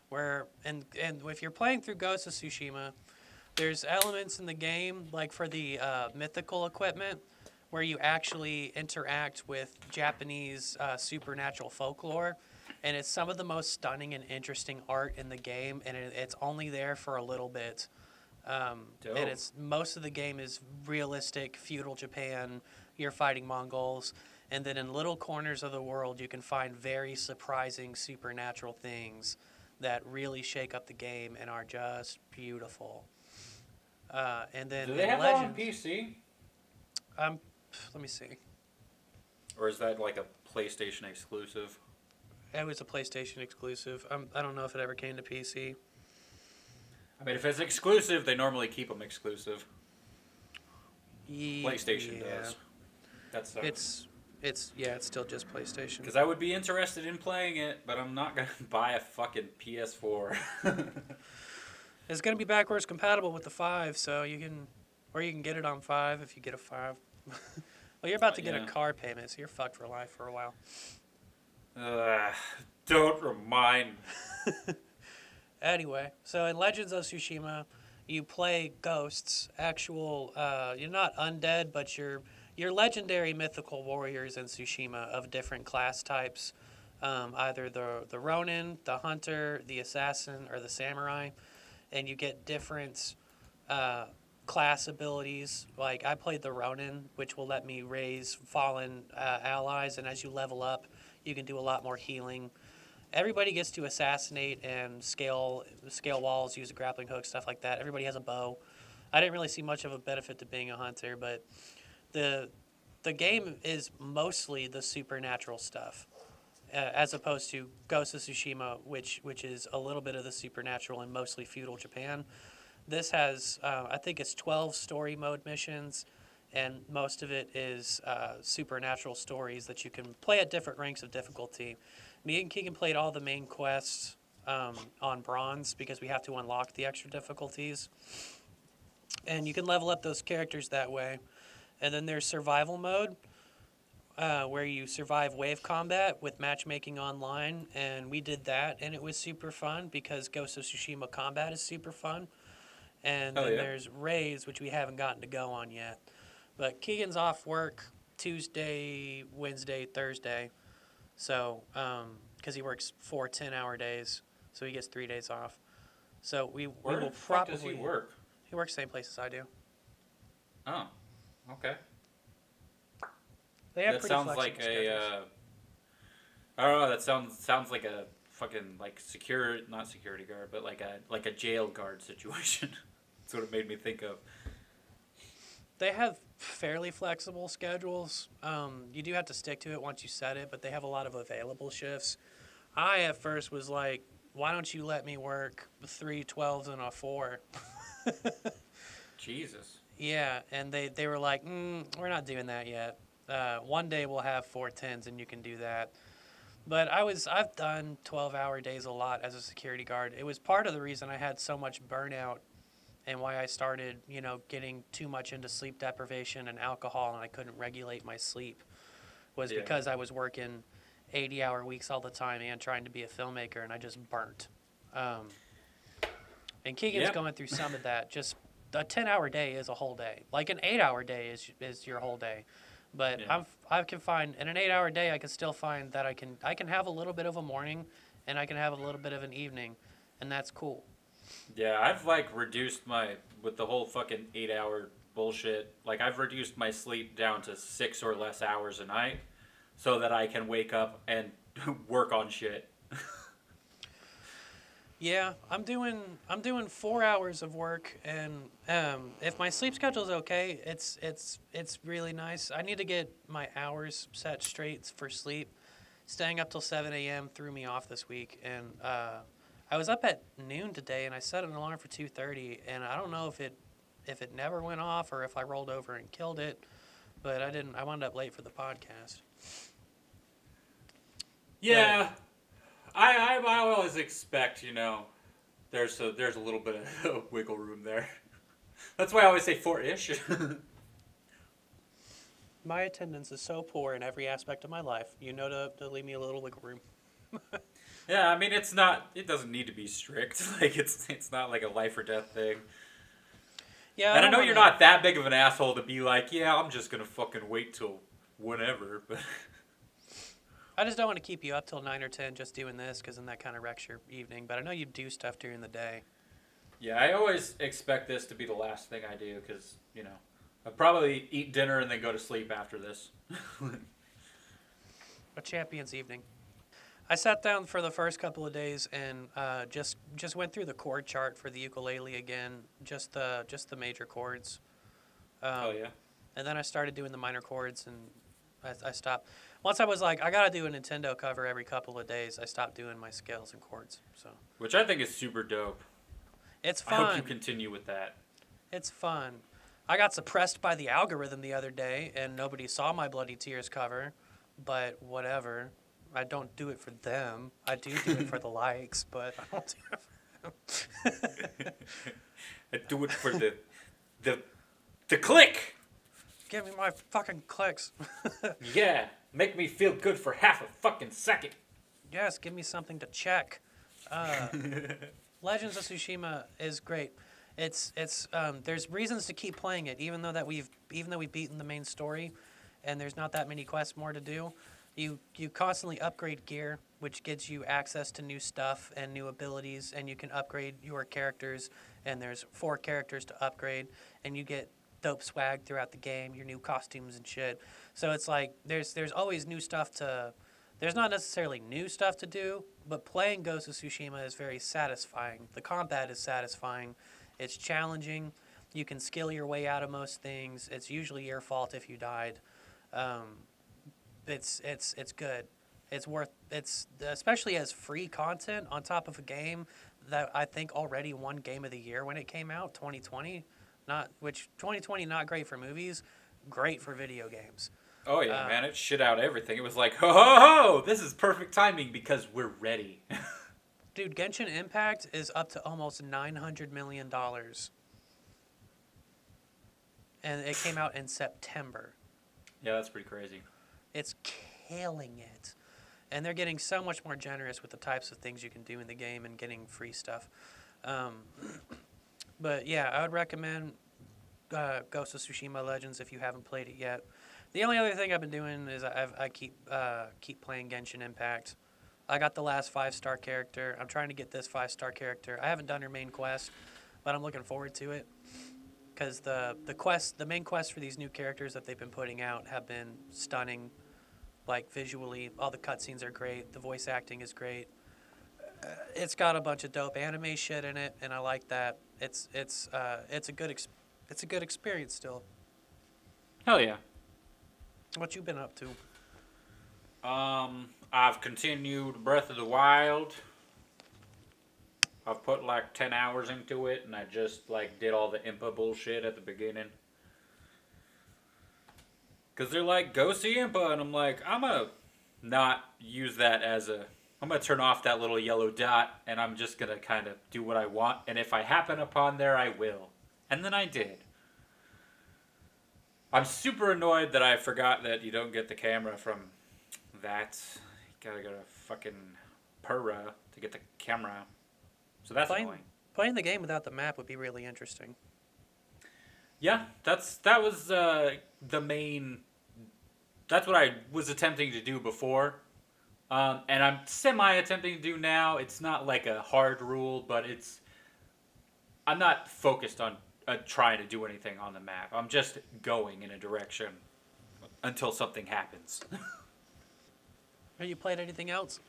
where and if you're playing through Ghost of Tsushima, there's elements in the game, like for the mythical equipment, where you actually interact with Japanese supernatural folklore, and it's some of the most stunning and interesting art in the game, and it's only there for a little bit. And it's most of the game is realistic feudal Japan. You're fighting Mongols, and then in little corners of the world, you can find very surprising supernatural things that really shake up the game and are just beautiful. And then Do they have that on PC? Let me see. Or is that like a PlayStation exclusive? It was a PlayStation exclusive. I don't know if it ever came to PC. I mean, if it's exclusive, they normally keep them exclusive. PlayStation does. That sucks. It's still just PlayStation. Because I would be interested in playing it, but I'm not going to buy a fucking PS4. It's going to be backwards compatible with the 5, so you can get it on 5 if you get a 5. Well, you're about to get a car payment, so you're fucked for life for a while. Don't remind me. Anyway, so in Legends of Tsushima, you play ghosts, actual, you're not undead, but you're legendary mythical warriors in Tsushima of different class types, either the Ronin, the Hunter, the Assassin, or the Samurai, and you get different class abilities. Like, I played the Ronin, which will let me raise fallen allies, and as you level up, you can do a lot more healing. Everybody gets to assassinate and scale walls, use a grappling hook, stuff like that. Everybody has a bow. I didn't really see much of a benefit to being a hunter, but the game is mostly the supernatural stuff, as opposed to Ghost of Tsushima, which is a little bit of the supernatural and mostly feudal Japan. This has, I think it's 12 story mode missions, and most of it is supernatural stories that you can play at different ranks of difficulty. Me and Keegan played all the main quests on bronze because we have to unlock the extra difficulties. And you can level up those characters that way. And then there's survival mode, where you survive wave combat with matchmaking online. And we did that, and it was super fun because Ghost of Tsushima combat is super fun. And then there's raids, which we haven't gotten to go on yet. But Keegan's off work Tuesday, Wednesday, Thursday. So, because he works 4 10-hour days, so he gets 3 days off. So we will probably. Where does he work? He works the same place as I do. Oh, okay. They have That pretty sounds flexible like schedules. I don't know. That sounds like a fucking not security guard, but like a jail guard situation. That's what it made me think of. They have fairly flexible schedules. You do have to stick to it once you set it, but they have a lot of available shifts. I at first was like, why don't you let me work 3 12s and a 4? Jesus. Yeah, and they were like, we're not doing that yet. One day we'll have 4 10s and you can do that. But I've done 12-hour days a lot as a security guard. It was part of the reason I had so much burnout and why I started, getting too much into sleep deprivation and alcohol, and I couldn't regulate my sleep, was because I was working 80-hour weeks all the time and trying to be a filmmaker, and I just burnt. And Keegan's going through some of that. Just a 10-hour day is a whole day. Like an 8-hour day is your whole day. But I can find in an 8-hour day, I can still find that I can have a little bit of a morning, and I can have a little bit of an evening, and that's cool. Yeah, I've reduced with the whole fucking 8-hour bullshit. Like, I've reduced my sleep down to 6 or less hours a night, so that I can wake up and work on shit. Yeah, I'm doing 4 hours of work, and if my sleep schedule's okay, it's really nice. I need to get my hours set straight for sleep. Staying up till 7 a.m. threw me off this week, and I was up at noon today, and I set an alarm for 2:30, and I don't know if it never went off or if I rolled over and killed it, but I didn't. I wound up late for the podcast. Yeah, I always expect, there's a little bit of wiggle room there. That's why I always say 4-ish. My attendance is so poor in every aspect of my life. To leave me a little wiggle room. Yeah, I mean, it doesn't need to be strict. Like, it's not like a life or death thing. Yeah, and I know you're not that big of an asshole to be like, yeah, I'm just going to fucking wait till whenever, but... I just don't want to keep you up till 9 or 10 just doing this, because then that kind of wrecks your evening. But I know you do stuff during the day. Yeah, I always expect this to be the last thing I do, because, I'll probably eat dinner and then go to sleep after this. A champion's evening. I sat down for the first couple of days and just went through the chord chart for the ukulele again, just the major chords. Oh, yeah? And then I started doing the minor chords, and I stopped. Once I was like, I got to do a Nintendo cover every couple of days, I stopped doing my scales and chords. So. Which I think is super dope. It's fun. I hope you continue with that. It's fun. I got suppressed by the algorithm the other day, and nobody saw my Bloody Tears cover, but whatever. I don't do it for them. I do it for the likes, but I don't do it for them. I do it for the click. Give me my fucking clicks. Yeah, make me feel good for half a fucking second. Yes, give me something to check. Legends of Tsushima is great. It's there's reasons to keep playing it, even though we've beaten the main story, and there's not that many quests more to do. You constantly upgrade gear, which gives you access to new stuff and new abilities, and you can upgrade your characters, and there's 4 characters to upgrade, and you get dope swag throughout the game, your new costumes and shit. So it's like there's always new stuff there's not necessarily new stuff to do, but playing Ghost of Tsushima is very satisfying. The combat is satisfying. It's challenging. You can skill your way out of most things. It's usually your fault if you died. It's good. It's especially as free content on top of a game that I think already won Game of the Year when it came out, 2020. 2020 not great for movies, great for video games. Oh yeah, man, it shit out everything. It was like, ho ho ho, this is perfect timing because we're ready. Dude, Genshin Impact is up to almost $900 million. And it came out in September. Yeah, that's pretty crazy. It's killing it. And they're getting so much more generous with the types of things you can do in the game and getting free stuff. But yeah, I would recommend Ghost of Tsushima Legends if you haven't played it yet. The only other thing I've been doing is I keep playing Genshin Impact. I got the last 5-star character. I'm trying to get this 5-star character. I haven't done her main quest, but I'm looking forward to it. Because the main quests for these new characters that they've been putting out have been stunning. Like, visually, all the cutscenes are great. The voice acting is great. It's got a bunch of dope anime shit in it, and I like that. It's a good experience still. Hell yeah. What you been up to? I've continued Breath of the Wild. I've put like 10 hours into it, and I just like did all the Impa bullshit at the beginning. Cause they're like, go see Impa, and I'm like, I'm gonna not use that as I'm gonna turn off that little yellow dot, and I'm just gonna kind of do what I want, and if I happen upon there, I will. And then I did. I'm super annoyed that I forgot that you don't get the camera from that. You gotta go to fucking Pura to get the camera. So that's annoying. Playing the game without the map would be really interesting. Yeah, that was the main. That's what I was attempting to do before, and I'm semi-attempting to do now. It's not like a hard rule, but I'm not focused on trying to do anything on the map. I'm just going in a direction until something happens. Have you played anything else?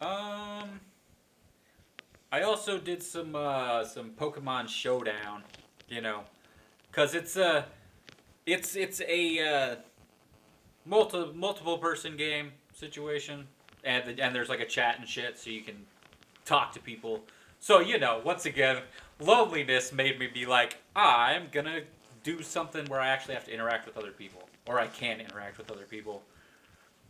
I also did some Pokemon Showdown, you know, cause it's a multiple person game situation, and there's like a chat and shit, so you can talk to people. So you know, once again, loneliness made me be like, I'm gonna do something where I actually have to interact with other people, or I can interact with other people.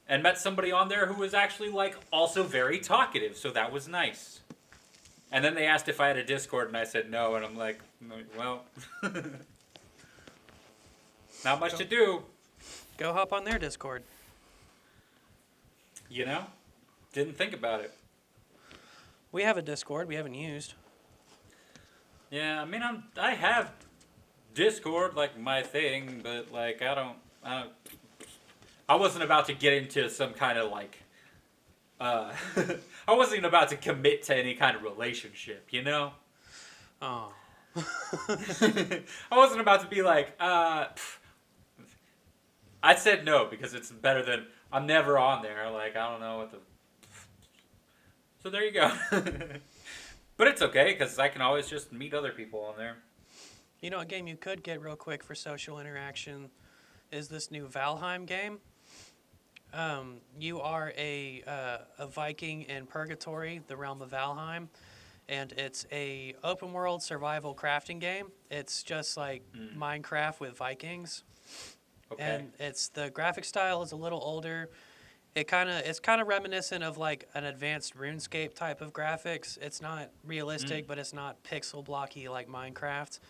And met somebody on there who was actually like also very talkative, so that was nice. And then they asked if I had a Discord, and I said no, and I'm like, well, not much to do. Go hop on their Discord. You know? Didn't think about it. We have a Discord we haven't used. Yeah, I mean, I have Discord, like, my thing, but, like, I wasn't about to get into some kind of, like, I wasn't even about to commit to any kind of relationship, you know? Oh. I wasn't about to be like, I said no because it's better than I'm never on there. Like, I don't know what the... So there you go. But it's okay because I can always just meet other people on there. You know, a game you could get real quick for social interaction is this new Valheim game. You are a Viking in Purgatory, the realm of Valheim, and it's a open world survival crafting game. It's just like Minecraft with Vikings. Okay. And the graphic style is a little older. It's kind of reminiscent of like an advanced RuneScape type of graphics. It's not realistic, but it's not pixel blocky like Minecraft.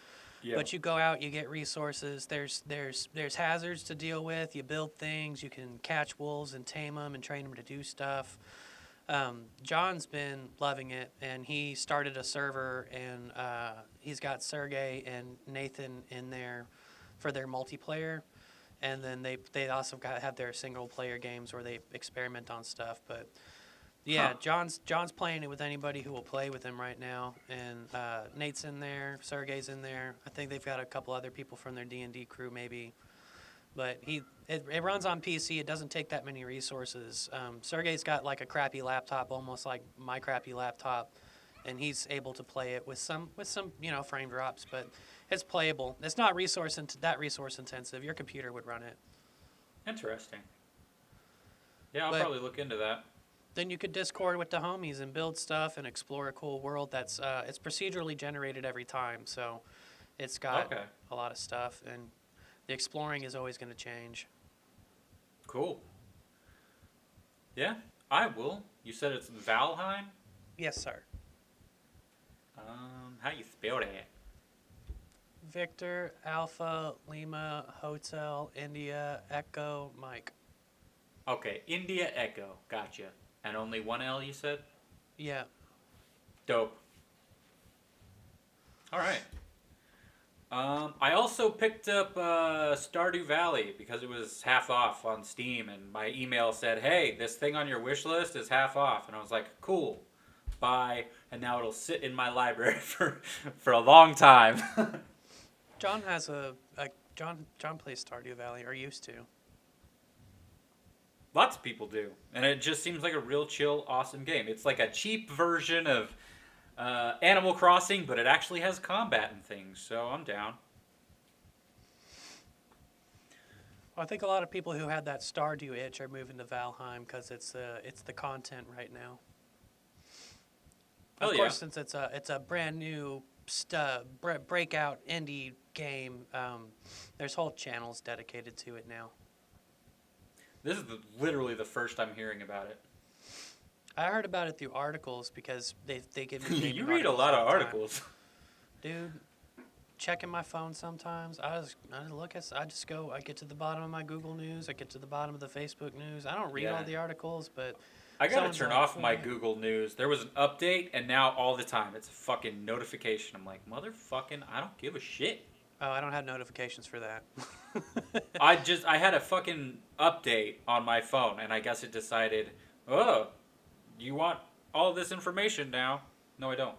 Yeah. But you go out, you get resources. There's hazards to deal with. You build things. You can catch wolves and tame them and train them to do stuff. John's been loving it, and he started a server, and he's got Sergey and Nathan in there for their multiplayer. And then they also have their single player games where they experiment on stuff. But yeah, John's playing it with anybody who will play with him right now. And Nate's in there, Sergey's in there. I think they've got a couple other people from their D&D crew maybe. But it runs on PC. It doesn't take that many resources. Sergey's got like a crappy laptop, almost like my crappy laptop, and he's able to play it with some frame drops, but it's playable. It's not resource intensive. Your computer would run it. Interesting. Yeah, I'll probably look into that. Then you could Discord with the homies and build stuff and explore a cool world that's it's procedurally generated every time, so it's got a lot of stuff, and the exploring is always going to change. Cool. Yeah, I will. You said it's Valheim? Yes, sir. How you spell that? Victor, Alpha, Lima, Hotel, India, Echo, Mike. Okay, India, Echo. Gotcha. And only one L, you said? Yeah. Dope. All right. I also picked up Stardew Valley because it was half off on Steam, and my email said, hey, this thing on your wish list is half off. And I was like, cool. Bye. And now it'll sit in my library for a long time. John has John plays Stardew Valley, or used to. Lots of people do. And it just seems like a real chill, awesome game. It's like a cheap version of Animal Crossing, but it actually has combat and things, so I'm down. Well, I think a lot of people who had that Stardew itch are moving to Valheim because it's the content right now. Of course, since it's a brand new breakout indie game, there's whole channels dedicated to it now. This is literally the first I'm hearing about it. I heard about it through articles because they give me. You read a lot of articles. Dude, checking my phone sometimes. I get to the bottom of my Google News. I get to the bottom of the Facebook News. I don't read all the articles, but I gotta turn off my Google News. There was an update, and now all the time it's a fucking notification. I'm like, motherfucking, I don't give a shit. Oh, I don't have notifications for that. I had a fucking update on my phone, and I guess it decided, oh, you want all this information now? No, I don't.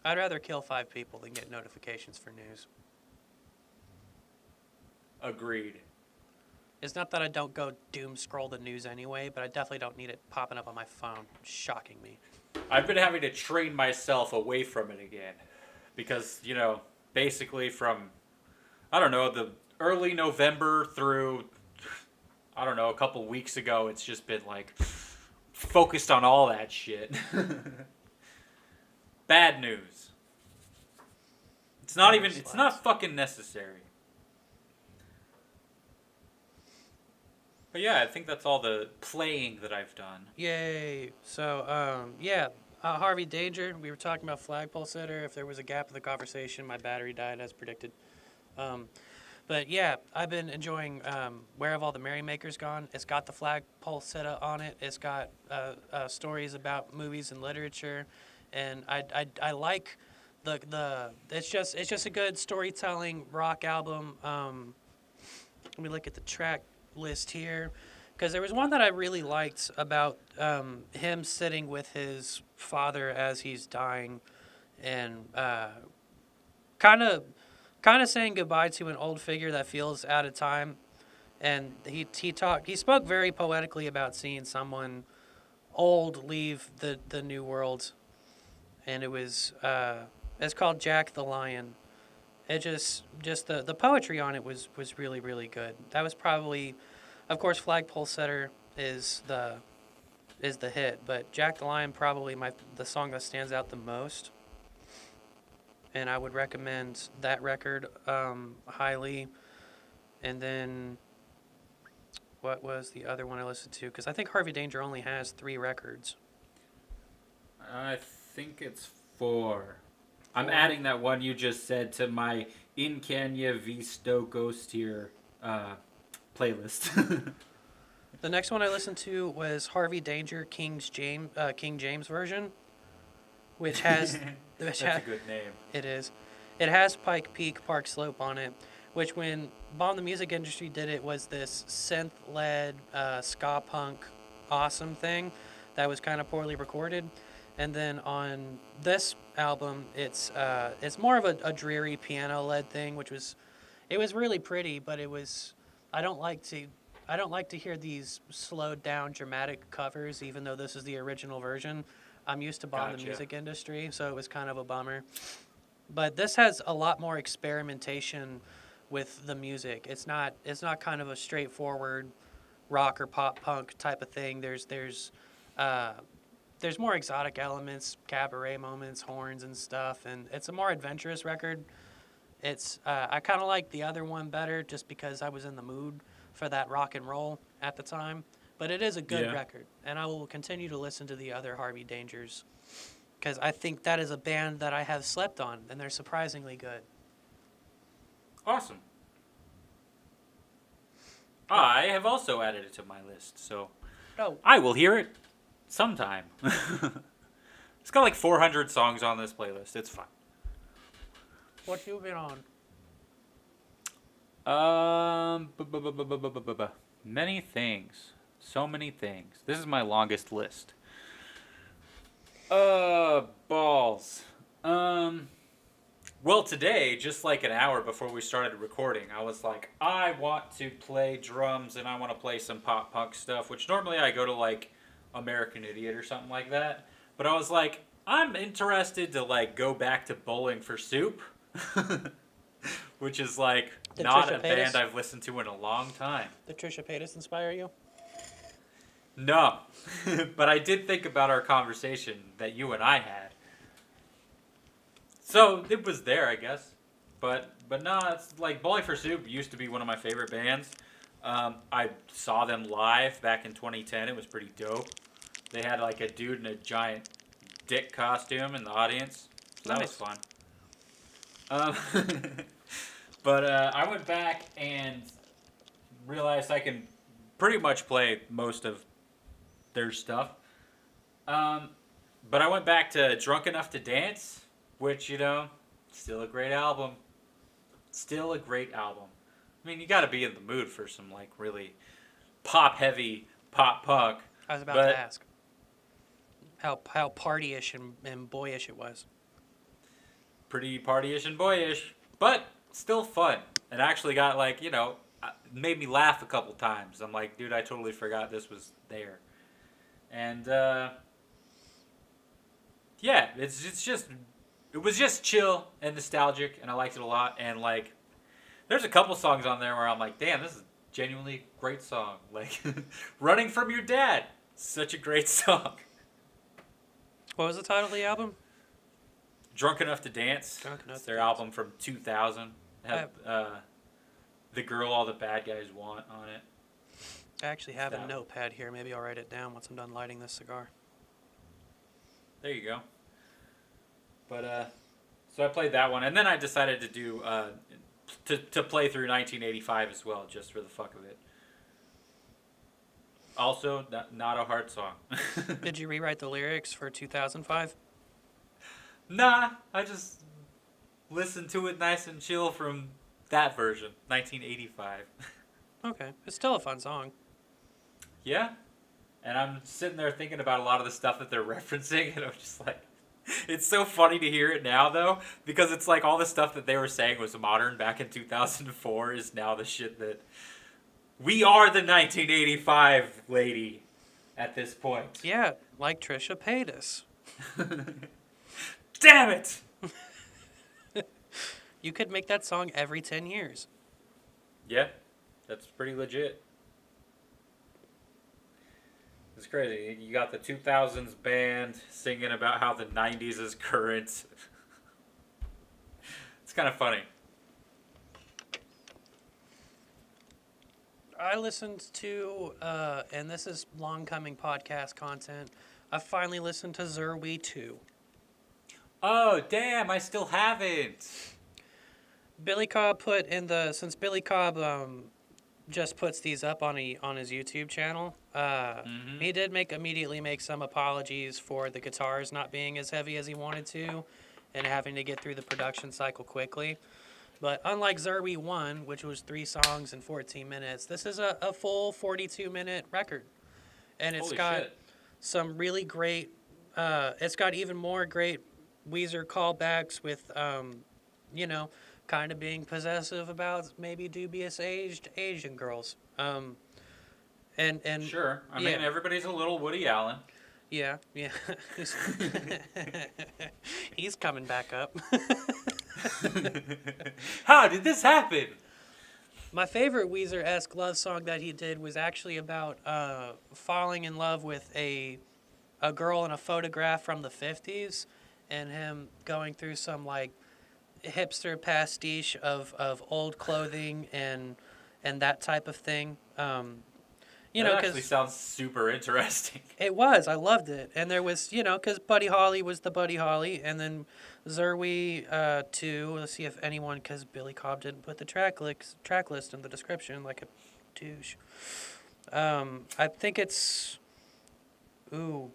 I'd rather kill 5 people than get notifications for news. Agreed. It's not that I don't go doom scroll the news anyway, but I definitely don't need it popping up on my phone, shocking me. I've been having to train myself away from it again. Because, basically from, I don't know, the early November through, I don't know, a couple weeks ago, it's just been like focused on all that shit. Bad news. It's not fucking necessary. But yeah, I think that's all the playing that I've done. Yay. So, Harvey Danger, we were talking about Flagpole Sitter. If there was a gap in the conversation, my battery died as predicted. But yeah, I've been enjoying Where Have All the Merrymakers Gone? It's got the Flagpole Sitter on it. It's got stories about movies and literature. And I like it's just a good storytelling rock album. Let me look at the track list here, because there was one that I really liked about him sitting with his father as he's dying, and kind of saying goodbye to an old figure that feels out of time. And he spoke very poetically about seeing someone old leave the new world, and it was it's called Jack the Lion. It just the poetry on it was really, really good. That was probably, of course, Flagpole Sitter is the hit, but Jack the Lion probably the song that stands out the most. And I would recommend that record highly. And then what was the other one I listened to? Because I think Harvey Danger only has 3 records. I think it's 4. I'm adding that one you just said to my In Kenya Visto Ghost Tier playlist. The next one I listened to was Harvey Danger King James version, which has That's a good name. It is. It has Pike Peak Park Slope on it, which when Bomb the Music Industry did it was this synth-led ska punk awesome thing that was kind of poorly recorded. And then on this album, it's more of a dreary piano-led thing, which was really pretty, but I don't like to hear these slowed down dramatic covers, even though this is the original version. I'm used to Bomb the Music Industry, so it was kind of a bummer. But this has a lot more experimentation with the music. It's not kind of a straightforward rock or pop punk type of thing. There's more exotic elements, cabaret moments, horns and stuff, and it's a more adventurous record. I kind of like the other one better just because I was in the mood for that rock and roll at the time. But it is a good record, and I will continue to listen to the other Harvey Dangers because I think that is a band that I have slept on, and they're surprisingly good. Awesome. I have also added it to my list, so I will hear it sometime. It's got like 400 songs on this playlist. It's fun. What you been on? Many things. So many things. This is my longest list. Balls. Well, today, just like an hour before we started recording, I was like, I want to play drums and I want to play some pop punk stuff, which normally I go to like American Idiot or something like that. But I was like, I'm interested to like go back to Bowling for Soup, which is like not a band I've listened to in a long time. Did Trisha Paytas inspire you? No, but I did think about our conversation that you and I had. So it was there, I guess. But no, it's like Bowling for Soup used to be one of my favorite bands. I saw them live back in 2010. It was pretty dope. They had like a dude in a giant dick costume in the audience. So that was fun. But I went back and realized I can pretty much play most of their stuff. But I went back to Drunk Enough to Dance, which, still a great album. Still a great album. I mean, you got to be in the mood for some, like, really pop-heavy pop punk. I was about to ask how partyish and boyish it was. Pretty partyish and boyish, but still fun. And actually got, like, made me laugh a couple times. I'm like, dude, I totally forgot this was there. And, yeah, it was just chill and nostalgic, and I liked it a lot. And, like, there's a couple songs on there where I'm like, damn, this is genuinely a great song. Like, Running From Your Dad, such a great song. What was the title of the album? Drunk Enough to Dance. It's their album from 2000. Had The Girl All the Bad Guys Want on it. I actually have a notepad here. Maybe I'll write it down once I'm done lighting this cigar. There you go. But, so I played that one. And then I decided to do, to play through 1985 as well, just for the fuck of it. Also, not a hard song. Did you rewrite the lyrics for 2005? Nah, I just listened to it nice and chill from that version, 1985. Okay, it's still a fun song. Yeah, and I'm sitting there thinking about a lot of the stuff that they're referencing, and I'm just like, it's so funny to hear it now, though, because it's like all the stuff that they were saying was modern back in 2004 is now the shit that we are the 1985 lady at this point. Yeah, like Trisha Paytas. Damn it! You could make that song every 10 years. Yeah, that's pretty legit. It's crazy. You got the 2000s band singing about how the 90s is current. It's kind of funny. I listened to, and this is long-coming podcast content, I finally listened to Zerwee 2. Oh, damn, I still haven't. Billy Cobb since Billy Cobb just puts these up on his YouTube channel, he did immediately make some apologies for the guitars not being as heavy as he wanted to and having to get through the production cycle quickly. But unlike Zerwee 1, which was 3 songs in 14 minutes, this is a full 42-minute record. And it's got some really great, it's got even more great Weezer callbacks with, kind of being possessive about maybe dubious aged Asian girls. And sure. I mean, everybody's a little Woody Allen. Yeah. He's coming back up. How did this happen? My favorite Weezer-esque love song that he did was actually about falling in love with a girl in a photograph from the 50s and him going through some, like, hipster pastiche of old clothing and that type of thing. That actually sounds super interesting. It was. I loved it. And there was, because Buddy Holly was the Buddy Holly, and then Zerwee 2. Let's see if anyone, because Billy Cobb didn't put the track list in the description like a douche. I think it's... Ooh,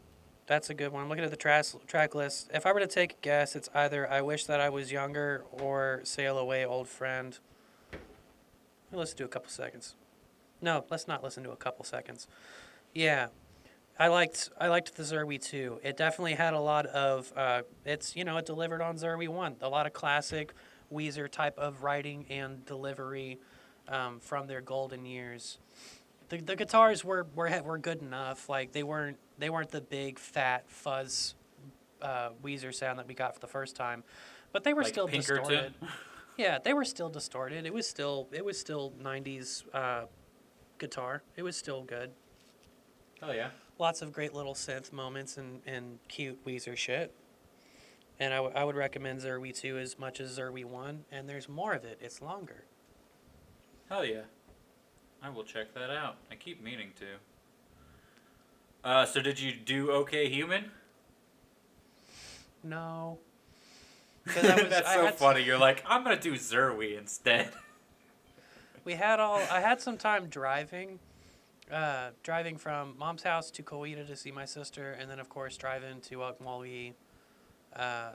that's a good one. I'm looking at the track list. If I were to take a guess, it's either I Wish That I Was Younger or Sail Away, Old Friend. Let's do a couple seconds. No, let's not listen to a couple seconds. Yeah, I liked the Zerwee 2. It definitely had a lot of, it delivered on Zerwee 1. A lot of classic Weezer type of writing and delivery from their golden years. The guitars were good enough. Like they weren't the big fat fuzz Weezer sound that we got for the first time, but they were like still Pinkerton. Distorted. Yeah, they were still distorted. It was still 90s guitar. It was still good. Oh yeah. Lots of great little synth moments and cute Weezer shit. And I would recommend Zerwee 2 as much as Zerwee 1, and there's more of it. It's longer. Hell yeah. I will check that out. I keep meaning to. So did you do OK Human? No. 'Cause That's so funny. You're like, I'm gonna do Zerwee instead. I had some time driving from mom's house to Coweta to see my sister, and then of course driving to Okmulgee.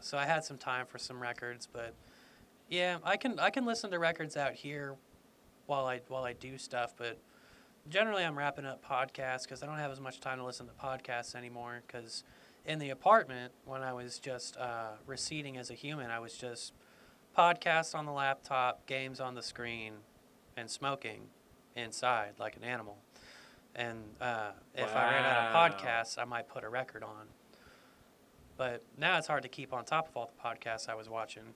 So I had some time for some records, but yeah, I can listen to records out here while I do stuff. But generally, I'm wrapping up podcasts because I don't have as much time to listen to podcasts anymore. Because in the apartment, when I was just receding as a human, I was just podcasts on the laptop, games on the screen, and smoking inside like an animal. And if I ran out of podcasts, I might put a record on. But now it's hard to keep on top of all the podcasts I was watching.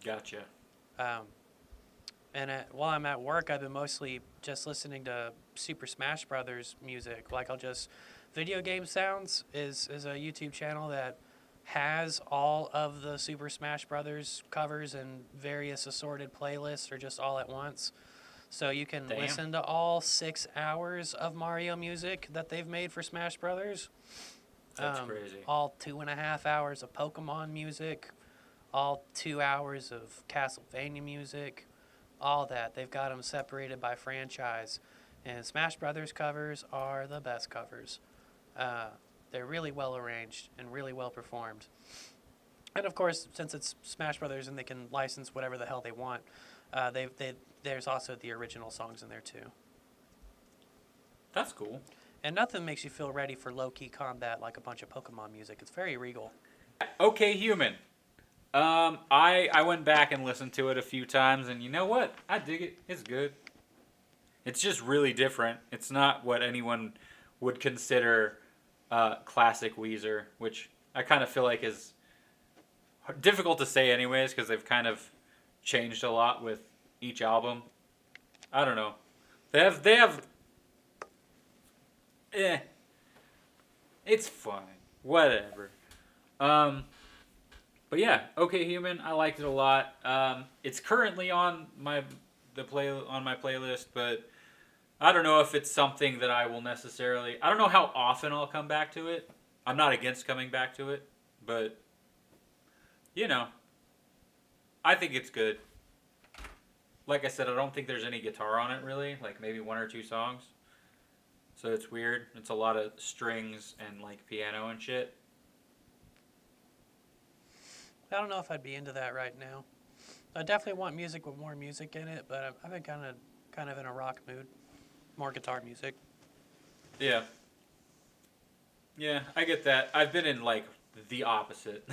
Gotcha. And while I'm at work, I've been mostly just listening to Super Smash Brothers music. Like Video Game Sounds is a YouTube channel that has all of the Super Smash Brothers covers and various assorted playlists or just all at once. So you can listen to all 6 hours of Mario music that they've made for Smash Brothers. That's crazy. All 2.5 hours of Pokemon music, all 2 hours of Castlevania music, all that. They've got them separated by franchise. And Smash Brothers covers are the best covers. They're really well arranged and really well performed. And of course, since it's Smash Brothers and they can license whatever the hell they want, there's also the original songs in there too. That's cool. And nothing makes you feel ready for low-key combat like a bunch of Pokemon music. It's very regal. OKHUMAN. I went back and listened to it a few times, and you know what? I dig it. It's good. It's just really different. It's not what anyone would consider classic Weezer, which I kind of feel like is difficult to say anyways, because they've kind of changed a lot with each album. I don't know. They have. It's fine. Whatever. But yeah, OKHUMAN, I liked it a lot. It's currently on my playlist, but I don't know if it's something that I will necessarily. I don't know how often I'll come back to it. I'm not against coming back to it, but I think it's good. Like I said, I don't think there's any guitar on it really, like maybe 1 or 2 songs. So it's weird. It's a lot of strings and like piano and shit. I don't know if I'd be into that right now. I definitely want music with more music in it, but I've been kind of in a rock mood. More guitar music. Yeah. Yeah, I get that. I've been in like the opposite.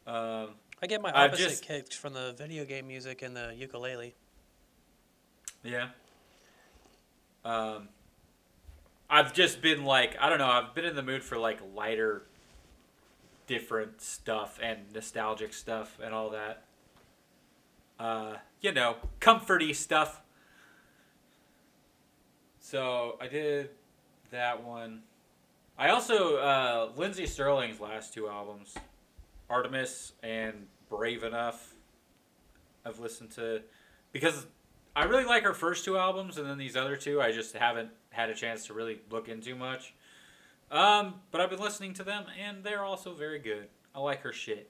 I get my opposite kicks from the video game music and the ukulele. Yeah. I've just been like, I don't know, I've been in the mood for like lighter, different stuff and nostalgic stuff and all that. Comforty stuff. So I did that one. I also, Lindsey Stirling's last 2 albums, Artemis and Brave Enough, I've listened to, because I really like her first 2 albums, and then these other 2 I just haven't had a chance to really look into much. But I've been listening to them, and they're also very good. I like her shit.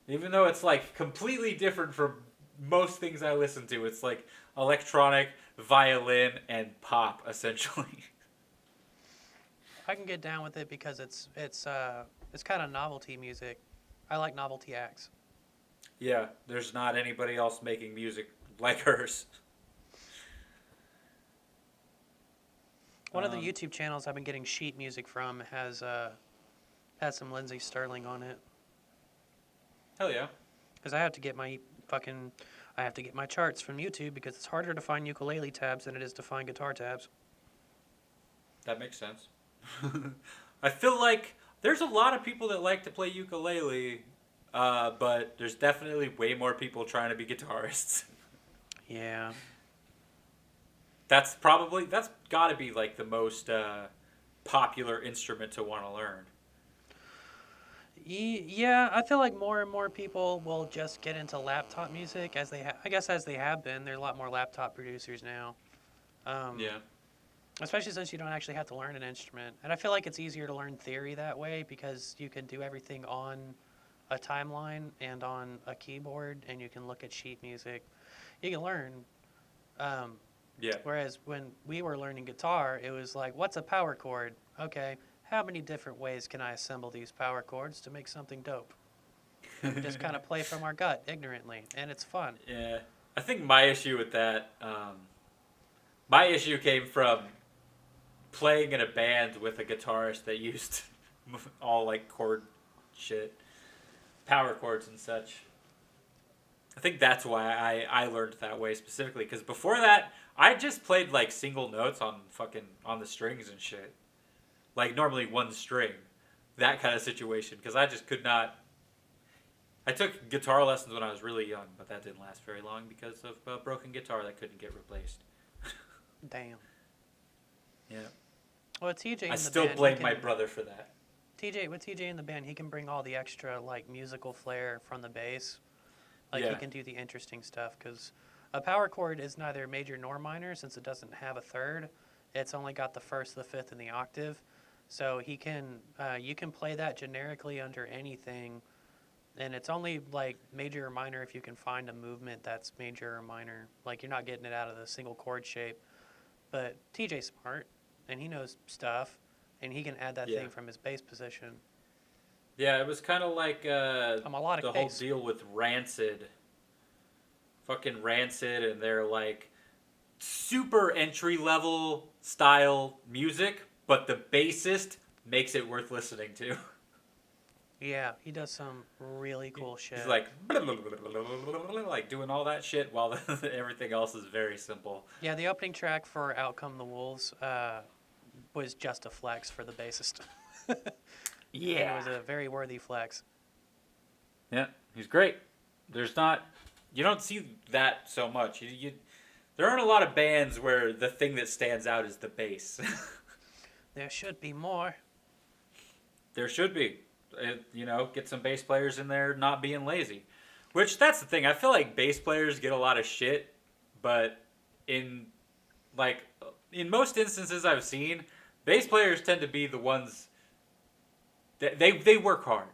Even though it's like completely different from most things I listen to. It's like electronic, violin, and pop, essentially. I can get down with it because it's kind of novelty music. I like novelty acts. Yeah, there's not anybody else making music like hers. One of the YouTube channels I've been getting sheet music from has some Lindsey Stirling on it. Hell yeah. Because I have to get my charts from YouTube because it's harder to find ukulele tabs than it is to find guitar tabs. That makes sense. I feel like there's a lot of people that like to play ukulele, but there's definitely way more people trying to be guitarists. Yeah. That's got to be like the most popular instrument to want to learn. Yeah, I feel like more and more people will just get into laptop music as they have been. There are a lot more laptop producers now. Yeah. Especially since you don't actually have to learn an instrument. And I feel like it's easier to learn theory that way because you can do everything on a timeline and on a keyboard, and you can look at sheet music. You can learn. Um, Yeah. Whereas when we were learning guitar, it was like, what's a power chord? Okay, how many different ways can I assemble these power chords to make something dope? And we just kind of play from our gut ignorantly, and it's fun. Yeah. I think my issue with that, my issue came from playing in a band with a guitarist that used all like chord shit, power chords and such. I think that's why I learned that way specifically, because before that I just played like single notes on the strings and shit, like normally one string, that kind of situation, because I just could not. I took guitar lessons when I was really young, but that didn't last very long because of a broken guitar that couldn't get replaced. Damn. Yeah. Well, TJ in the I still band, blame my brother for that. With TJ in the band, he can bring all the extra like musical flair from the bass. Like he Yeah. can do the interesting stuff because a power chord is neither major nor minor since it doesn't have a third. It's only got the first, the fifth, and the octave. So he can you can play that generically under anything, and it's only like major or minor if you can find a movement that's major or minor. Like you're not getting it out of the single chord shape. But TJ's smart and he knows stuff, and he can add that Yeah. thing from his bass position. Yeah, it was kind of like A melodic the whole bass. deal with Rancid. Fucking Rancid and their like super entry level style music, but the bassist makes it worth listening to. Yeah, he does some really cool shit. He's like like doing all that shit while everything else is very simple. Yeah, the opening track for Outcome the Wolves was just a flex for the bassist. It was a very worthy flex. Yeah, he's great. You don't see that so much. There aren't a lot of bands where the thing that stands out is the bass. There should be more. There should be. Get some bass players in there not being lazy. Which, that's the thing. I feel like bass players get a lot of shit, but in most instances I've seen, bass players tend to be the ones that they work hard.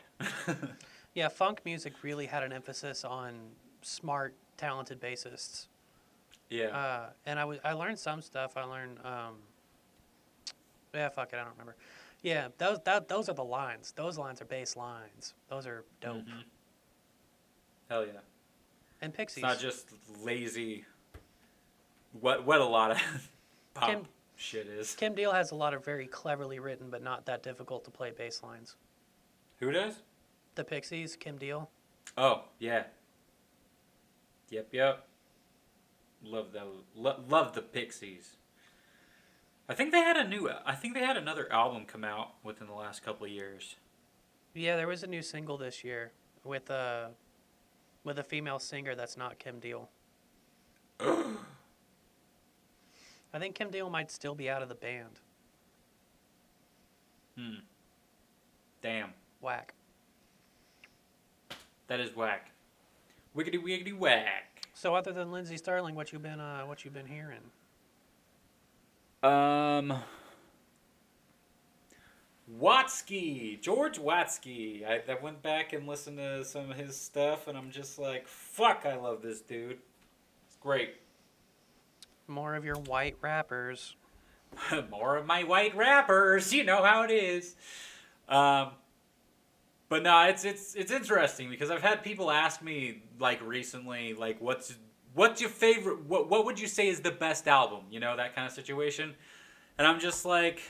Yeah, funk music really had an emphasis on smart, talented bassists. Yeah. And I learned some stuff. I learned yeah, fuck it, I don't remember. Yeah, those are the lines. Those lines are bass lines. Those are dope. Mhm. Hell yeah. And Pixies. It's not just lazy. What a lot of pop shit is. Kim Deal has a lot of very cleverly written but not that difficult to play bass lines. Who does? The Pixies, Kim Deal. Oh, yeah. Yep. Love the Pixies. I think they had another album come out within the last couple of years. Yeah, there was a new single this year with a female singer that's not Kim Deal. I think Kim Deal might still be out of the band. Damn. Whack. That is whack. Wiggity wiggity whack. So other than Lindsey Stirling, what you been hearing? Watsky, George Watsky. I went back and listened to some of his stuff, and I'm just like, fuck, I love this dude. It's great. More of your white rappers. More of my white rappers. You know how it is. But no, it's interesting because I've had people ask me like recently, like, what's your favorite? What would you say is the best album? You know, that kind of situation. And I'm just like,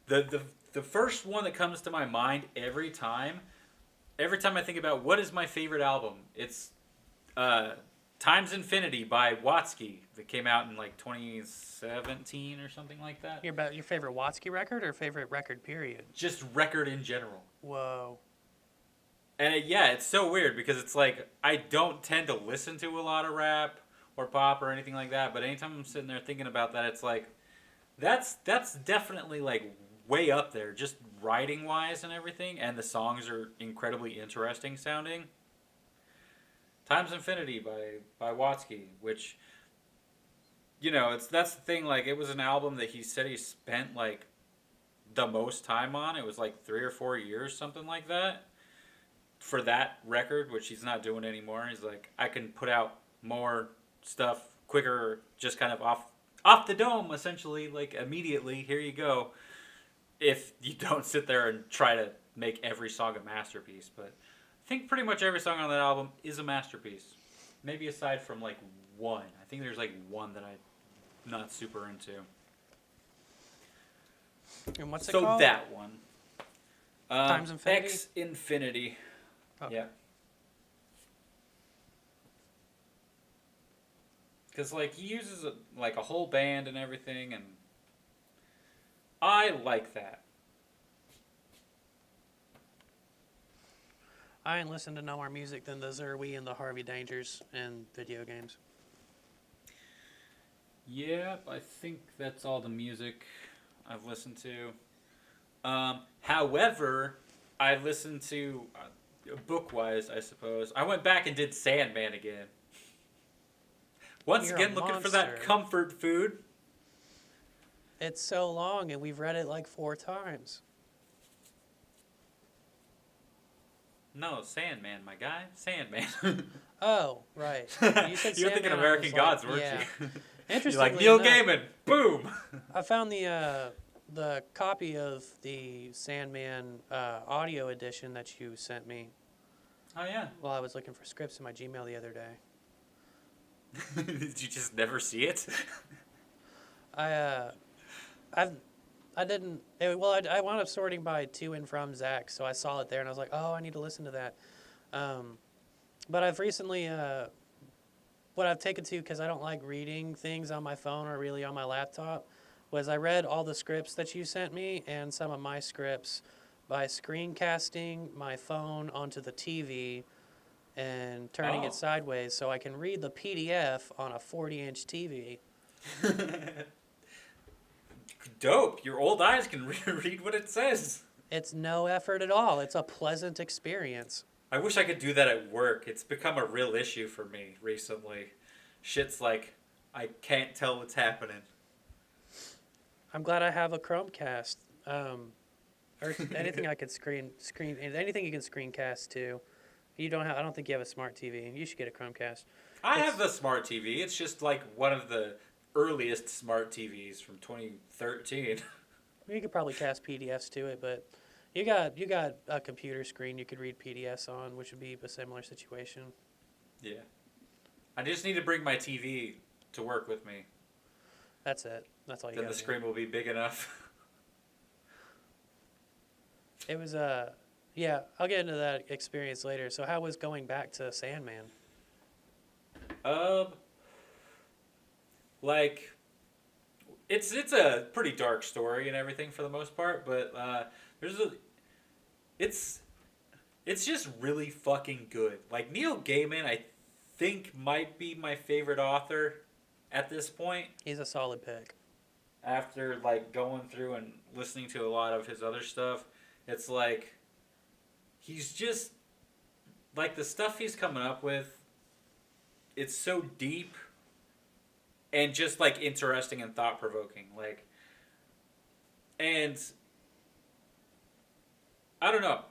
the first one that comes to my mind every time I think about what is my favorite album, it's Times Infinity by Watsky that came out in like 2017 or something like that. Your favorite Watsky record or favorite record period? Just record in general. Whoa. And it's so weird because it's like I don't tend to listen to a lot of rap or pop or anything like that, but anytime I'm sitting there thinking about that, it's like that's definitely like way up there, just writing wise and everything, and the songs are incredibly interesting sounding. Times Infinity by Watsky, which that's the thing. Like, it was an album that he said he spent like the most time on. It was like 3 or 4 years, something like that, for that record, which he's not doing anymore. He's like, I can put out more stuff quicker, just kind of off the dome, essentially, like immediately. Here you go. If you don't sit there and try to make every song a masterpiece, but I think pretty much every song on that album is a masterpiece. Maybe aside from like one. I think there's like one that I'm not super into. And what's it So called? that one. Times Infinity? X Infinity. Okay. Yeah. Because, like, he uses, a whole band and everything, and I like that. I ain't listened to no more music than the Zerwee and the Harvey Dangers in video games. Yep, I think that's all the music I've listened to. However, I listened to, book-wise, I suppose, I went back and did Sandman again. Once You're again, a looking for that monster. comfort food. It's so long, and we've read it like 4 times. No, Sandman, my guy. Sandman. Oh, right. You said You're thinking Sandman, I American was Gods, like, weren't yeah. you? You're Interestingly like, Neil enough, Gaiman. Boom. I found the copy of the Sandman audio edition that you sent me Oh, yeah. while I was looking for scripts in my Gmail the other day. Did you just never see it? I wound up sorting by to and from Zach, so I saw it there and I was like, oh, I need to listen to that. But I've recently, what I've taken to, because I don't like reading things on my phone or really on my laptop, was I read all the scripts that you sent me and some of my scripts by screencasting my phone onto the TV and turning it sideways so I can read the PDF on a 40-inch TV. Dope. Your old eyes can read what it says. It's no effort at all. It's a pleasant experience. I wish I could do that at work. It's become a real issue for me recently. Shit's like, I can't tell what's happening. I'm glad I have a Chromecast. Or anything I could anything you can screencast to. I don't think you have a smart TV. You should get a Chromecast. I have the smart TV. It's just like one of the earliest smart TVs from 2013. You could probably cast PDFs to it, but you got a computer screen you could read PDFs on, which would be a similar situation. Yeah. I just need to bring my TV to work with me. That's it. That's all you got. Then the screen will be big enough. It was yeah, I'll get into that experience later. So how was going back to Sandman? Like, it's a pretty dark story and everything for the most part, but it's just really fucking good. Like, Neil Gaiman, I think, might be my favorite author at this point. He's a solid pick. After, like, going through and listening to a lot of his other stuff, it's like, he's just, like, the stuff he's coming up with, it's so deep and just, like, interesting and thought-provoking. Like, and I don't know.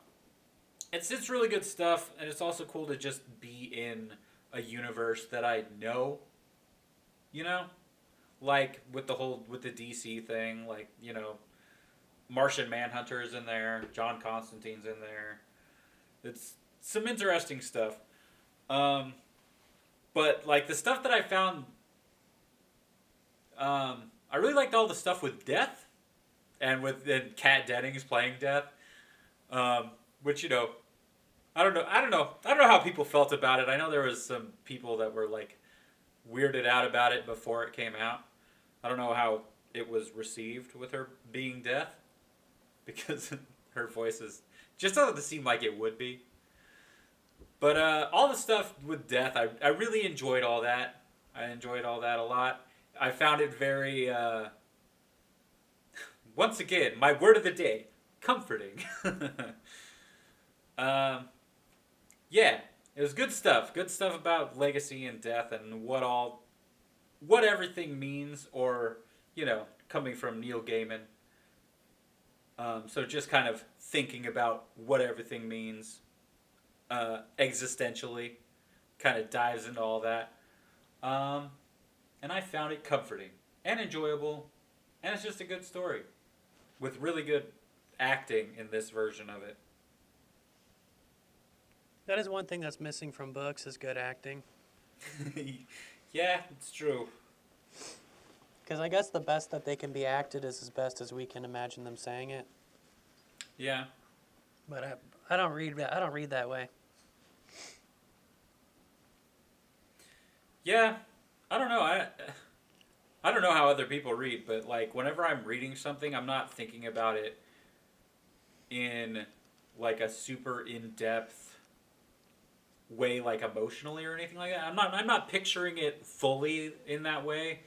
It's really good stuff, and it's also cool to just be in a universe that I know, you know? Like, with the DC thing, like, you know, Martian Manhunter is in there, John Constantine's in there. It's some interesting stuff. But, like, the stuff that I found, I really liked all the stuff with Death, and Kat Dennings playing Death, which, you know, I don't know how people felt about it. I know there was some people that were, like, weirded out about it before it came out. I don't know how it was received with her being Death, because her voice just doesn't seem like it would be. But all the stuff with Death, I really enjoyed all that. I enjoyed all that a lot. I found it very, once again, my word of the day, comforting. Yeah, it was good stuff. Good stuff about legacy and death and what all what everything means, or, coming from Neil Gaiman. So just kind of thinking about what everything means existentially, kind of dives into all that. And I found it comforting and enjoyable, and it's just a good story with really good acting in this version of it. That is one thing that's missing from books is good acting. Yeah, it's true. Because I guess the best that they can be acted is as best as we can imagine them saying it. Yeah. But I don't read that. I don't read that way. Yeah, I don't know. I don't know how other people read, but like whenever I'm reading something, I'm not thinking about it in like a super in-depth way, like emotionally or anything like that. I'm not picturing it fully in that way.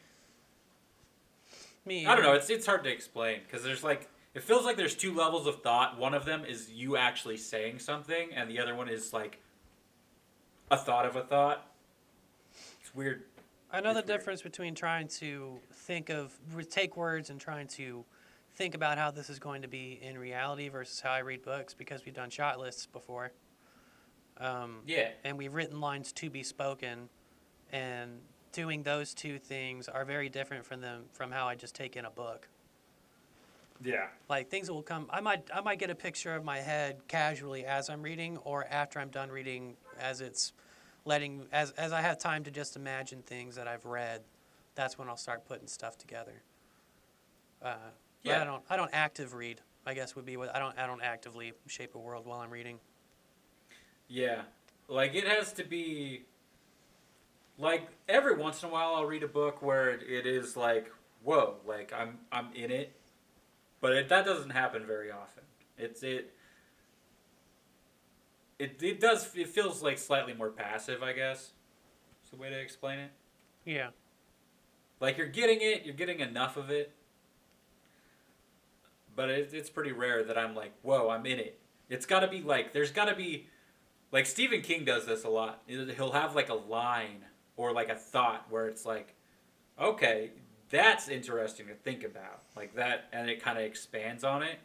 Me. I don't know. It's hard to explain because there's like it feels like there's two levels of thought. One of them is you actually saying something, and the other one is like a thought of a thought. It's weird. I know the difference between trying to take words and trying to think about how this is going to be in reality versus how I read books, because we've done shot lists before. Yeah. And we've written lines to be spoken, and doing those two things are very different from how I just take in a book. Yeah. Like things will come. I might get a picture of my head casually as I'm reading, or after I'm done reading, as I have time to just imagine things that I've read. That's when I'll start putting stuff together. Yeah. But I don't active read, I guess would be what I don't actively shape a world while I'm reading. Yeah. Like it has to be like every once in a while I'll read a book where it is like, whoa, like I'm in it. But that doesn't happen very often. It feels like slightly more passive, I guess. Is the way to explain it. Yeah. Like you're getting enough of it. But it's pretty rare that I'm like, whoa, I'm in it. It's got to be like, there's got to be, like Stephen King does this a lot. He'll have like a line or like a thought where it's like, okay, that's interesting to think about. Like that, and it kind of expands on it.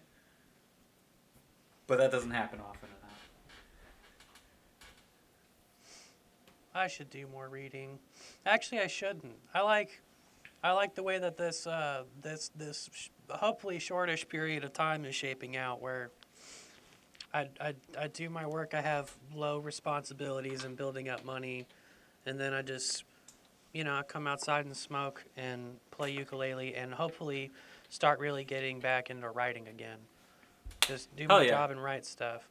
But that doesn't happen often enough. I should do more reading. Actually, I shouldn't. I like the way that this hopefully shortish period of time is shaping out, where I do my work. I have low responsibilities and building up money, and then I just I come outside and smoke and play ukulele and hopefully start really getting back into writing again. Just do my job and write stuff.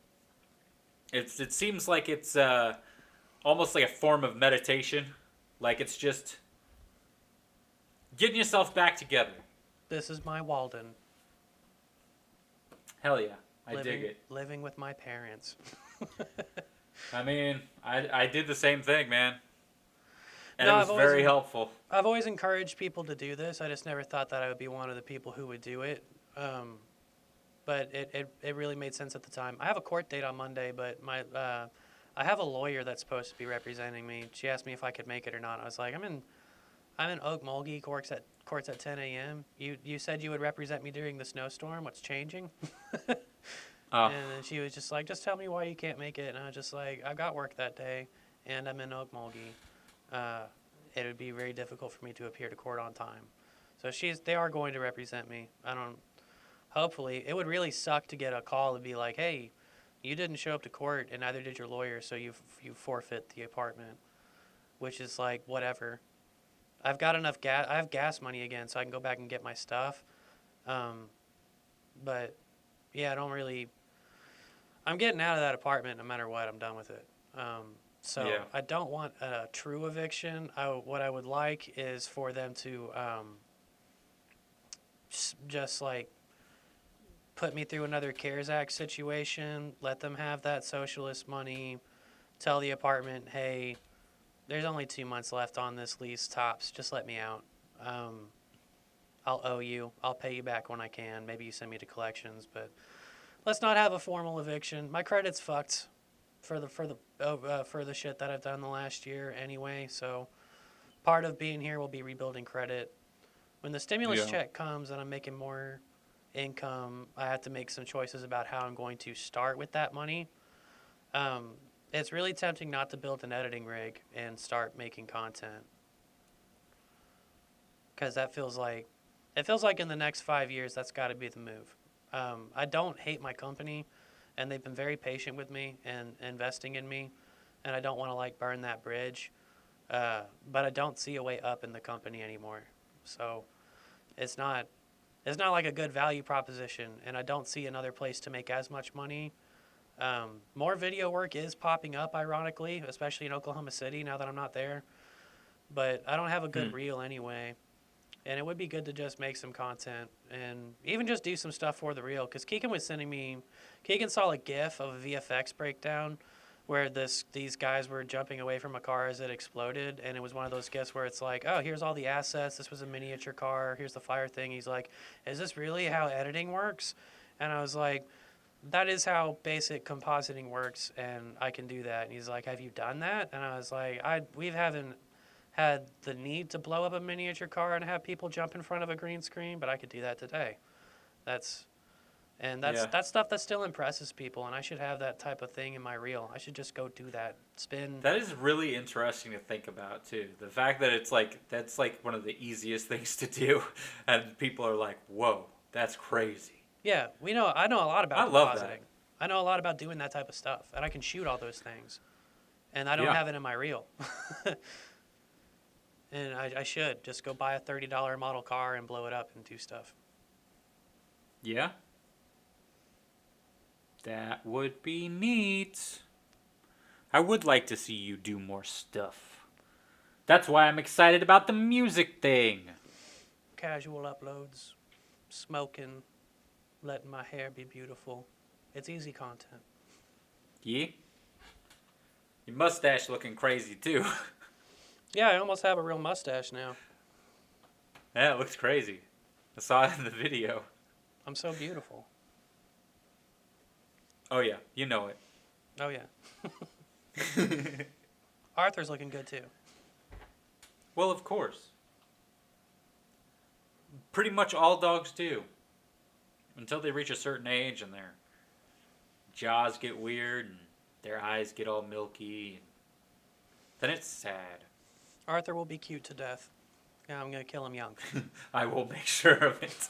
It seems like it's almost like a form of meditation. Like it's just getting yourself back together. This is my Walden. Hell yeah. I dig it. Living with my parents. I mean, I did the same thing, man. And No, it was very helpful. I've always encouraged people to do this. I just never thought that I would be one of the people who would do it. But it really made sense at the time. I have a court date on Monday, but I have a lawyer that's supposed to be representing me. She asked me if I could make it or not. I was like, I'm in Okmulgee, courts at 10 a.m. You said you would represent me during the snowstorm. What's changing? And then she was just like, just tell me why you can't make it. And I was just like, I've got work that day, and I'm in Okmulgee. It would be very difficult for me to appear to court on time. So they are going to represent me. Hopefully, it would really suck to get a call and be like, hey, you didn't show up to court and neither did your lawyer, so you forfeit the apartment, which is like, whatever. I've got enough gas. I have gas money again, so I can go back and get my stuff. But yeah, I'm getting out of that apartment no matter what. I'm done with it. I don't want a true eviction. What I would like is for them to just like put me through another CARES Act situation, let them have that socialist money, tell the apartment, hey, there's only 2 months left on this lease, tops, just let me out. I'll owe you. I'll pay you back when I can. Maybe you send me to collections, but let's not have a formal eviction. My credit's fucked for the shit that I've done the last year anyway, so part of being here will be rebuilding credit. When the stimulus check comes and I'm making more income, I have to make some choices about how I'm going to start with that money. It's really tempting not to build an editing rig and start making content. Because it feels like in the next 5 years, that's got to be the move. I don't hate my company, and they've been very patient with me and investing in me, and I don't want to like burn that bridge. But I don't see a way up in the company anymore. So it's not like a good value proposition, and I don't see another place to make as much money. More video work is popping up, ironically, especially in Oklahoma City now that I'm not there. But I don't have a good reel anyway. And it would be good to just make some content and even just do some stuff for the reel. Because Keegan saw a GIF of a VFX breakdown where these guys were jumping away from a car as it exploded. And it was one of those GIFs where it's like, oh, here's all the assets. This was a miniature car. Here's the fire thing. He's like, is this really how editing works? And I was like, that is how basic compositing works, and I can do that. And he's like, have you done that? And I was like, we haven't had the need to blow up a miniature car and have people jump in front of a green screen, but I could do that today. That's stuff that still impresses people, and I should have that type of thing in my reel. I should just go do that. Spin. That is really interesting to think about too. The fact that that's like one of the easiest things to do, and people are like, "Whoa, that's crazy." Yeah, I know a lot about I love compositing. that. I know a lot about doing that type of stuff, and I can shoot all those things, and I don't have it in my reel. And I should just go buy a $30 model car and blow it up and do stuff. Yeah. That would be neat. I would like to see you do more stuff. That's why I'm excited about the music thing. Casual uploads, smoking, letting my hair be beautiful. It's easy content. Yeah? Your mustache looking crazy too. Yeah, I almost have a real mustache now. Yeah, it looks crazy. I saw it in the video. I'm so beautiful. Oh yeah, you know it. Oh yeah. Arthur's looking good too. Well, of course. Pretty much all dogs do. Until they reach a certain age and their jaws get weird and their eyes get all milky. And then it's sad. Arthur will be cute to death. Yeah, I'm going to kill him young. I will make sure of it.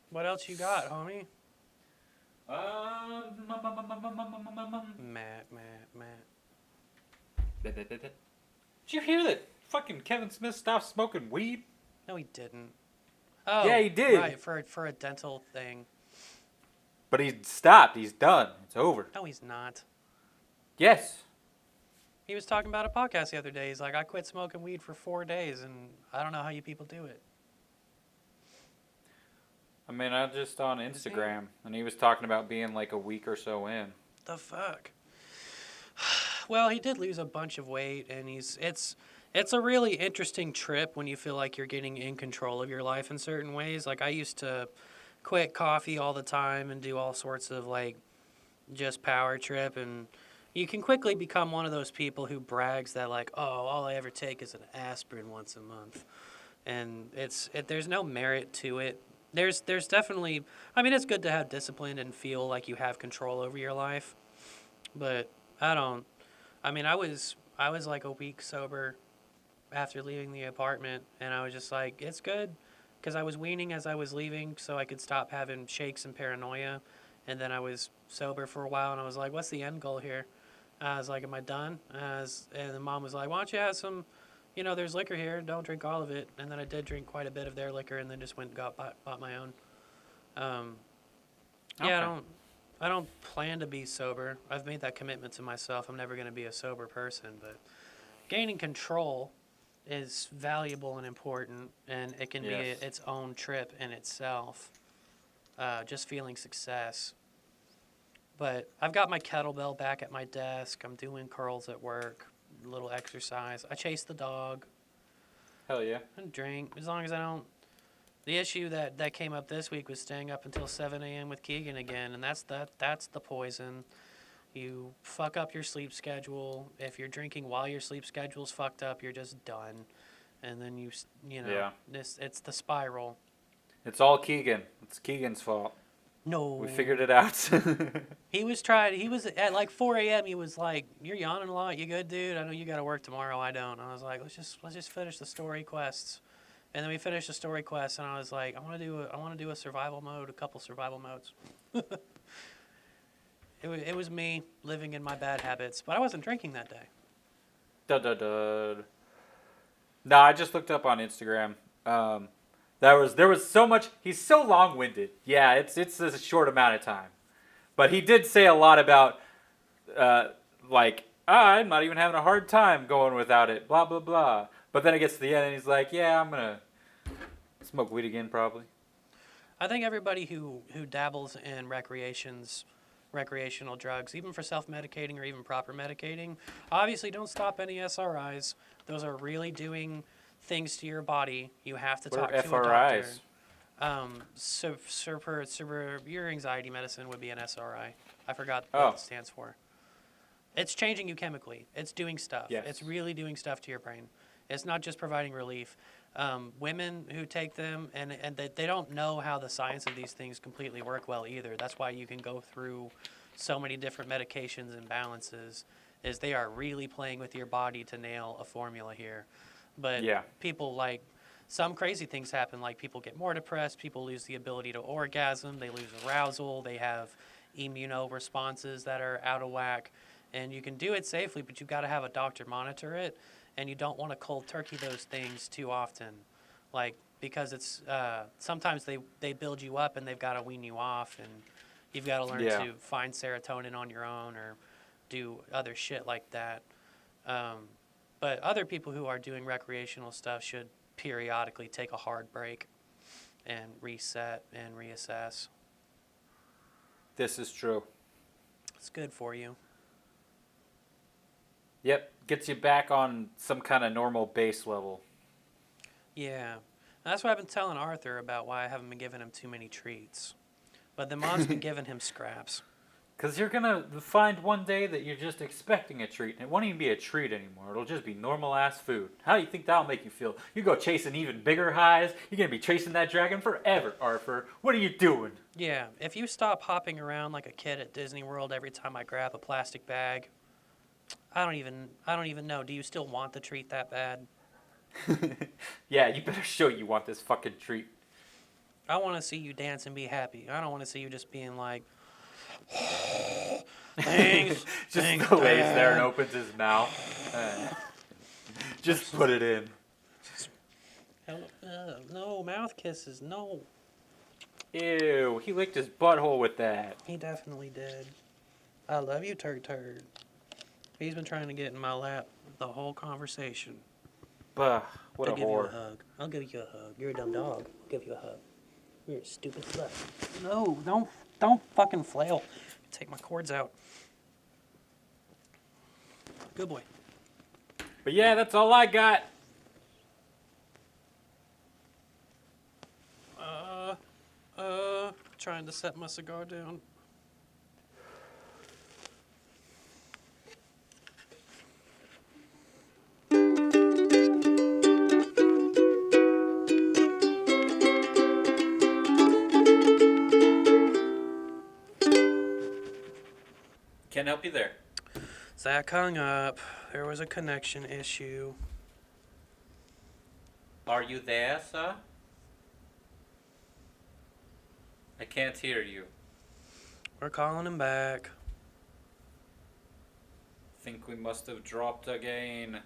What else you got, homie? Matt. Did you hear that fucking Kevin Smith stopped smoking weed? No, he didn't. Oh, yeah, he did. Right, for a dental thing. But he stopped. He's done. It's over. No, he's not. Yes. He was talking about a podcast the other day. He's like, I quit smoking weed for 4 days, and I don't know how you people do it. I mean, I just on Instagram, and he was talking about being like a week or so in. The fuck? Well, he did lose a bunch of weight, and it's a really interesting trip when you feel like you're getting in control of your life in certain ways. Like, I used to quit coffee all the time and do all sorts of, like, just power trip, and you can quickly become one of those people who brags that, like, oh, all I ever take is an aspirin once a month. And there's no merit to it. There's definitely, I mean, it's good to have discipline and feel like you have control over your life, but I was like a week sober after leaving the apartment, and I was just like, it's good, because I was weaning as I was leaving so I could stop having shakes and paranoia, and then I was sober for a while, and I was like, what's the end goal here? I was like, am I done? And the mom was like, why don't you have some, there's liquor here, don't drink all of it. And then I did drink quite a bit of their liquor, and then just went and bought my own. Yeah, I don't plan to be sober. I've made that commitment to myself. I'm never going to be a sober person, but gaining control is valuable and important, and it can be its own trip in itself. Just feeling success. But I've got my kettlebell back at my desk. I'm doing curls at work, a little exercise. I chase the dog. Hell yeah. And drink, as long as I don't. The issue that came up this week was staying up until 7 a.m. with Keegan again, and that's the poison. You fuck up your sleep schedule. If you're drinking while your sleep schedule's fucked up, you're just done. And then you know, Yeah. it's the spiral. It's all Keegan. It's Keegan's fault. No. We figured it out. He was at like 4 a.m. He was like, "You're yawning a lot. You good, dude? I know you got to work tomorrow. I don't." I was like, "Let's just finish the story quests." And then we finished the story quest, and I was like, "I want to do a survival mode, a couple survival modes." It was me living in my bad habits, but I wasn't drinking that day. No, I just looked up on Instagram. There was so much. He's so long-winded. Yeah, it's a short amount of time, but he did say a lot about I'm not even having a hard time going without it. Blah blah blah. But then it gets to the end, and he's like, "Yeah, I'm gonna smoke weed again, probably." I think everybody who dabbles in recreational drugs, even for self-medicating or even proper medicating, obviously don't stop any SRIs. Those are really doing things to your body. You have to talk to a doctor. Your anxiety medicine would be an SRI. I forgot what it stands for. It's changing you chemically. It's doing stuff. Yes. It's really doing stuff to your brain. It's not just providing relief. Women who take them, and they don't know how the science of these things completely work well either. That's why you can go through so many different medications and balances, is they are really playing with your body to nail a formula here. But people, like, some crazy things happen, like people get more depressed, people lose the ability to orgasm, they lose arousal, they have immunoresponses that are out of whack. And you can do it safely, but you've got to have a doctor monitor it. And you don't want to cold turkey those things too often, like, because it's sometimes they build you up and they've got to wean you off, and you've got to learn to find serotonin on your own or do other shit like that. But other people who are doing recreational stuff should periodically take a hard break and reset and reassess. This is true. It's good for you. Yep, gets you back on some kind of normal base level. Yeah. That's what I've been telling Arthur about why I haven't been giving him too many treats. But the mom's been giving him scraps. Because you're going to find one day that you're just expecting a treat. And it won't even be a treat anymore. It'll just be normal-ass food. How do you think that'll make you feel? You go chasing even bigger highs. You're going to be chasing that dragon forever, Arthur. What are you doing? Yeah, if you stop hopping around like a kid at Disney World every time I grab a plastic bag, I don't even know. Do you still want the treat that bad? Yeah, you better show you want this fucking treat. I want to see you dance and be happy. I don't want to see you just being like, thanks. Just thanks, lays Dad. there and opens his mouth. Just put it in. No, mouth kisses, no. Ew, he licked his butthole with that. He definitely did. I love you, turd. He's been trying to get in my lap the whole conversation. Bah, what a I'll give you whore. a hug. I'll give you a hug. You're a dumb dog. I'll give you a hug. You're a stupid slut. No, don't fucking flail. Take my cords out. Good boy. But yeah, that's all I got. Trying to set my cigar down. Can't help you there. Zach hung up. There was a connection issue. Are you there, sir? I can't hear you. We're calling him back. Think we must have dropped again.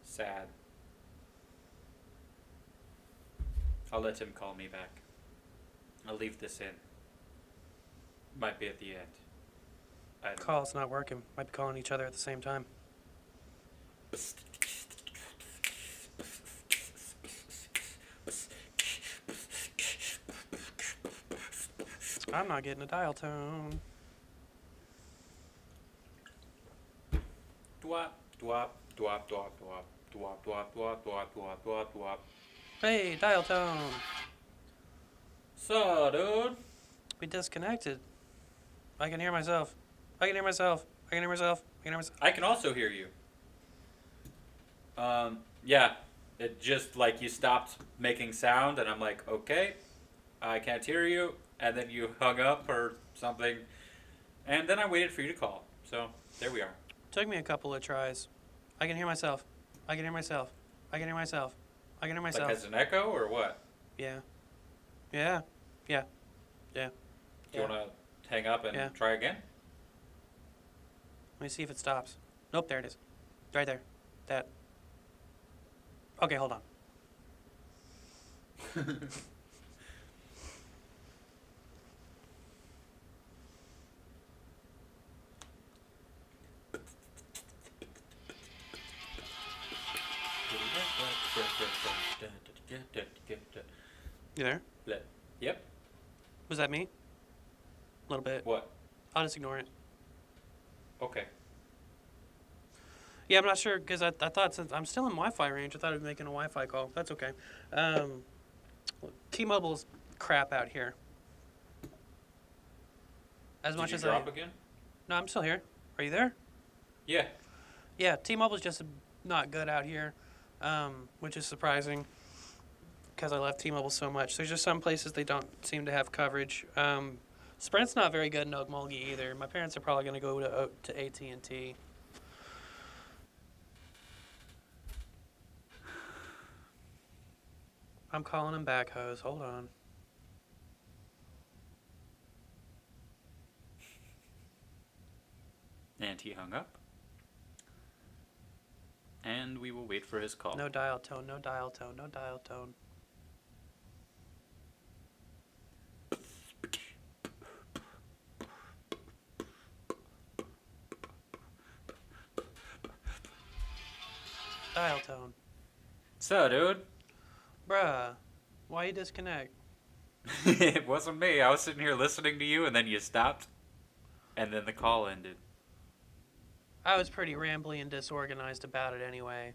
Sad. I'll let him call me back. I'll leave this in. Might be at the end. I don't know. Call's not working. Might be calling each other at the same time. I'm not getting a dial tone. Dwap, dwap, dwap, dwap, dwap, dwap, dwap, dwap, dwap, dwap, dwap, dwap. Hey, dial tone. So, dude. We disconnected. I can hear myself. I can hear myself. I can hear myself. I can hear myself. I can also hear you. Yeah. It just like you stopped making sound, and I'm like, okay, I can't hear you. And then you hung up or something, and then I waited for you to call. So there we are. Took me a couple of tries. I can hear myself. I can hear myself. I can hear myself. I can hear myself. Like as an echo or what? Yeah. Yeah. Yeah. Yeah. Do you want to hang up and try again? Let me see if it stops. Nope, there it is. Right there. That. Okay, hold on. You there? Yep. Was that me? A little bit. What? I'll just ignore it. Okay. Yeah, I'm not sure because I thought since I'm still in Wi-Fi range, I thought I'd be making a Wi-Fi call. That's okay. T-Mobile's crap out here. As much as drop again? No, I'm still here. Are you there? Yeah. Yeah, T-Mobile's just not good out here, which is surprising because I love T-Mobile so much. There's just some places they don't seem to have coverage. Sprint's not very good in Okmulgee either. My parents are probably going to go to AT&T. I'm calling him back, hose. Hold on. And he hung up. And we will wait for his call. No dial tone, no dial tone, no dial tone. Dial tone. So, dude. Bruh, why you disconnect? It wasn't me. I was sitting here listening to you, and then you stopped. And then the call ended. I was pretty rambly and disorganized about it anyway.